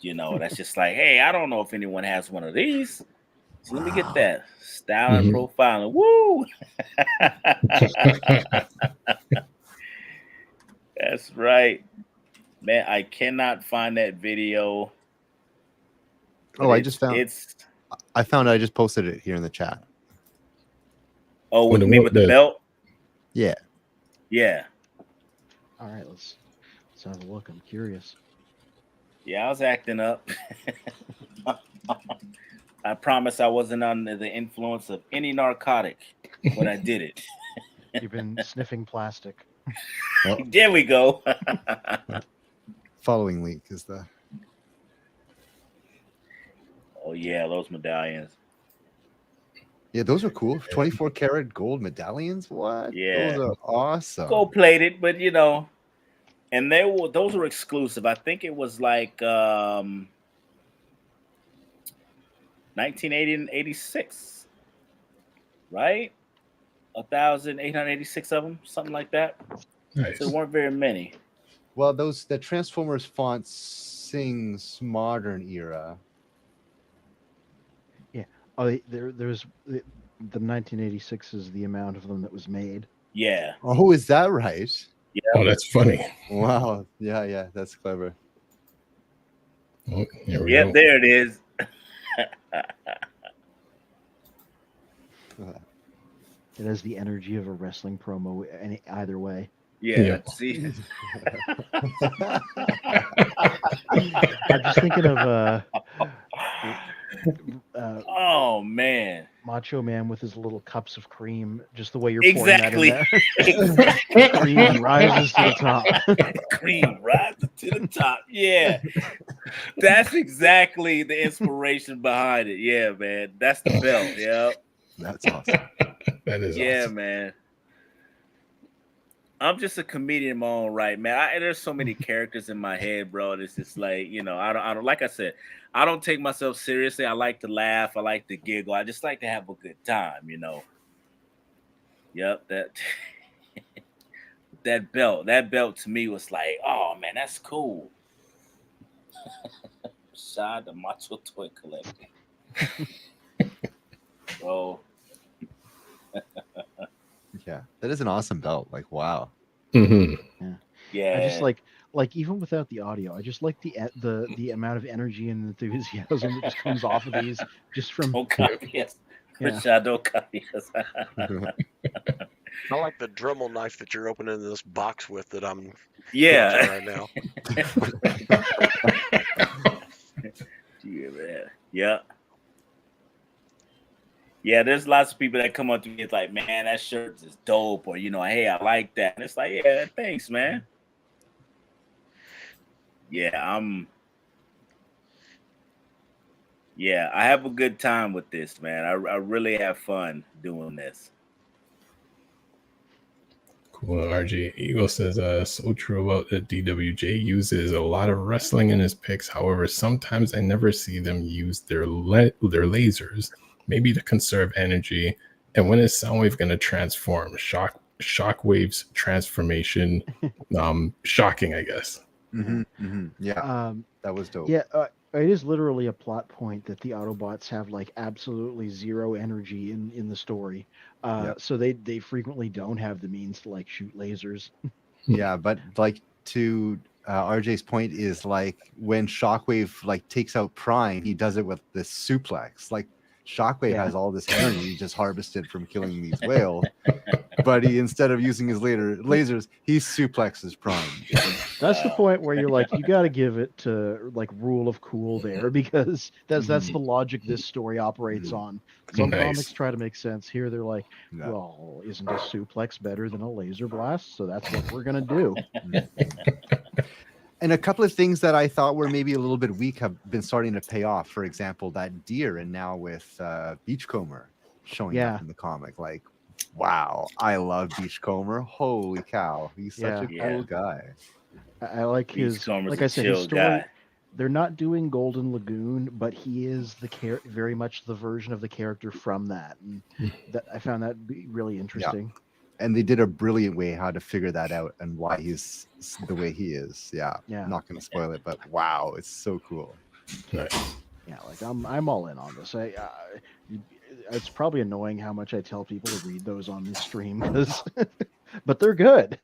You know, that's just like, hey, I don't know if anyone has one of these. So let me get that style and profiling. Woo! That's right, man. I cannot find that video. Oh, I just found. I just posted it here in the chat. Oh, with me with the belt. Yeah. Yeah. All right, let's have a look. I'm curious. Yeah, I was acting up. I promise I wasn't under the influence of any narcotic when I did it. You've been sniffing plastic. Oh. There we go. Following link is the. Oh yeah, those medallions. Yeah, those are cool. 24 karat gold medallions. What? Yeah, those are awesome. Gold plated, but you know, and those were exclusive. I think it was like 1980 and 86, right? 1,886 of them, something like that. Nice. So there weren't very many. Well, the Transformers font sings modern era. Yeah. Oh, there's the 1986 is the amount of them that was made. Yeah. Oh, is that right? Yeah. Oh, that's funny. Wow. Yeah, that's clever. Oh, here we Yep, go. there it is. It has the energy of a wrestling promo either way. Yeah, Yeah. see, I'm just thinking of oh man, Macho Man with his little cups of cream, just the way you're exactly, pouring that in there. Cream rises to the top. cream rises to the top. Yeah, that's exactly the inspiration behind it. Yeah, man, that's the belt. Yeah, That's awesome. That is yeah, awesome. man. I'm just a comedian in my own right, man. There's so many characters in my head, bro. It's just like, I don't, like I said, I don't take myself seriously. I like to laugh. I like to giggle. I just like to have a good time, Yep, that belt to me was like, oh man, that's cool. Rashad, the Macho Toy Collector. Bro. Yeah, that is an awesome belt. Like, wow. Mm-hmm. Yeah. I just like even without the audio, I just like the amount of energy and enthusiasm that just comes off of these just from. Don't copy us. Yeah. Rashad, don't copy us. I like the Dremel knife that you're opening this box with that I'm Yeah. right now. Yeah, man. Yeah. Yeah, there's lots of people that come up to me. It's like, man, that shirt is dope, or hey, I like that. And it's like, yeah, thanks, man. Yeah, I have a good time with this, man. I really have fun doing this. Cool. RJ Eagle says, so true about the DWJ uses a lot of wrestling in his picks. However, sometimes I never see them use their lasers, maybe to conserve energy. And when is Soundwave going to transform? Shockwave's transformation, shocking, I guess. Yeah, that was dope. Yeah, it is literally a plot point that the Autobots have like absolutely zero energy in the story. So they frequently don't have the means to like shoot lasers. Yeah, but like to RJ's point is like when Shockwave like takes out Prime, he does it with this suplex. Like Shockwave has all this energy just harvested from killing these whales, but he instead of using his lasers, he suplexes Prime. That's the point where you're like, you got to give it to like rule of cool there, because that's the logic this story operates on. Some comics try to make sense. Here they're like, well, isn't a suplex better than a laser blast? So that's what we're gonna do. And a couple of things that I thought were maybe a little bit weak have been starting to pay off. For example, that deer, and now with Beachcomber showing up in the comic. Like, wow, I love Beachcomber. Holy cow, he's such a cool guy. I like his, like I said, his story. Guy. They're not doing Golden Lagoon, but he is very much the version of the character from that, and I found that really interesting. Yeah. And they did a brilliant way how to figure that out and why he's the way he is. Yeah. I'm not going to spoil it, but wow, it's so cool. Nice. Yeah, like I'm all in on this. It's probably annoying how much I tell people to read those on this stream, but they're good.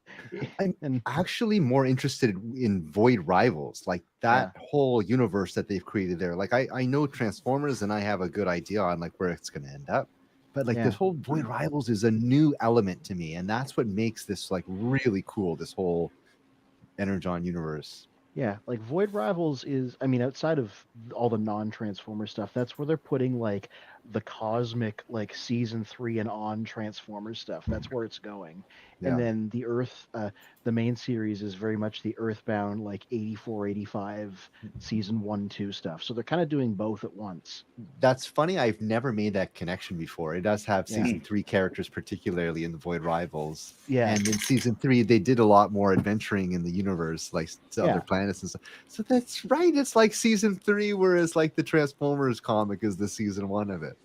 I'm actually more interested in Void Rivals, like that whole universe that they've created there. Like I know Transformers, and I have a good idea on like where it's going to end up. But like this whole Void Rivals is a new element to me, and that's what makes this like really cool. This whole Energon universe. Yeah, like Void Rivals is, I mean, outside of all the non-Transformer stuff, that's where they're putting like the cosmic, like season 3 and on Transformer stuff. That's where it's going. And then the Earth, the main series is very much the Earthbound, like 84, 85 season 1, 2 stuff. So they're kind of doing both at once. That's funny. I've never made that connection before. It does have season 3 characters, particularly in the Void Rivals. Yeah. And in season 3, they did a lot more adventuring in the universe, like to other planets and stuff. So that's right. It's like season 3, whereas like the Transformers comic is the season 1 of it.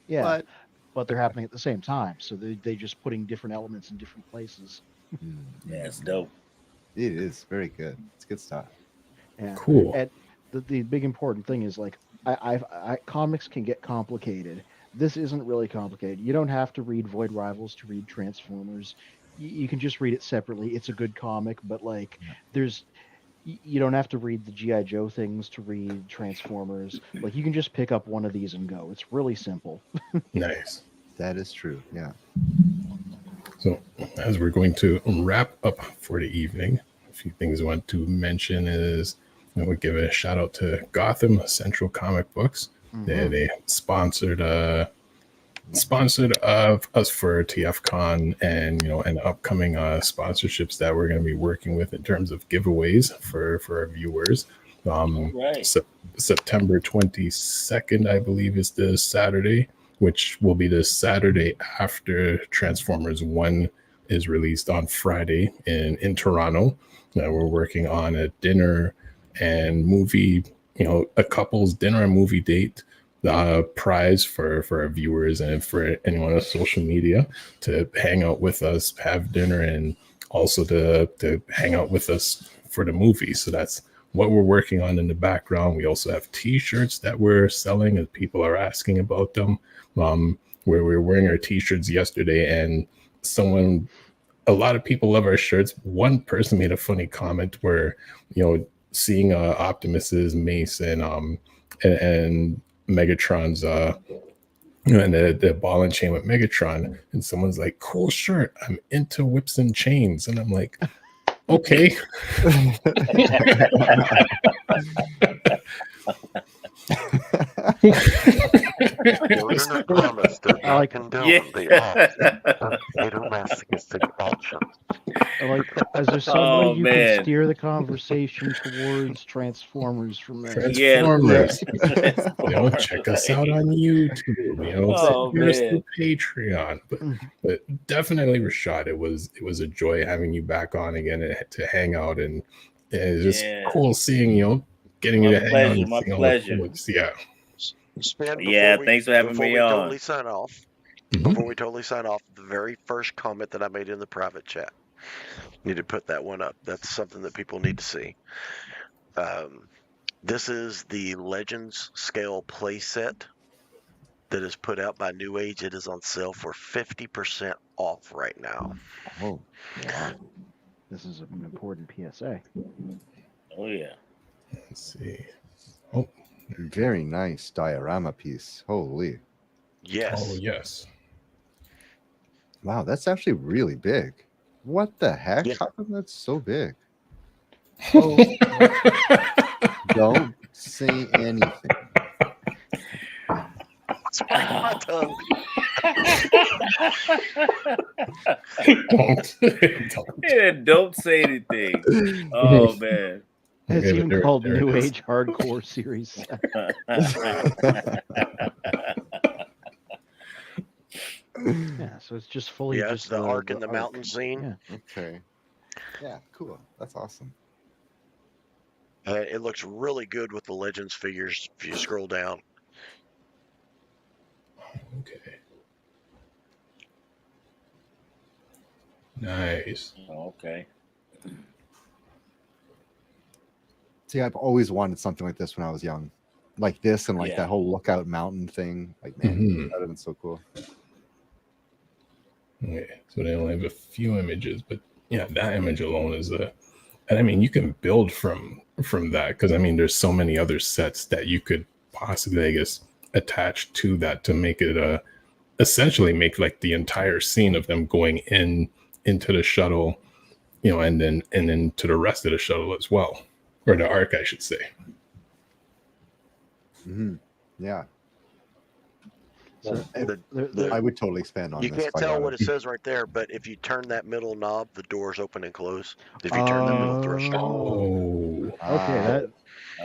Yeah. But they're happening at the same time. So they're just putting different elements in different places. Yeah, it's dope. It is very good. It's good stuff. Yeah. Cool. And the big important thing is like, comics can get complicated. This isn't really complicated. You don't have to read Void Rivals to read Transformers. You can just read it separately. It's a good comic, but like you don't have to read the G.I. Joe things to read Transformers. Like you can just pick up one of these and go. It's really simple. Nice. That is true. Yeah. So, as we're going to wrap up for the evening, a few things I want to mention is I would give a shout out to Gotham Central Comic Books. They sponsored us for TFCon and and upcoming sponsorships that we're going to be working with in terms of giveaways for our viewers. Right. September 22nd, I believe, is the Saturday, which will be the Saturday after Transformers 1 is released on Friday in Toronto. We're working on a dinner and movie, a couple's dinner and movie date prize for our viewers and for anyone on social media to hang out with us, have dinner, and also to hang out with us for the movie. So that's what we're working on in the background. We also have t-shirts that we're selling and people are asking about them. Where we were wearing our t-shirts yesterday and a lot of people love our shirts. One person made a funny comment where, seeing Optimus's mace and Megatron's and the ball and chain with Megatron, and someone's like, cool shirt, I'm into whips and chains, and I'm like, okay. Children of Primus does not condone the acts of sadomasochistic action. Is there some way you can steer the conversation towards Transformers from there? Transformers. Check us out on YouTube. Here's the Patreon. But definitely, Rashad, it was a joy having you back on again to hang out, and it's just cool seeing getting you to hang out. My pleasure. Yeah. Thanks for having me on. Totally sign off. Before we totally sign off, the very first comment that I made in the private chat, need to put that one up. That's something that people need to see. This is the Legends scale playset that is put out by New Age. It is on sale for 50% off right now. Oh, yeah. This is an important PSA. Oh yeah. Let's see. Oh, very nice diorama piece. Holy. Yes. Oh, yes. Wow, that's actually really big. What the heck? Yeah. How come that's so big? Oh, don't say anything. My tongue. Don't say anything. Oh man. It's even called New Age Hardcore Series. Yeah, so it's just fully it's the arc in the mountain scene. Yeah. Okay. Yeah, cool. That's awesome. It looks really good with the Legends figures if you scroll down. Okay. Nice. Okay. See, I've always wanted something like this when I was young. Like this and that whole Lookout Mountain thing. Like, man, that would have been so cool. Okay, so they only have a few images, but yeah, that image alone is and I mean, you can build from that, because I mean, there's so many other sets that you could possibly, I guess, attach to that to make it essentially make like the entire scene of them going into the shuttle, and then to the rest of the shuttle as well, or the arc, I should say. Mm-hmm. Yeah. So I would totally expand on you this. You can't tell what it says right there, but if you turn that middle knob, the doors open and close. If you turn the middle threshold. Okay, that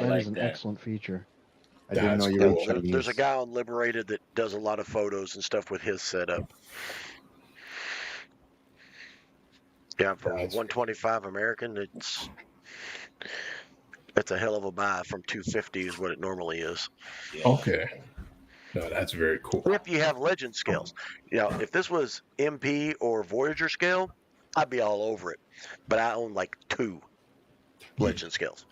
like is an excellent feature. I didn't know you were Chinese. There's a guy on Liberated that does a lot of photos and stuff with his setup. Yeah, for 125 American, it's a hell of a buy from 250 is what it normally is. Yeah. Okay. No, that's very cool. If you have Legend scales, if this was MP or Voyager scale, I'd be all over it. But I own like 2 Legend scales.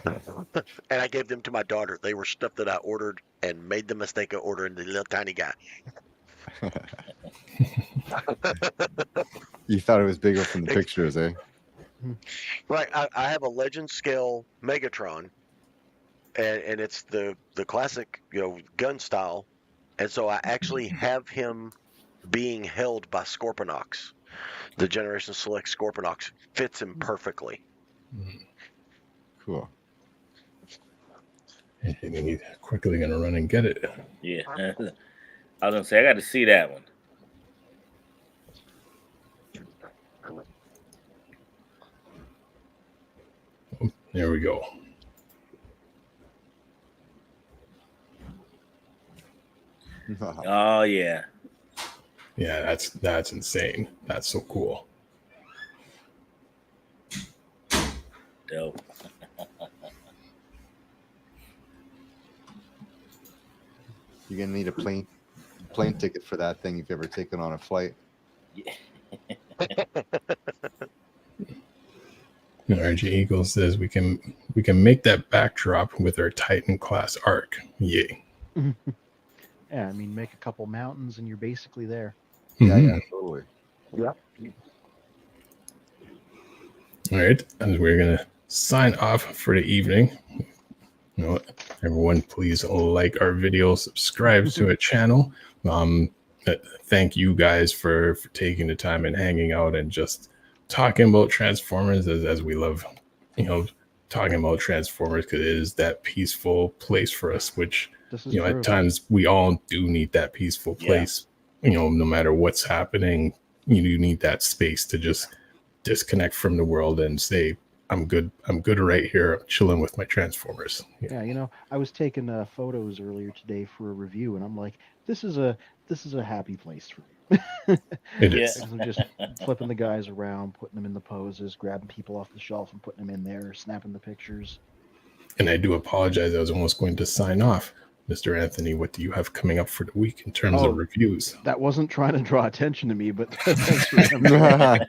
And I gave them to my daughter. They were stuff that I ordered and made the mistake of ordering the little tiny guy. You thought it was bigger from the pictures, eh? Right. I have a Legend scale Megatron, and it's the classic gun style, and so I actually have him being held by Scorponok. The Generation Select Scorponok fits him perfectly. Cool. And he's quickly going to run and get it. Yeah. I was going to say, I got to see that one. There we go. Oh, yeah. Yeah, that's insane. That's so cool. Dope. You're gonna need a plane ticket for that thing if you've ever taken on a flight. Yeah. RG Eagle says we can make that backdrop with our Titan class arc. Yay. Yeah, I mean, make a couple mountains and you're basically there. Yeah, totally. Yeah. All right, and we're gonna sign off for the evening. You know, everyone, please like our video, subscribe to our channel. Thank you guys for taking the time and hanging out and just talking about Transformers as we love, talking about Transformers, because it is that peaceful place for us, which, true. At times we all do need that peaceful place. No matter what's happening, you need that space to just disconnect from the world and say, I'm good right here. I'm chilling with my Transformers. Yeah, I was taking photos earlier today for a review, and I'm like, this is a happy place for me. It is. I'm just flipping the guys around, putting them in the poses, grabbing people off the shelf and putting them in there, snapping the pictures. And I do apologize. I was almost going to sign off. Mr. Anthony, what do you have coming up for the week in terms of reviews? That wasn't trying to draw attention to me, but thanks for remembering.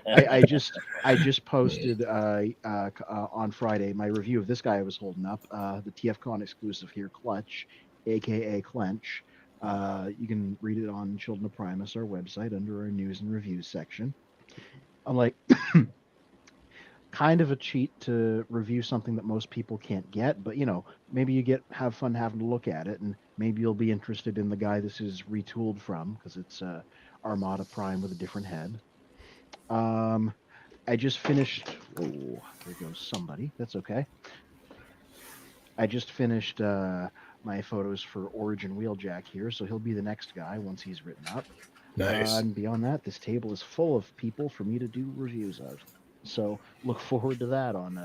I just posted on Friday my review of this guy I was holding up, the TFCon exclusive here, Clutch, aka Clench. You can read it on Children of Primus, our website, under our news and reviews section. I'm like, kind of a cheat to review something that most people can't get, but maybe you have fun having to look at it, and maybe you'll be interested in the guy this is retooled from, because it's Armada Prime with a different head. I just finished. Oh, there goes somebody. That's okay. I just finished my photos for Origin Wheeljack here, so he'll be the next guy once he's written up. Nice. And beyond that, this table is full of people for me to do reviews of. So look forward to that on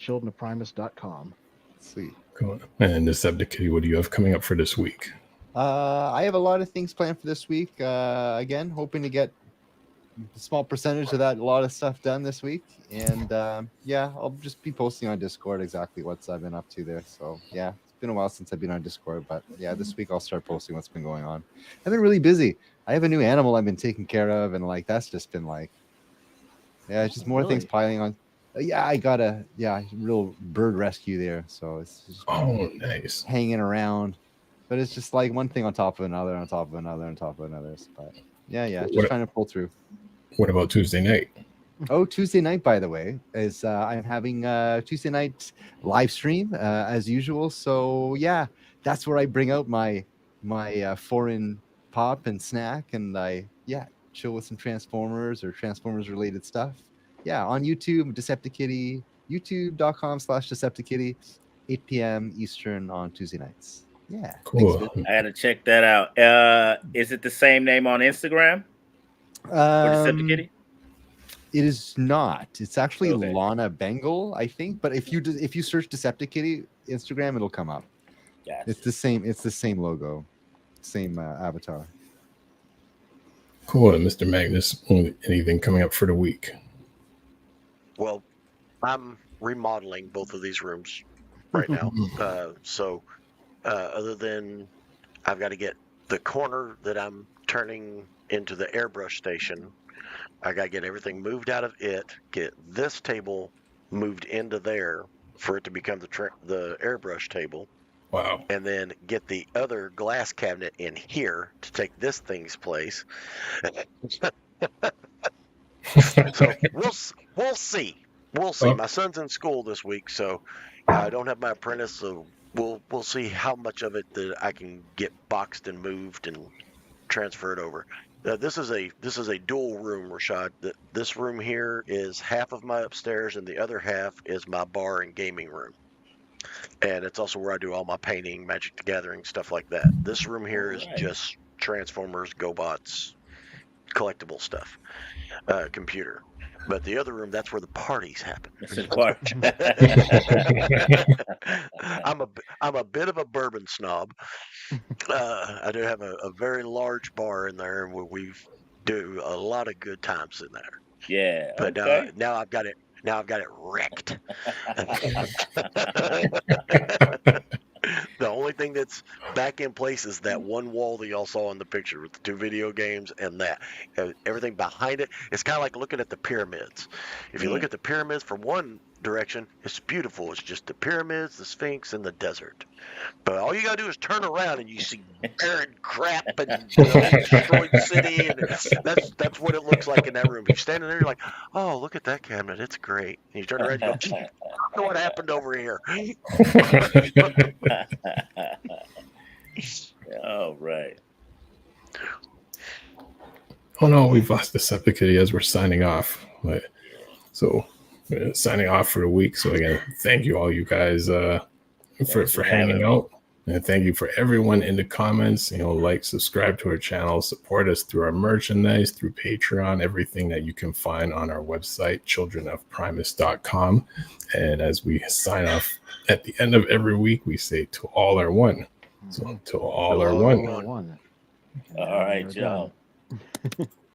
childrenofprimus.com. Sweet. Cool. And Deceptikitty, what do you have coming up for this week? I have a lot of things planned for this week. Again, hoping to get a small percentage of that, a lot of stuff done this week. And I'll just be posting on Discord exactly what I've been up to there. So yeah, it's been a while since I've been on Discord, but yeah, this week I'll start posting what's been going on. I've been really busy. I have a new animal I've been taking care of, and that's just been it's just more things piling on. I got a real bird rescue there, so it's just nice, hanging around. But it's just one thing on top of another, on top of another, on top of another. But just trying to pull through. What about Tuesday night? Oh, Tuesday night, by the way, is I'm having Tuesday night live stream as usual. So yeah, that's where I bring out my foreign pop and snack, and I chill with some Transformers or Transformers related stuff. Yeah, on YouTube, Deceptikitty, youtube.com/Deceptikitty, 8 p.m. Eastern on Tuesday nights. Yeah, cool. Thanks, I gotta check that out. Is it the same name on Instagram? Deceptikitty? It is not. It's actually Okay. Lana Bengal, I think. But if you search Deceptikitty Instagram, it'll come up. Gotcha. It's the same. It's the same logo, same avatar. Cool. And Mr. Magnus, anything coming up for the week? Well, I'm remodeling both of these rooms right now. So other than I've got to get the corner that I'm turning into the airbrush station, I got to get everything moved out of it, get this table moved into there for it to become the airbrush table. Wow. And then get the other glass cabinet in here to take this thing's place. So we'll see. We'll see. My son's in school this week, so I don't have my apprentice. So we'll see how much of it that I can get boxed and moved and transferred over. This is a dual room, Rashad. This room here is half of my upstairs, and the other half is my bar and gaming room. And it's also where I do all my painting, Magic the Gathering, stuff like that. This room here is just Transformers, GoBots, collectible stuff, computer. But the other room, that's where the parties happen. I'm a bit of a bourbon snob. I do have a very large bar in there where we do a lot of good times in there. Yeah. But okay. now I've got it. Now I've got it wrecked. The only thing that's back in place is that one wall that y'all saw in the picture with the 2 video games and that. Everything behind it, it's kind of like looking at the pyramids. If you look at the pyramids from one direction, it's beautiful. It's just the pyramids, the Sphinx, and the desert. But all you got to do is turn around and you see barren crap and destroyed city. And that's what it looks like in that room. You're standing there, you're like, oh, look at that cabinet. It's great. And you turn around and you go, I don't know what happened over here. All right. Oh no, we've lost Deceptikitty as we're signing off. So signing off for the week. So again, thank you all you guys for hanging out. And thank you for everyone in the comments. Like, subscribe to our channel, support us through our merchandise, through Patreon, everything that you can find on our website, childrenofprimus.com. And as we sign off at the end of every week, we say to all are one. So to all are one. One. All right, y'all.